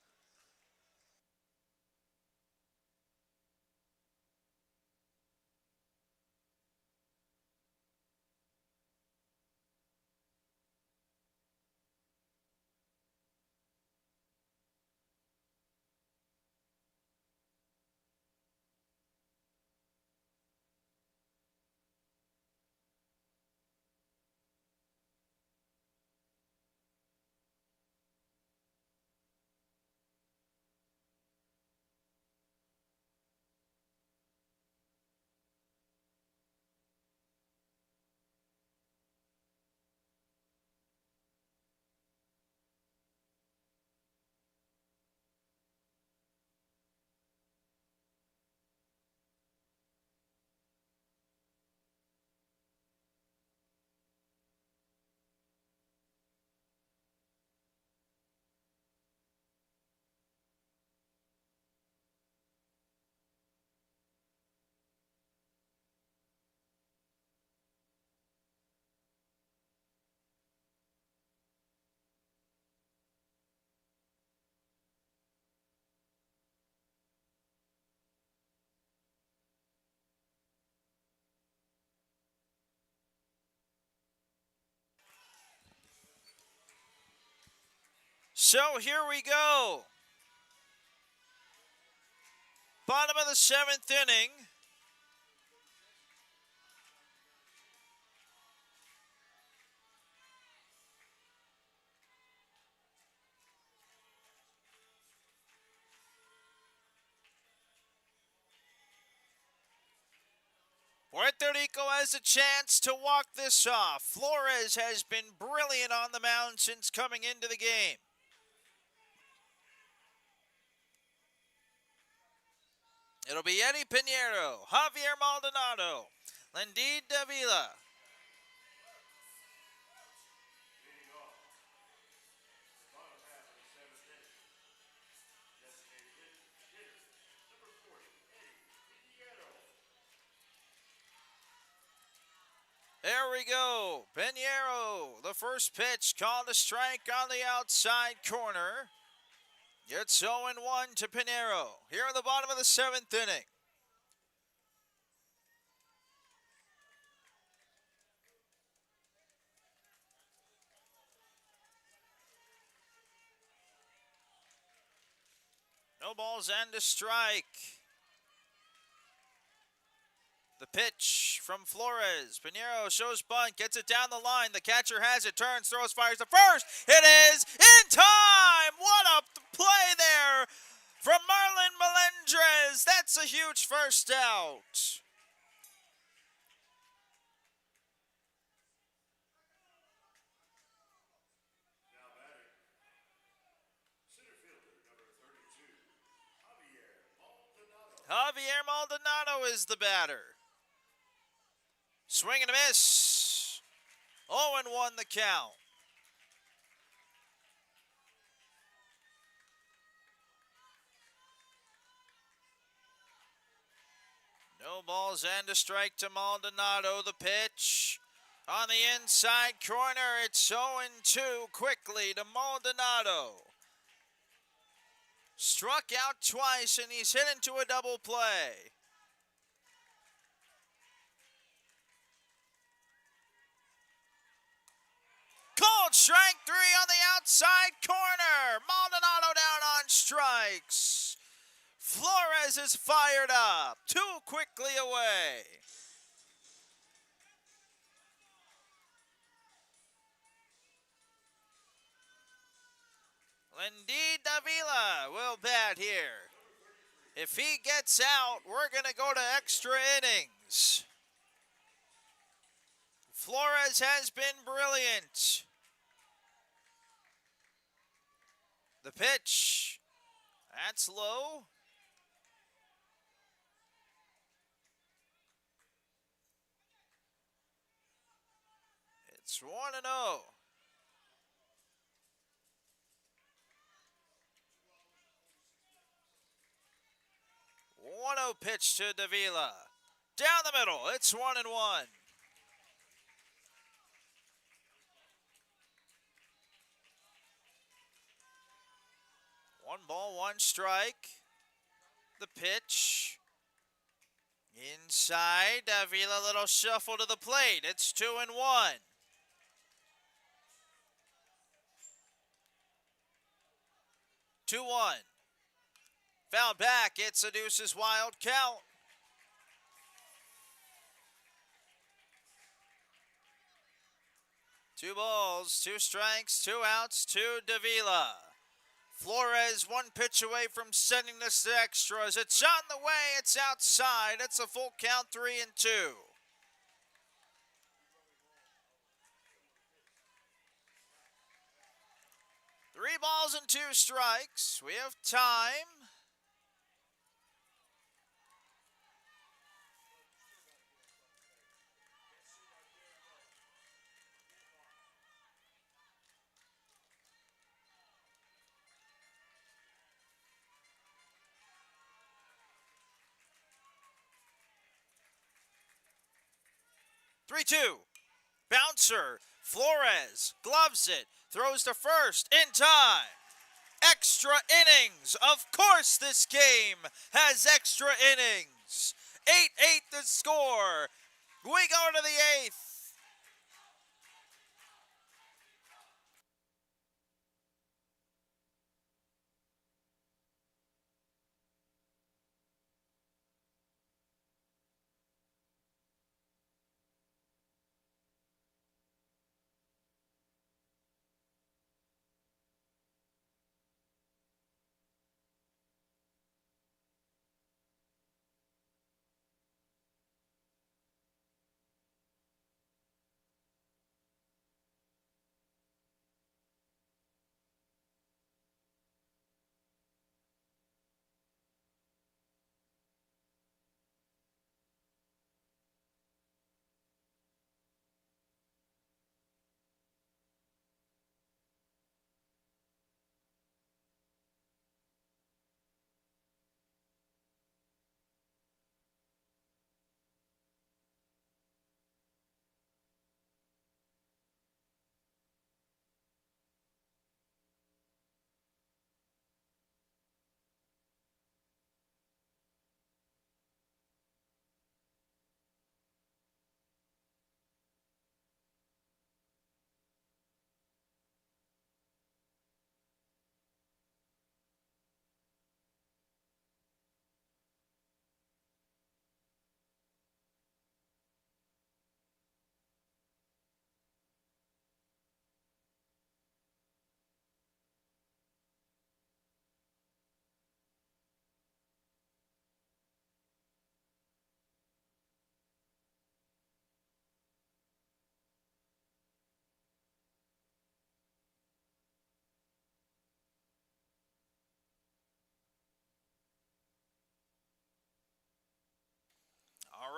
Speaker 1: So here we go. Bottom of the seventh inning. Puerto Rico has a chance to walk this off. Flores has been brilliant on the mound since coming into the game. It'll be Eddie Pinheiro, Javier Maldonado, Lendy Davila.
Speaker 2: Leading off, the bottom half of the seventh inning. Designated hitter, number 40, Eddie Pinheiro.
Speaker 1: There we go. Pinheiro, the first pitch called a strike on the outside corner. It's 0-1 to Pinheiro here in the bottom of the seventh inning. No balls and a strike. The pitch from Flores. Pinheiro shows bunt, gets it down the line. The catcher has it, turns, throws, fires to first. It is in time! What a play there from Marlon Melendrez. That's a huge first out.
Speaker 2: Now batting, center fielder, number 32, Javier Maldonado.
Speaker 1: Javier Maldonado is the batter. Swing and a miss. 0-1 the count. No balls and a strike to Maldonado. The pitch on the inside corner. It's 0-2 quickly to Maldonado. Struck out twice and he's hit into a double play. Colt, strike three on the outside corner. Maldonado down on strikes. Flores is fired up. Too quickly away. Lendy Davila will bat here. If he gets out, we're going to go to extra innings. Flores has been brilliant. The pitch, that's low. It's 1-0. 1-0 pitch to Davila. Down the middle, it's 1-1. One ball, one strike. The pitch. Inside, Davila, little shuffle to the plate. It's 2-1. 2-1. Foul back, it seduces wild count. Two balls, two strikes, two outs to Davila. Flores one pitch away from sending this to extras. It's on the way, it's outside. It's a full count, 3-2. Three balls and two strikes. We have time. Three-two. Bouncer. Flores gloves it. Throws to first in time. Extra innings. Of course this game has extra innings. 8-8 the score. We go to the eighth.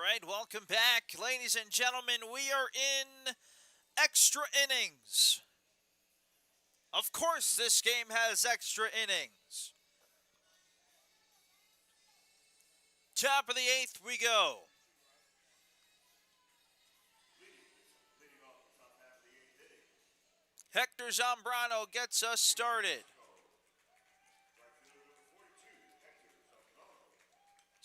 Speaker 1: right, welcome back, ladies and gentlemen. We are in extra innings. Of course, this game has extra innings. Top of the eighth, we go.
Speaker 2: Leading off the top half of the eighth inning.
Speaker 1: Hector Zambrano gets us started.
Speaker 2: Right fielder number 42, Hector Zambrano.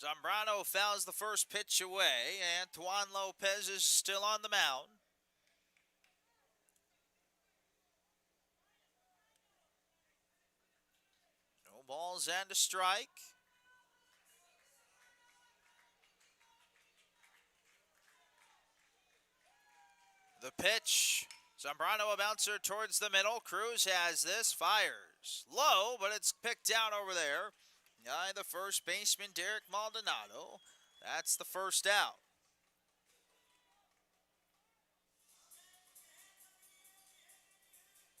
Speaker 1: Zambrano fouls the first pitch away, and Juan Lopez is still on the mound. No balls and a strike. The pitch. Zambrano, a bouncer towards the middle. Cruz has this, fires. Low, but it's picked down over there by the first baseman, Derek Maldonado. That's the first out.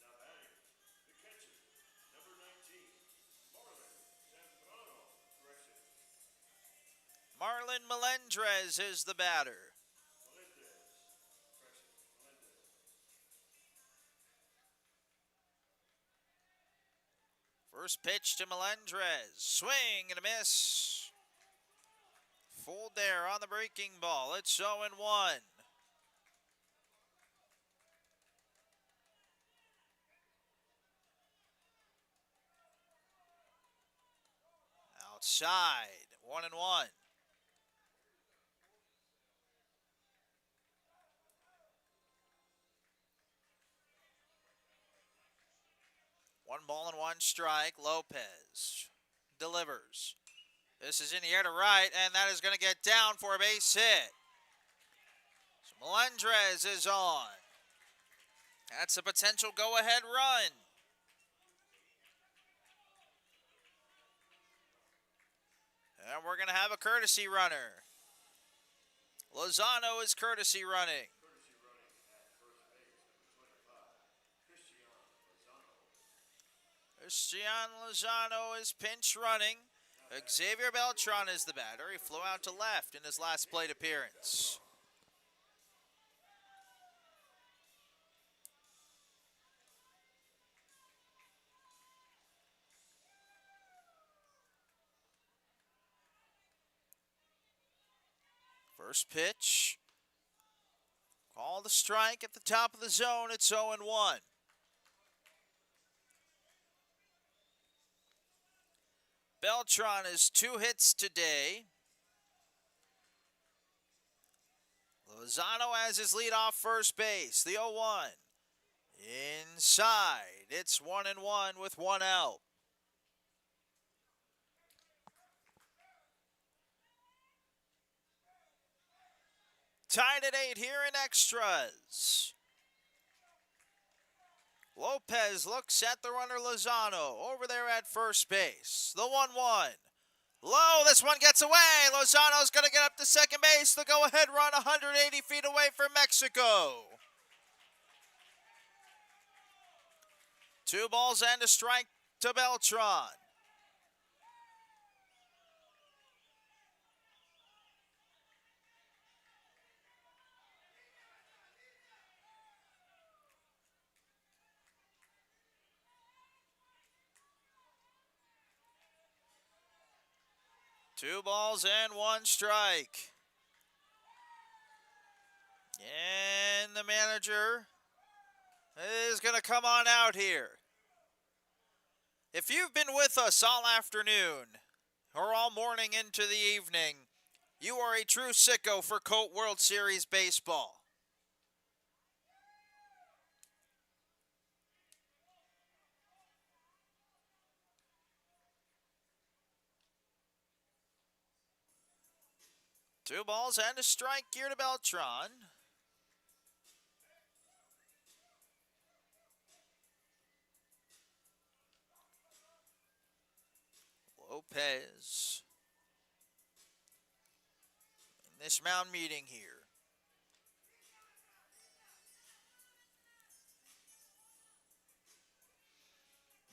Speaker 2: Now batting, the catcher, number 19, Marlon Zambrano. Correction,
Speaker 1: Marlon Melendrez is the batter.
Speaker 2: Melendez. Correction, Melendez.
Speaker 1: First pitch to Melendrez. Swing and a miss. Full there on the breaking ball. It's 0-1. Outside. 1-1. One ball and one strike. Lopez delivers. This is in the air to right, and that is going to get down for a base hit. So Melendrez is on. That's a potential go-ahead run. And we're going to have a courtesy runner. Lozano is courtesy running.
Speaker 2: Courtesy running at first base, number 25,
Speaker 1: Christian Lozano is pinch running. Xavier Beltran is the batter. He flew out to left in his last plate appearance. First pitch. Call the strike at the top of the zone. It's 0-1. Beltran has 2 hits today. Lozano has his lead off first base. The 0-1. Inside. It's 1-1 with 1 out. Tied at 8 here in extras. Lopez looks at the runner Lozano over there at first base. The 1-1. Low, this one gets away. Lozano's going to get up to second base. The go-ahead run 180 feet away from Mexico. 2 balls and a strike to Beltran. Two balls and 1 strike. And the manager is going to come on out here. If you've been with us all afternoon or all morning into the evening, you are a true sicko for Colt World Series baseball. Two balls and a strike here to Beltran. Lopez in this mound meeting here.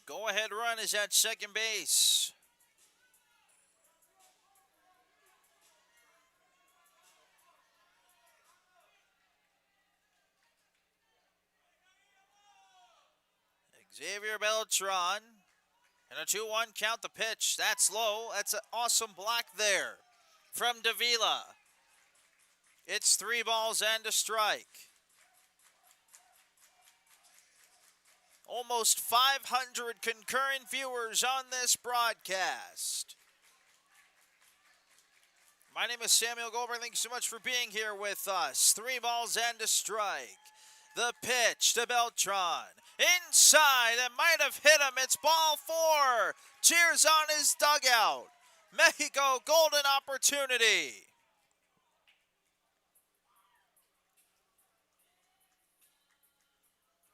Speaker 1: Go-ahead run is at second base. Xavier Beltran. And a 2-1 count the pitch. That's low. That's an awesome block there from Davila. It's 3 balls and a strike. Almost 500 concurrent viewers on this broadcast. My name is Samuel Goldberg. Thank you so much for being here with us. 3 balls and a strike. The pitch to Beltran. Inside, it might have hit him. It's ball 4. Cheers on his dugout. Mexico, golden opportunity.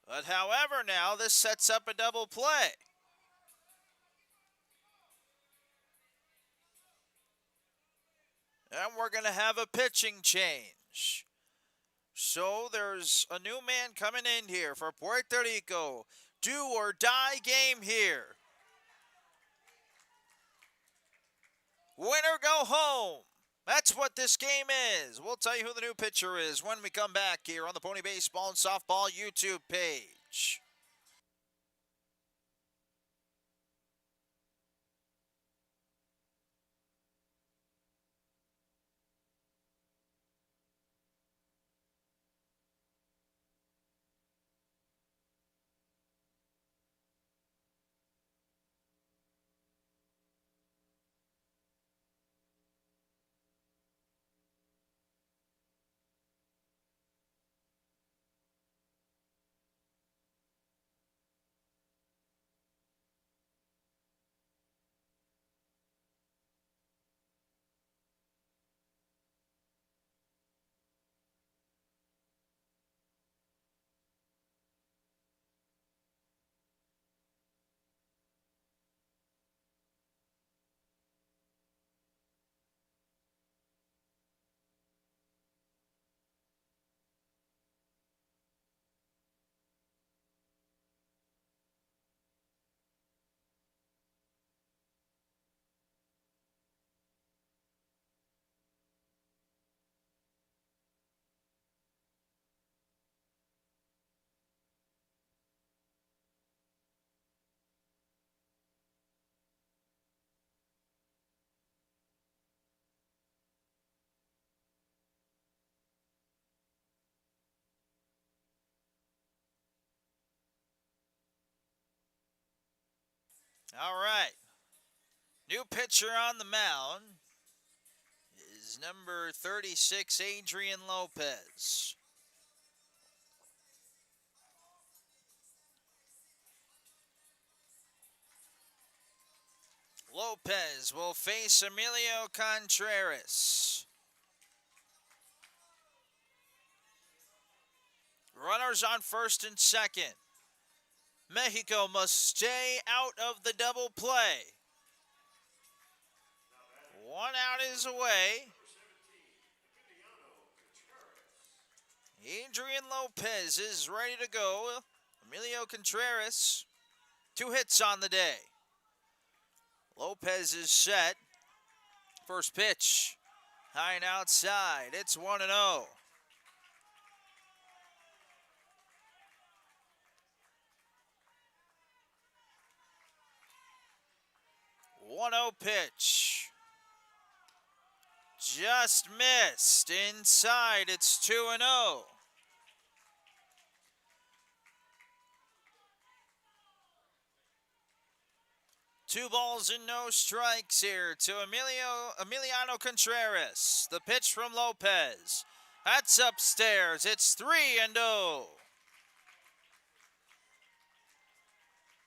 Speaker 1: But however now, this sets up a double play. And we're going to have a pitching change. So there's a new man coming in here for Puerto Rico. Do or die game here. Winner go home. That's what this game is. We'll tell you who the new pitcher is when we come back here on the Pony Baseball and Softball YouTube page. All right. New pitcher on the mound is number 36, Adrian Lopez. Lopez will face Emilio Contreras. Runners on first and second. Mexico must stay out of the double play. 1 out is away. Adrian Lopez is ready to go. Emilio Contreras, 2 hits on the day. Lopez is set. First pitch, high and outside. It's 1-0. 1-0 pitch. Just missed. Inside, it's 2-0. Two balls and no strikes here to Emiliano Contreras. The pitch from Lopez. That's upstairs. It's 3-0.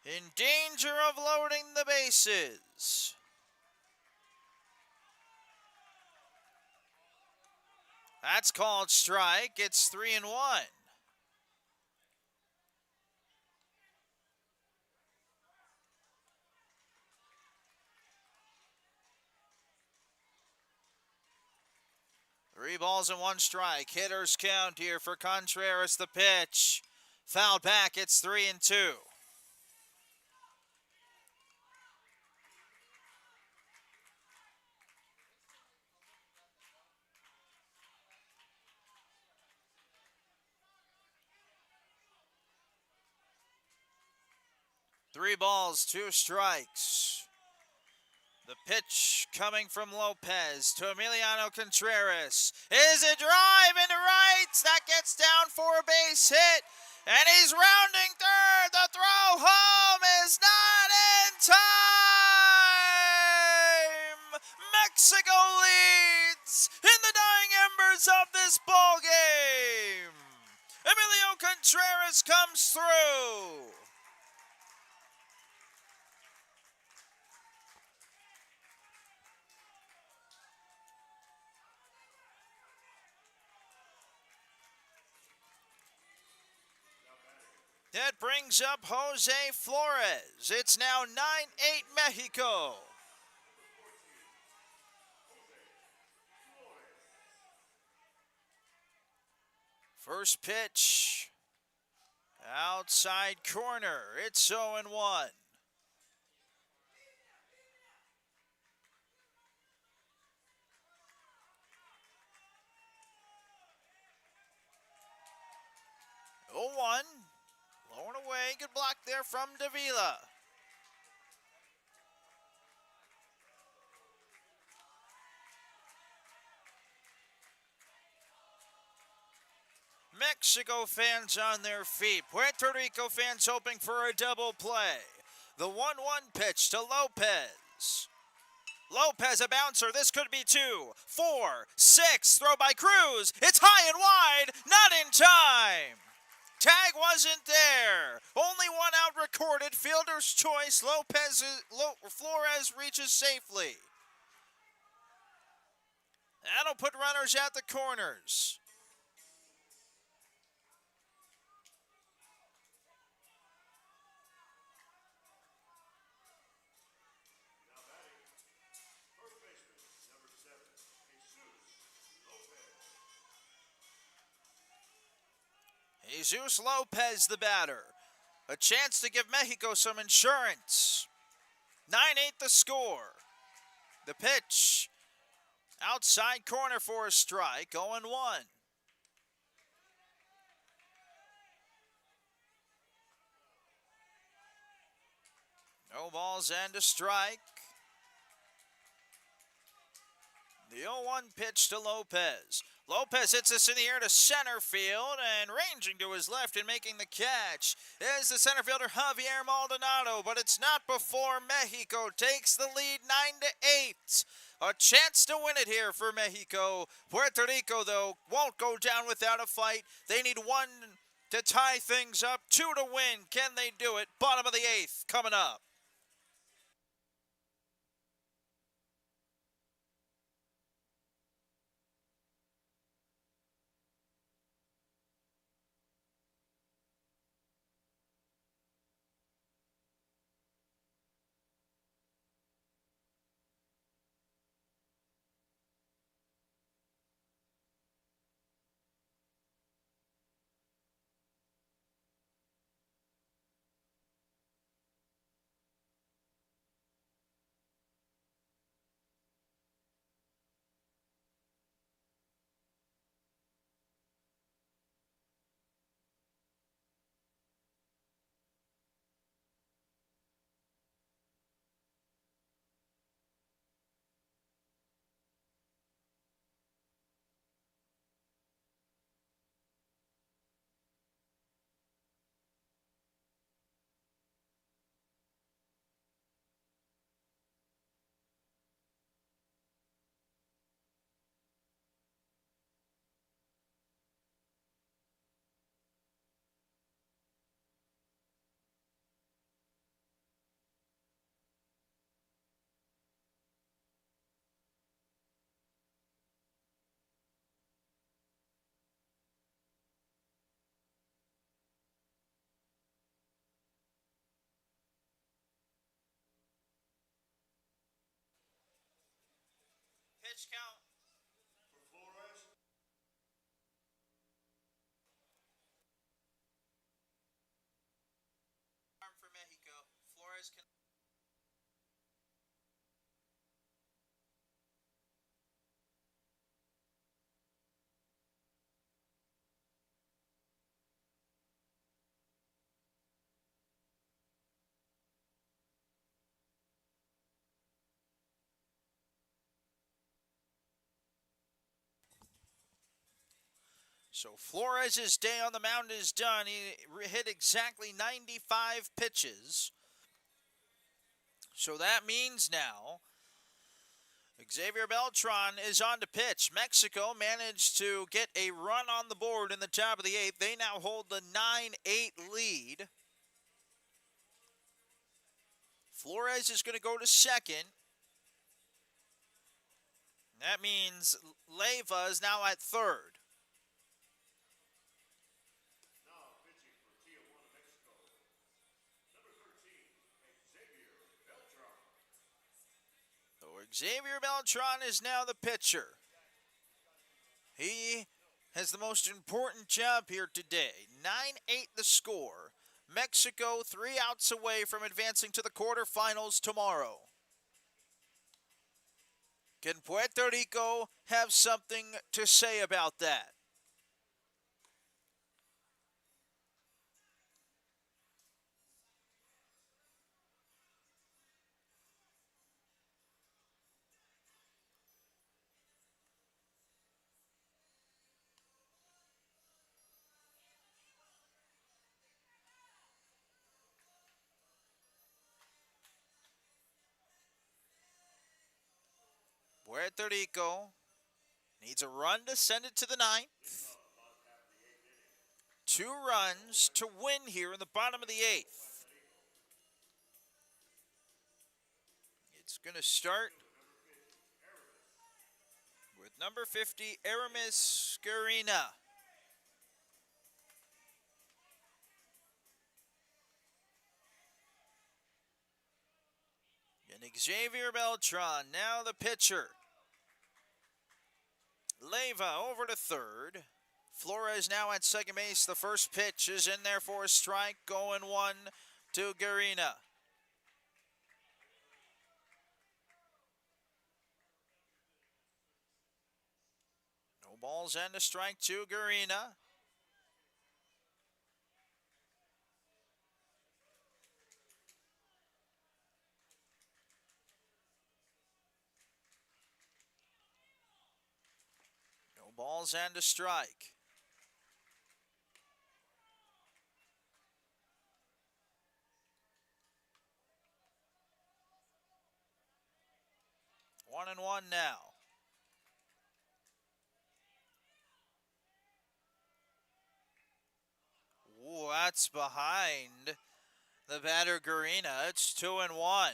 Speaker 1: In danger of loading the bases. That's called strike. It's 3-1. Three balls and 1 strike. Hitters count here for Contreras. The pitch. Fouled back. It's 3-2. Three balls, two strikes. The pitch coming from Lopez to Emiliano Contreras. Is a drive into right. That gets down for a base hit. And he's rounding third. The throw home is not in time. Mexico leads in the dying embers of this ball game. Emilio Contreras comes through. That brings up Jose Flores. It's now 9-8 Mexico. First pitch. Outside corner. It's 0-1. Oh, 1. Blowing away. Good block there from Davila. Mexico fans on their feet. Puerto Rico fans hoping for a double play. The 1-1 pitch to Lopez. Lopez a bouncer. This could be 2, 4, 6. Throw by Cruz. It's high and wide. Not in time. Tag wasn't there. Only one out recorded. Fielder's choice. Flores reaches safely. That'll put runners at the corners.
Speaker 2: Now batting, first baseman, number 7,
Speaker 1: Jesus
Speaker 2: Jesus Lopez.
Speaker 1: Lopez, the batter. A chance to give Mexico some insurance. 9-8 the score. The pitch. Outside corner for a strike. 0-1. No balls and a strike. The 0-1 pitch to Lopez. Lopez hits this in the air to center field, and ranging to his left and making the catch is the center fielder Javier Maldonado, but it's not before Mexico takes the lead 9-8. A chance to win it here for Mexico. Puerto Rico, though, won't go down without a fight. They need 1 to tie things up, 2 to win. Can they do it? Bottom of the 8th coming up. Pitch count.
Speaker 2: For Flores,
Speaker 1: Arm for Mexico. Flores can. So Flores' day on the mound is done. He hit exactly 95 pitches. So that means now Xavier Beltran is on to pitch. Mexico managed to get a run on the board in the top of the 8th. They now hold the 9-8 lead. Flores is going to go to second. That means Leyva is now at third.
Speaker 2: Now pitching for Tijuana, Mexico. Number 13, Xavier Beltran.
Speaker 1: So Xavier Beltran is now the pitcher. He has the most important job here today. 9-8 the score. Mexico 3 outs away from advancing to the quarterfinals tomorrow. Can Puerto Rico have something to say about that? Puerto Rico needs a run to send it to the ninth. 2 runs to win here in the bottom of the 8th. It's going to start with number 50, Aramis Garina. And Xavier Beltran, now the pitcher. Leyva over to third. Flores now at second base. The first pitch is in there for a strike. Going 1 to Garina. No balls and a strike to Garina. No balls and a strike. One and one now. Ooh, that's behind the batter Garina. It's 2 and 1.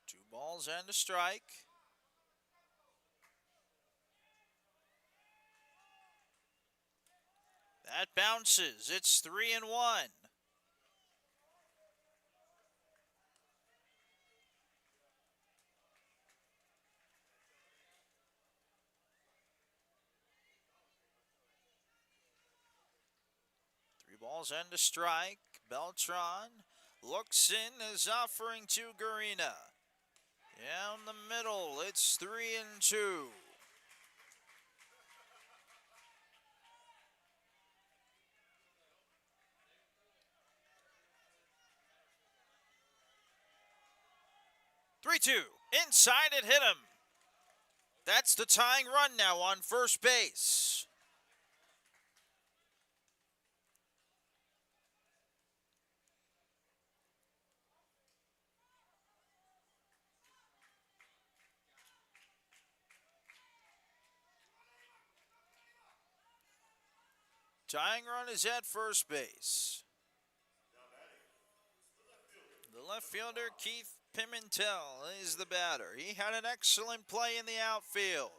Speaker 1: Two balls and a strike. That bounces. It's 3 and 1. Three balls and a strike. Beltran looks in, is offering to Garina. Down the middle, it's 3 and 2. Three-two. Inside it hit him. That's the tying run now on first base. Tying run is at first base. The left fielder, Keith Pimentel, is the batter. He had an excellent play in the outfield.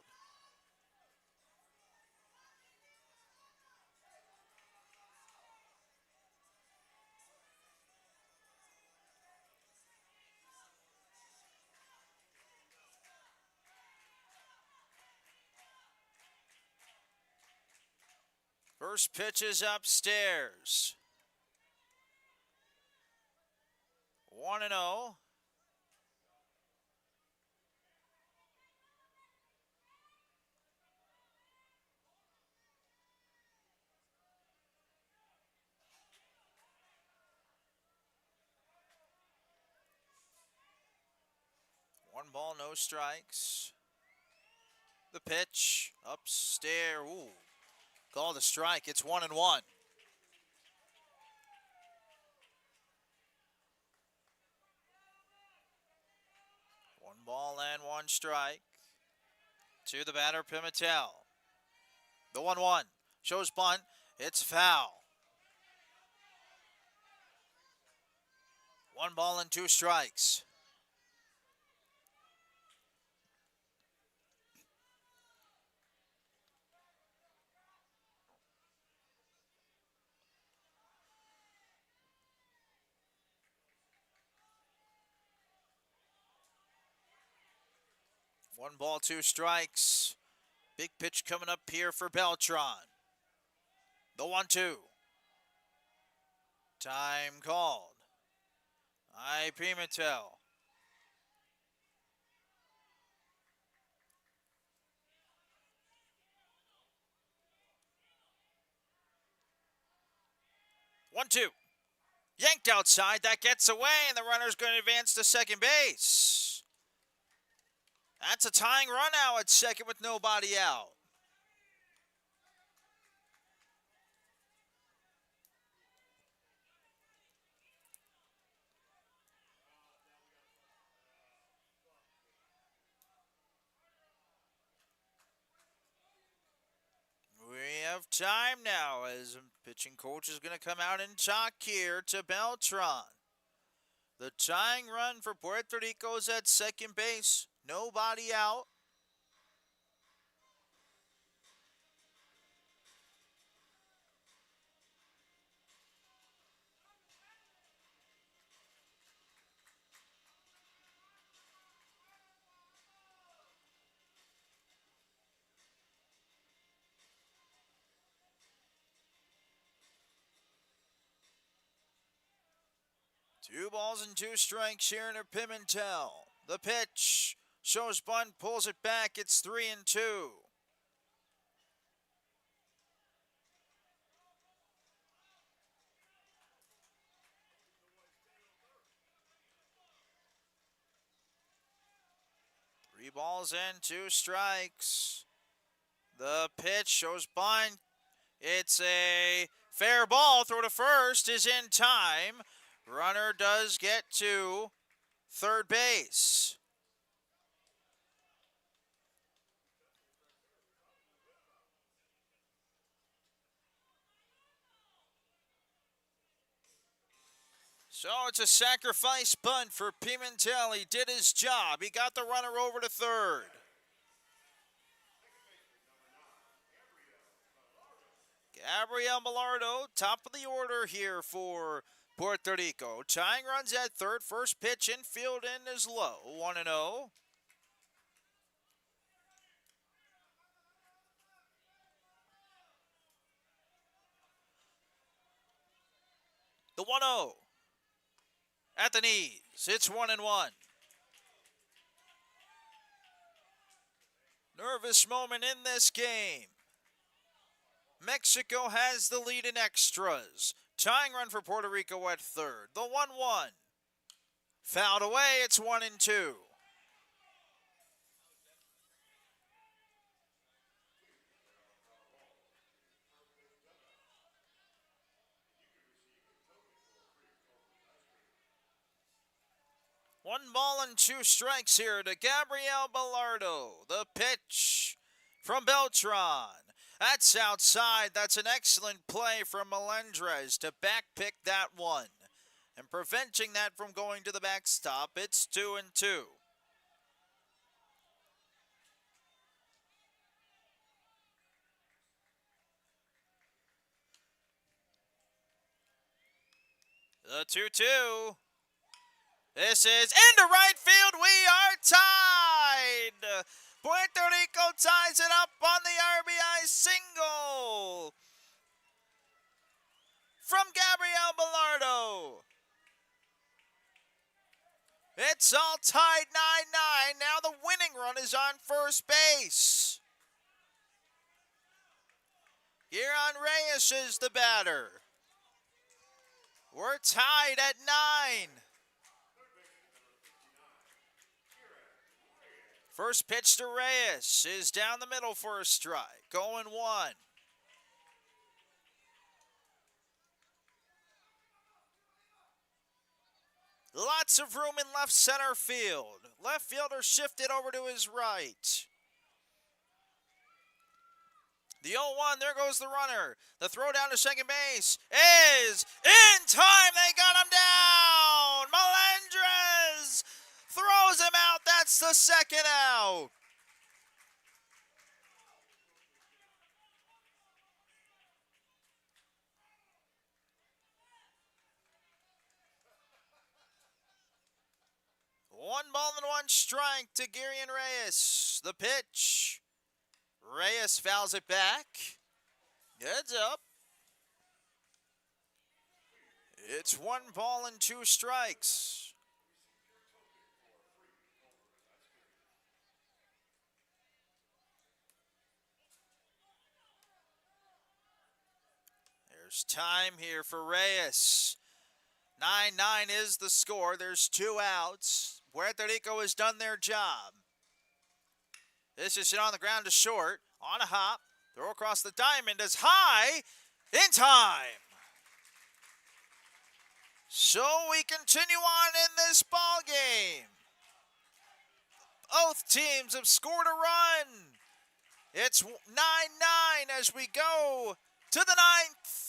Speaker 1: First pitch is upstairs. 1-0. ball, no strikes. The pitch, upstairs. Ooh, called a strike. It's 1-1. One ball and one strike to the batter, Pimentel. The 1-1 shows bunt. It's foul. One ball and two strikes. One ball, two strikes. Big pitch coming up here for Beltran. The 1-2. Time called. Pimentel. One, two. Yanked outside. That gets away, and the runner's going to advance to second base. That's a tying run now at second with nobody out. We have time now as pitching coach is going to come out and talk here to Beltran. The tying run for Puerto Rico is at second base. Nobody out. Two balls and two strikes here to Pimentel. The pitch shows bunt, pulls it back. It's 3-2. Three balls and two strikes. The pitch shows bunt. It's a fair ball. Throw to first is in time. Runner does get to third base. So it's a sacrifice bunt for Pimentel. He did his job. He got the runner over to third. Gabriel Millardo, top of the order here for Puerto Rico. Tying runs at third. First pitch infield in is low. 1-0. The 1-0. At the knees. It's 1-1. Nervous moment in this game. Mexico has the lead in extras. Tying run for Puerto Rico at third. The 1-1. Fouled away. It's 1-2. One ball and two strikes here to Gabriel Millardo. The pitch from Beltran. That's outside. That's an excellent play from Melendrez to backpick that one. And preventing that from going to the backstop, it's 2-2. The 2-2. This is into right field. We are tied. Puerto Rico ties it up on the RBI single from Gabriel Millardo. It's all tied 9-9. Now the winning run is on first base. Kieran Reyes is the batter. We're tied at 9. First pitch to Reyes is down the middle for a strike. Going one. Lots of room in left center field. Left fielder shifted over to his right. The 0-1, there goes the runner. The throw down to second base is in time. They got him down. Melendrez throws him out. That's the second out. One ball and one strike to Guaynabo Reyes. The pitch. Reyes fouls it back. Heads up. It's one ball and two strikes. There's time here for Reyes. 9-9 is the score. There's two outs. Puerto Rico has done their job. This is hit on the ground to short. On a hop. Throw across the diamond is high. In time. So we continue on in this ball game. Both teams have scored a run. It's 9-9 as we go to the ninth.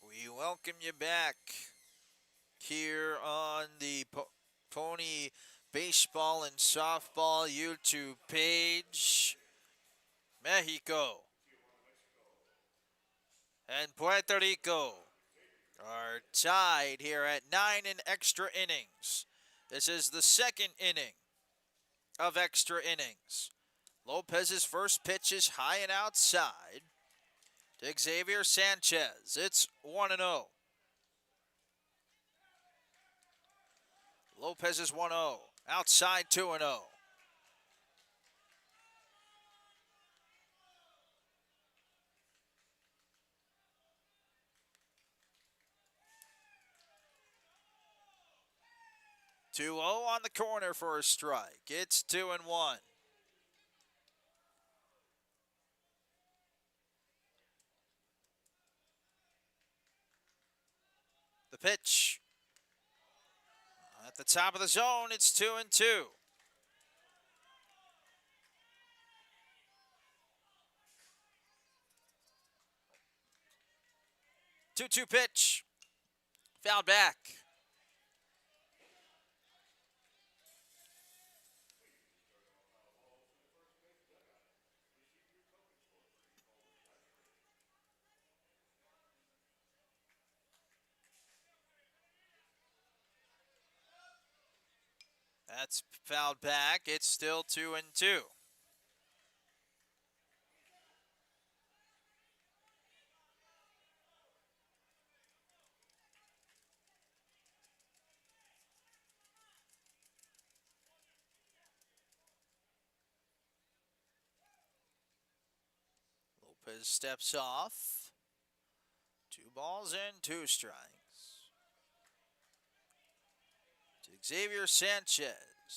Speaker 1: We welcome you back here on the Pony Baseball and Softball YouTube page. Mexico and Puerto Rico are tied here at 9 in extra innings. This is the second inning of extra innings. Lopez's first pitch is high and outside to Xavier Sanchez. It's 1-0. Lopez is 1-0. Outside 2-0. Two 0 on the corner for a strike. It's 2-1. The pitch. At the top of the zone, it's 2-2. 2-2 pitch. Fouled back. That's fouled back. It's still 2-2. Lopez steps off. 2 balls and 2 strikes. To Xavier Sanchez.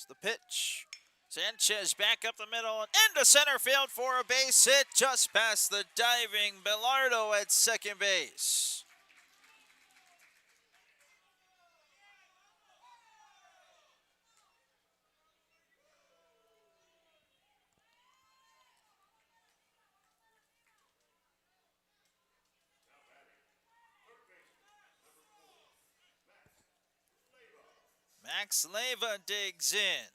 Speaker 1: The pitch. Sanchez back up the middle and into center field for a base hit just past the diving Bilardo at second base. Max Leyva digs in.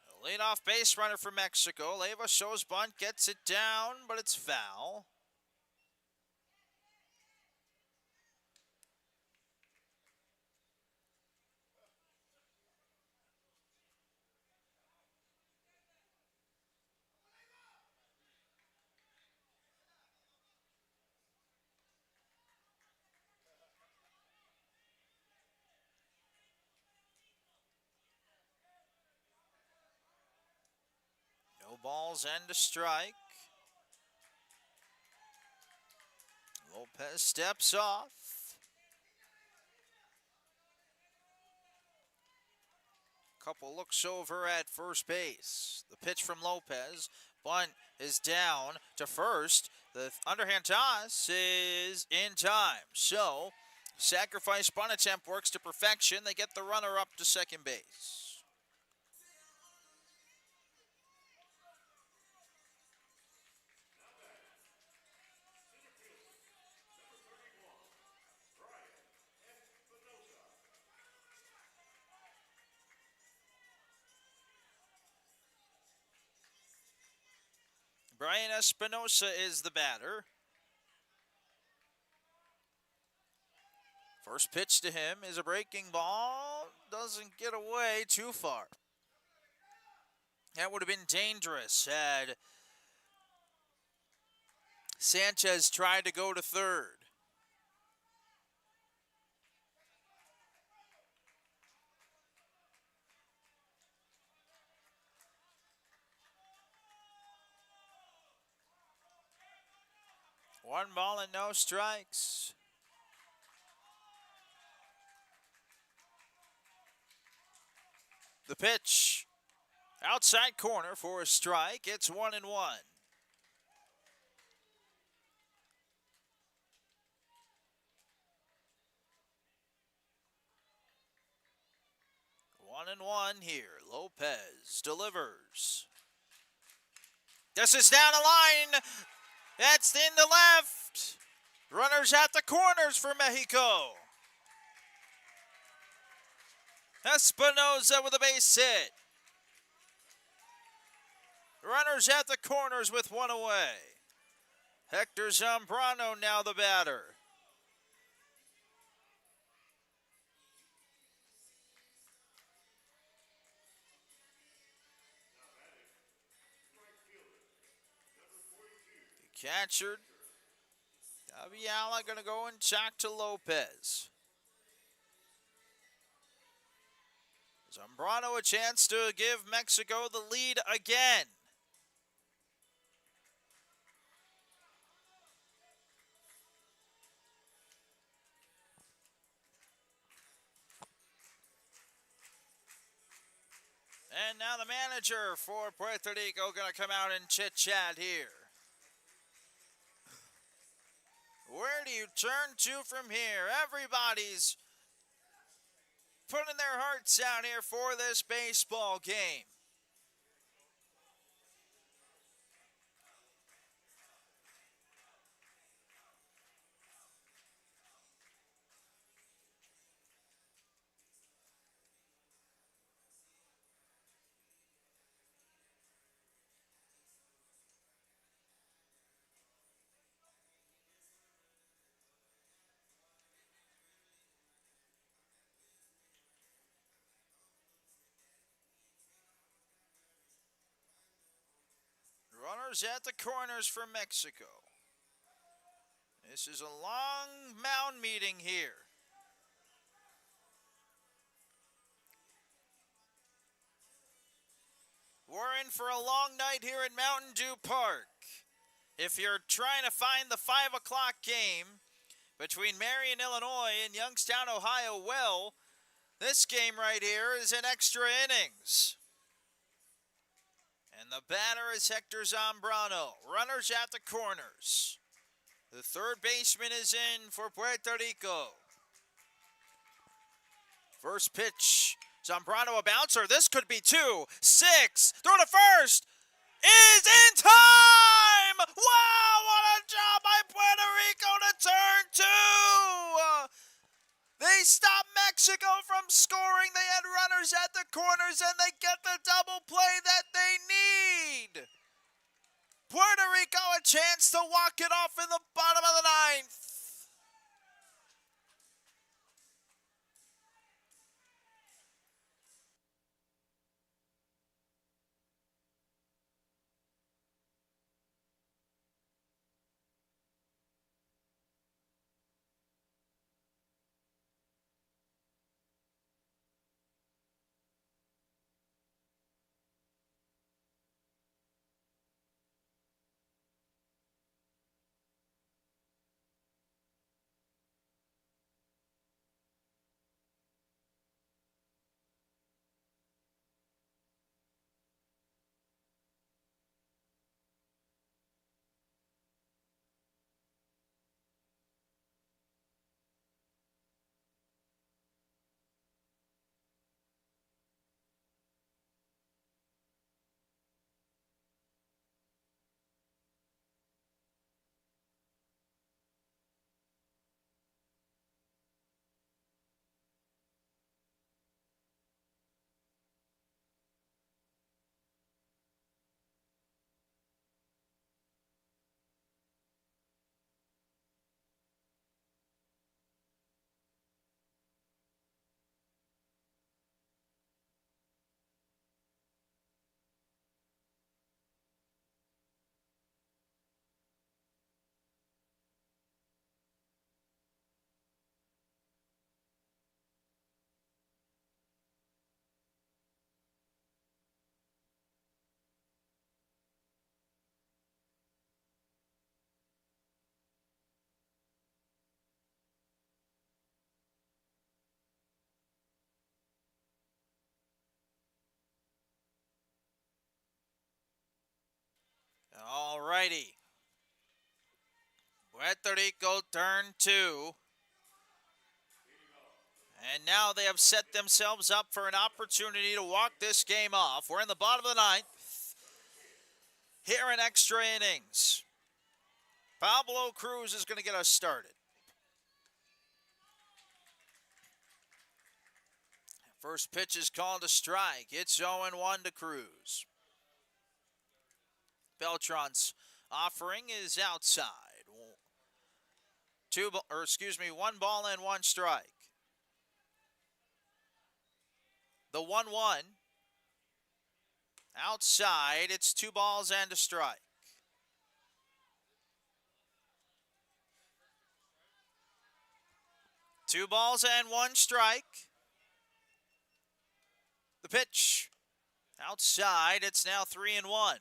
Speaker 1: A leadoff base runner for Mexico. Leyva shows bunt, gets it down, but it's foul. No balls and a strike. Lopez steps off. Couple looks over at first base. The pitch from Lopez. Bunt is down to first. The underhand toss is in time. So, sacrifice bunt attempt works to perfection. They get the runner up to second base. Brian Espinosa is the batter. First pitch to him is a breaking ball. Doesn't get away too far. That would have been dangerous had Sanchez tried to go to third. One ball and no strikes. The pitch. Outside corner for a strike. It's 1-1. 1-1 here. Lopez delivers. This is down the line. That's in the left. Runners at the corners for Mexico. Espinosa with a base hit. Runners at the corners with one away. Hector Zambrano now the batter. The catcher, Aviala, going to go and talk to Lopez. Zambrano a chance to give Mexico the lead again. And now the manager for Puerto Rico going to come out and chit-chat here. Where do you turn to from here? Everybody's putting their hearts out here for this baseball game. Runners at the corners for Mexico. This is a long mound meeting here. We're in for a long night here in Mountain Dew Park. If you're trying to find the 5 o'clock game between Marion, Illinois and Youngstown, Ohio, well, this game right here is in extra innings. And the batter is Hector Zambrano. Runners at the corners. The third baseman is in for Puerto Rico. First pitch, Zambrano a bouncer. This could be 2-6. Throw to first. Is in time! Wow, what a job by Puerto Rico to turn 2! They stopped Mexico from scoring. They had runners at the corners, and they get the double play that they need. Puerto Rico a chance to walk it off in the bottom of the ninth. All righty. Puerto Rico turn 2. And now they have set themselves up for an opportunity to walk this game off. We're in the bottom of the ninth. Here in extra innings. Pablo Cruz is going to get us started. First pitch is called a strike. It's 0-1 to Cruz. Beltran's offering is outside. 1 ball and 1 strike. The 1-1 outside. It's 2 balls and a strike. Two balls and 1 strike. The pitch outside. It's now 3-1.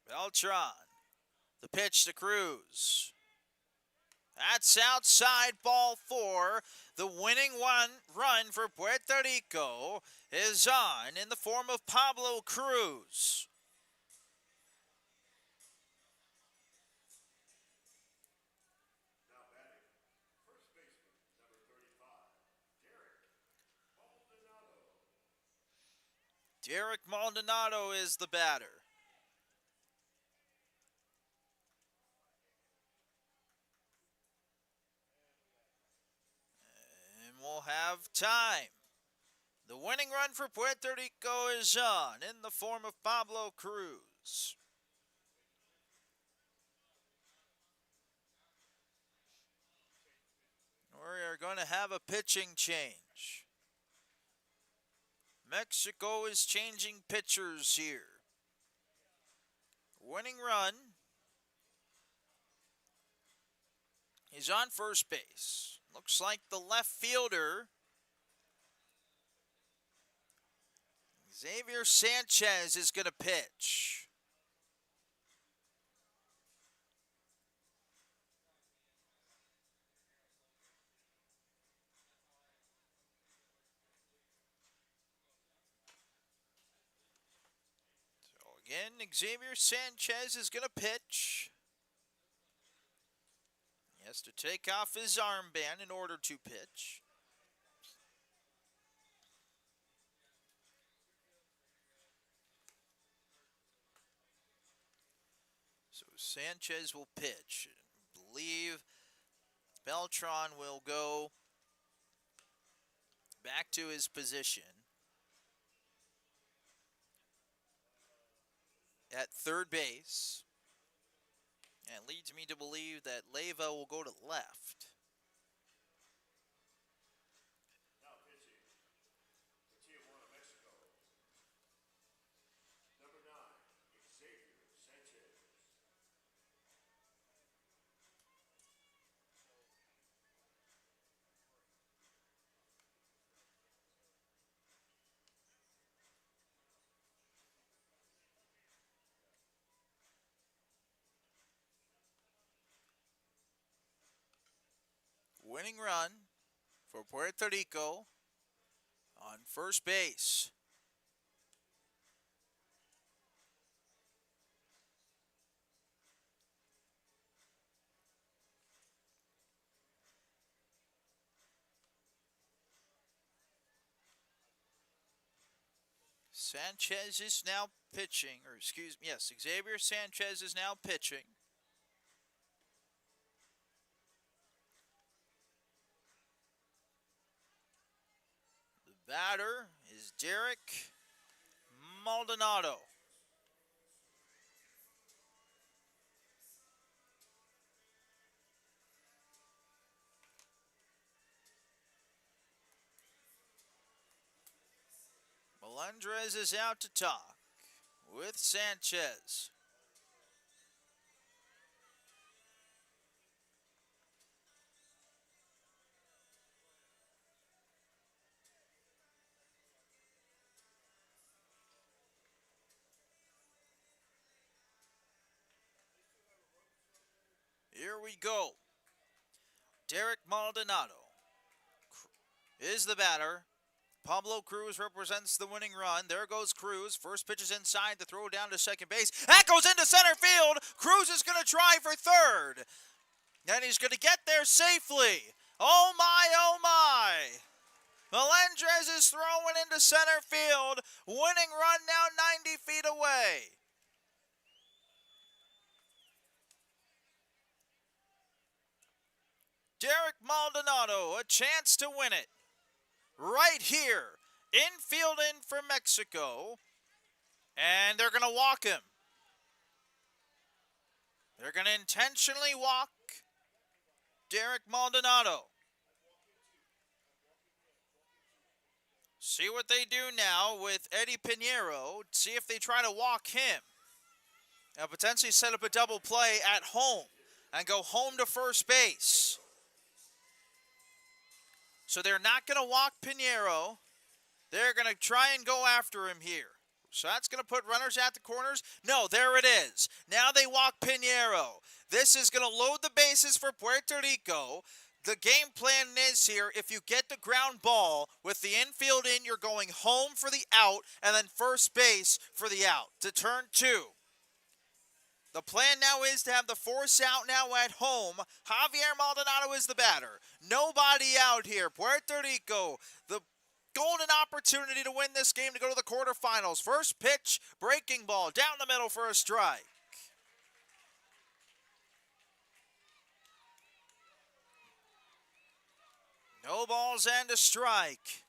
Speaker 1: Beltran. The pitch to Cruz. That's outside, ball 4. The winning run for Puerto Rico is on in the form of Pablo Cruz.
Speaker 2: Now batting, first baseman, number 35,
Speaker 1: Derek
Speaker 2: Maldonado.
Speaker 1: Maldonado is the batter. And we'll have time. The winning run for Puerto Rico is on in the form of Pablo Cruz. We are going to have a pitching change. Mexico is changing pitchers here. Winning run is on first base. Looks like the left fielder Xavier Sanchez is going to pitch. So again, Xavier Sanchez is going to pitch. He has to take off his armband in order to pitch. So Sanchez will pitch. I believe Beltran will go back to his position at third base. And it leads me to believe that Leyva will go to left.
Speaker 2: Now pitching for Tijuana, Mexico. Number 9, Xavier Sanchez.
Speaker 1: Winning run for Puerto Rico on first base. Sanchez is now pitching, or excuse me, yes, Xavier Sanchez is now pitching. The batter is Derek Maldonado. Melendrez is out to talk with Sanchez. Here we go. Derek Maldonado is the batter. Pablo Cruz represents the winning run. There goes Cruz. First pitch is inside. The throw down to second base. That goes into center field. Cruz is going to try for third. And he's going to get there safely. Oh my, oh my. Melendrez is throwing into center field. Winning run now 90 feet away. Derek Maldonado, a chance to win it. Right here. Infield in for Mexico. And they're going to walk him. They're going to intentionally walk Derek Maldonado. See what they do now with Eddie Pinheiro. See if they try to walk him. And potentially set up a double play at home. And go home to first base. So they're not going to walk Pinheiro. They're going to try and go after him here. So that's going to put runners at the corners. No, there it is. Now they walk Pinheiro. This is going to load the bases for Puerto Rico. The game plan is here, if you get the ground ball with the infield in, you're going home for the out and then first base for the out to turn 2. The plan now is to have the force out now at home. Javier Maldonado is the batter. Nobody out here. Puerto Rico, the golden opportunity to win this game to go to the quarterfinals. First pitch, breaking ball down the middle for a strike. No balls and a strike.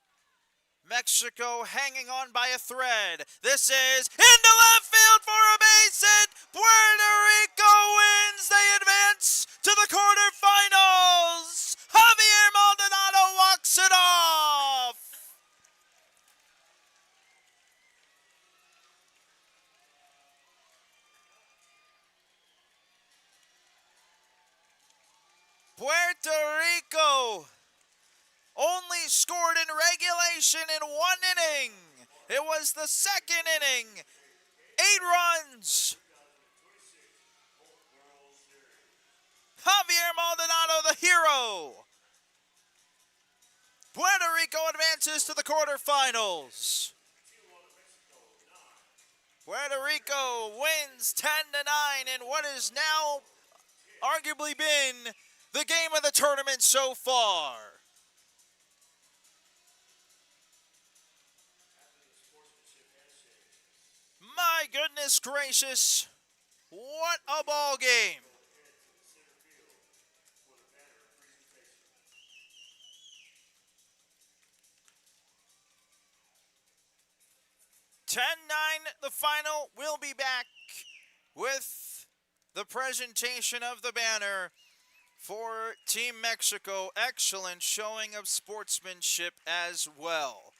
Speaker 1: Mexico hanging on by a thread. This is into left field for a base hit. Puerto Rico wins. They advance to the quarterfinals. Javier Maldonado walks it off. Puerto Rico only scored in regulation in 1 inning. It was the second inning. 8 runs. Javier Maldonado, the hero. Puerto Rico advances to the quarterfinals. Puerto Rico wins 10-9 in what is now arguably been the game of the tournament so far. My goodness gracious, what a ball game. 10-9 the final. We'll be back with the presentation of the banner for Team Mexico. Excellent showing of sportsmanship as well.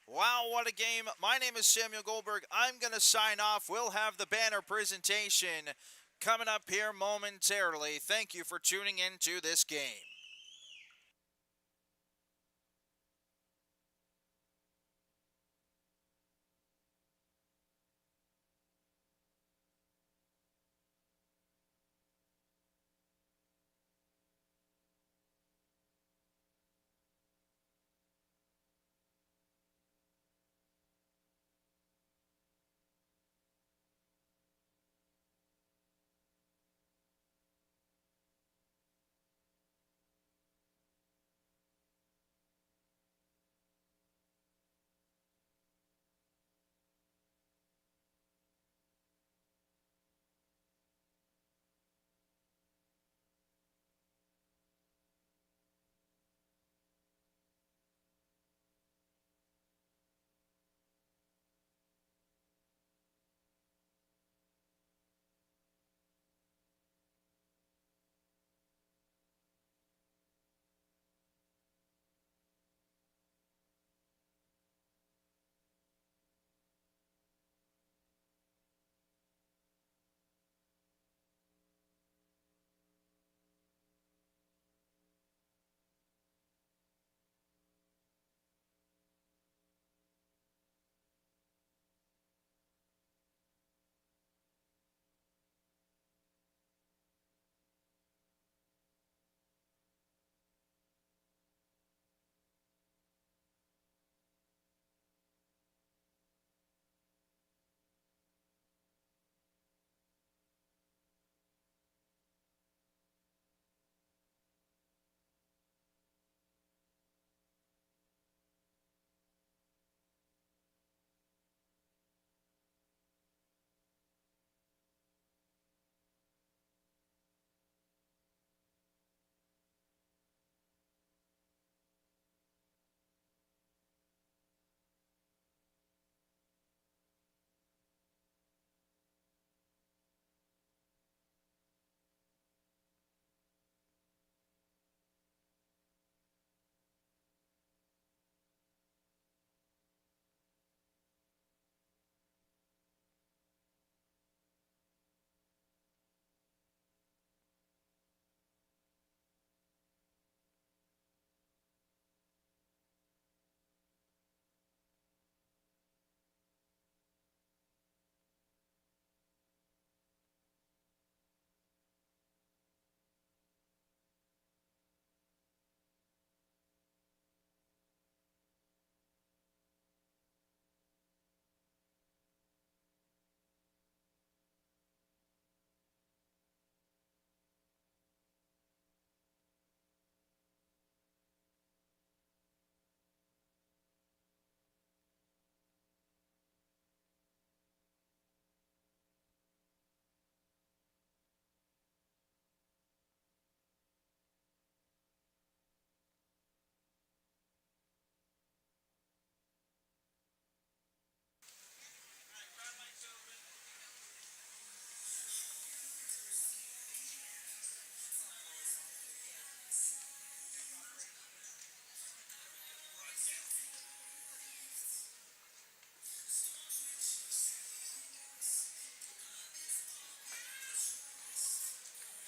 Speaker 1: Wow, what a game. My name is Samuel Goldberg. I'm going to sign off. We'll have the banner presentation coming up here momentarily. Thank you for tuning into this game.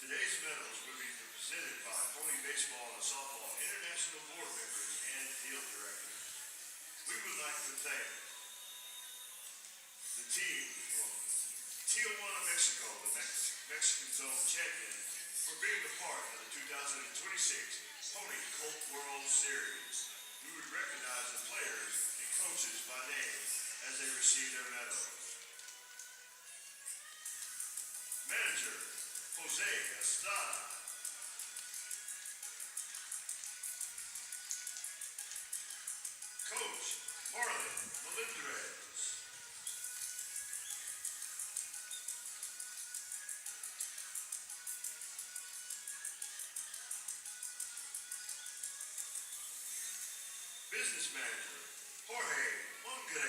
Speaker 2: Today's medals will be presented by Pony Baseball and Softball International Board members and field directors. We would like to thank team from Tijuana, Mexico, the Mexican Zone champion, for being a part of the 2026 Pony Colt World Series. We would recognize the players and coaches by name as they receive their medals. Manager, Jose Estrada. Coach, Marlon Melendrez. Business manager, Jorge Mongre.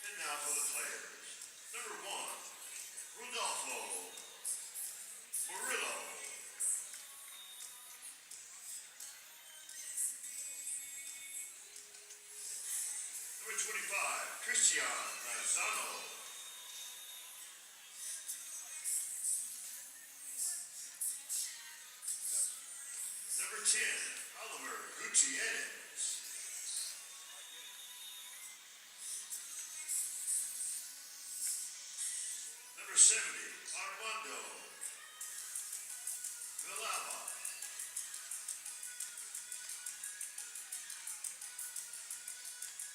Speaker 2: And now for the players. Number 1, Rodolfo Murillo. Number 25, Christian Manzano. Number 10, Oliver Gutierrez. Number 70, Armando Villalba.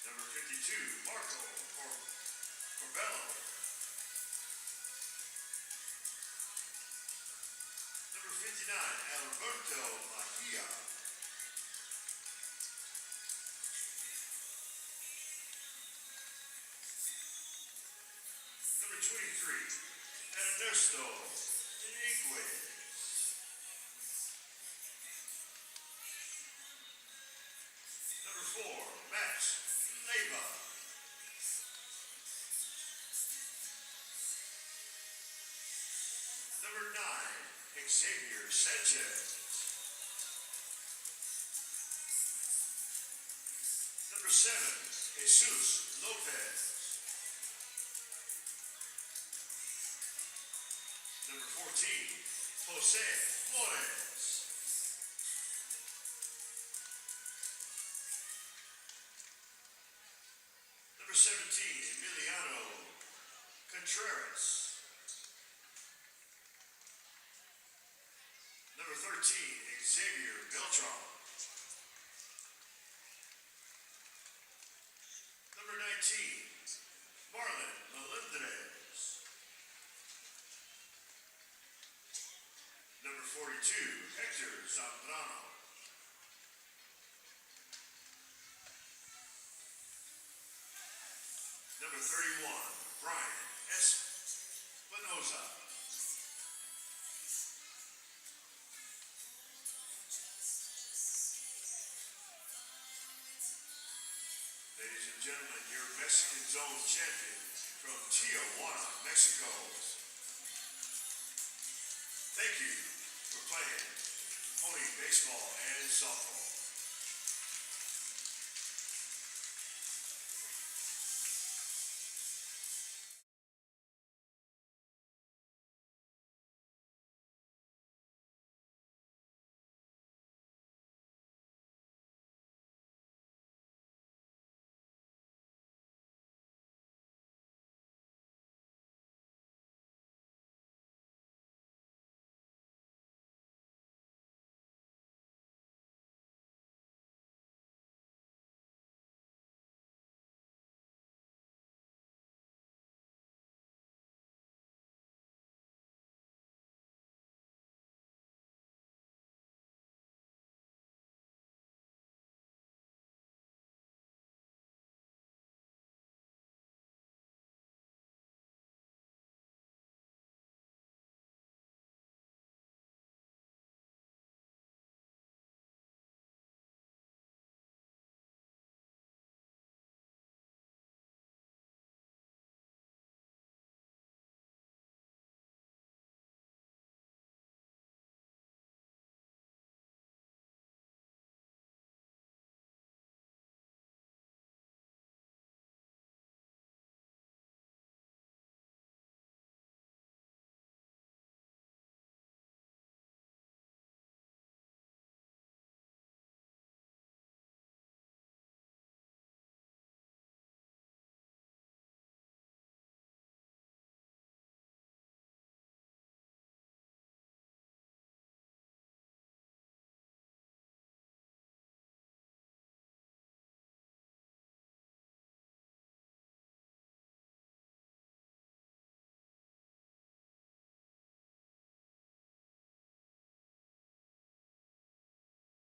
Speaker 2: Number 52, Marco Corbello. Number 59, Alberto Mejia. Number 23, Ernesto Iniguez. Number 4, Max Leyva. Number 9, Xavier Sanchez. Number 7, Jesus Lopez. Number 14, Jose Flores. Number 17, Emiliano Contreras. Number 13, Xavier Beltran. Number 19, Marlon Melendrez. Number 42, Hector Zambrano. Number 31, Brian Espinoza. Ladies and gentlemen, your Mexican Zone champion from Tijuana, Mexico. Thank you for playing pony baseball and softball.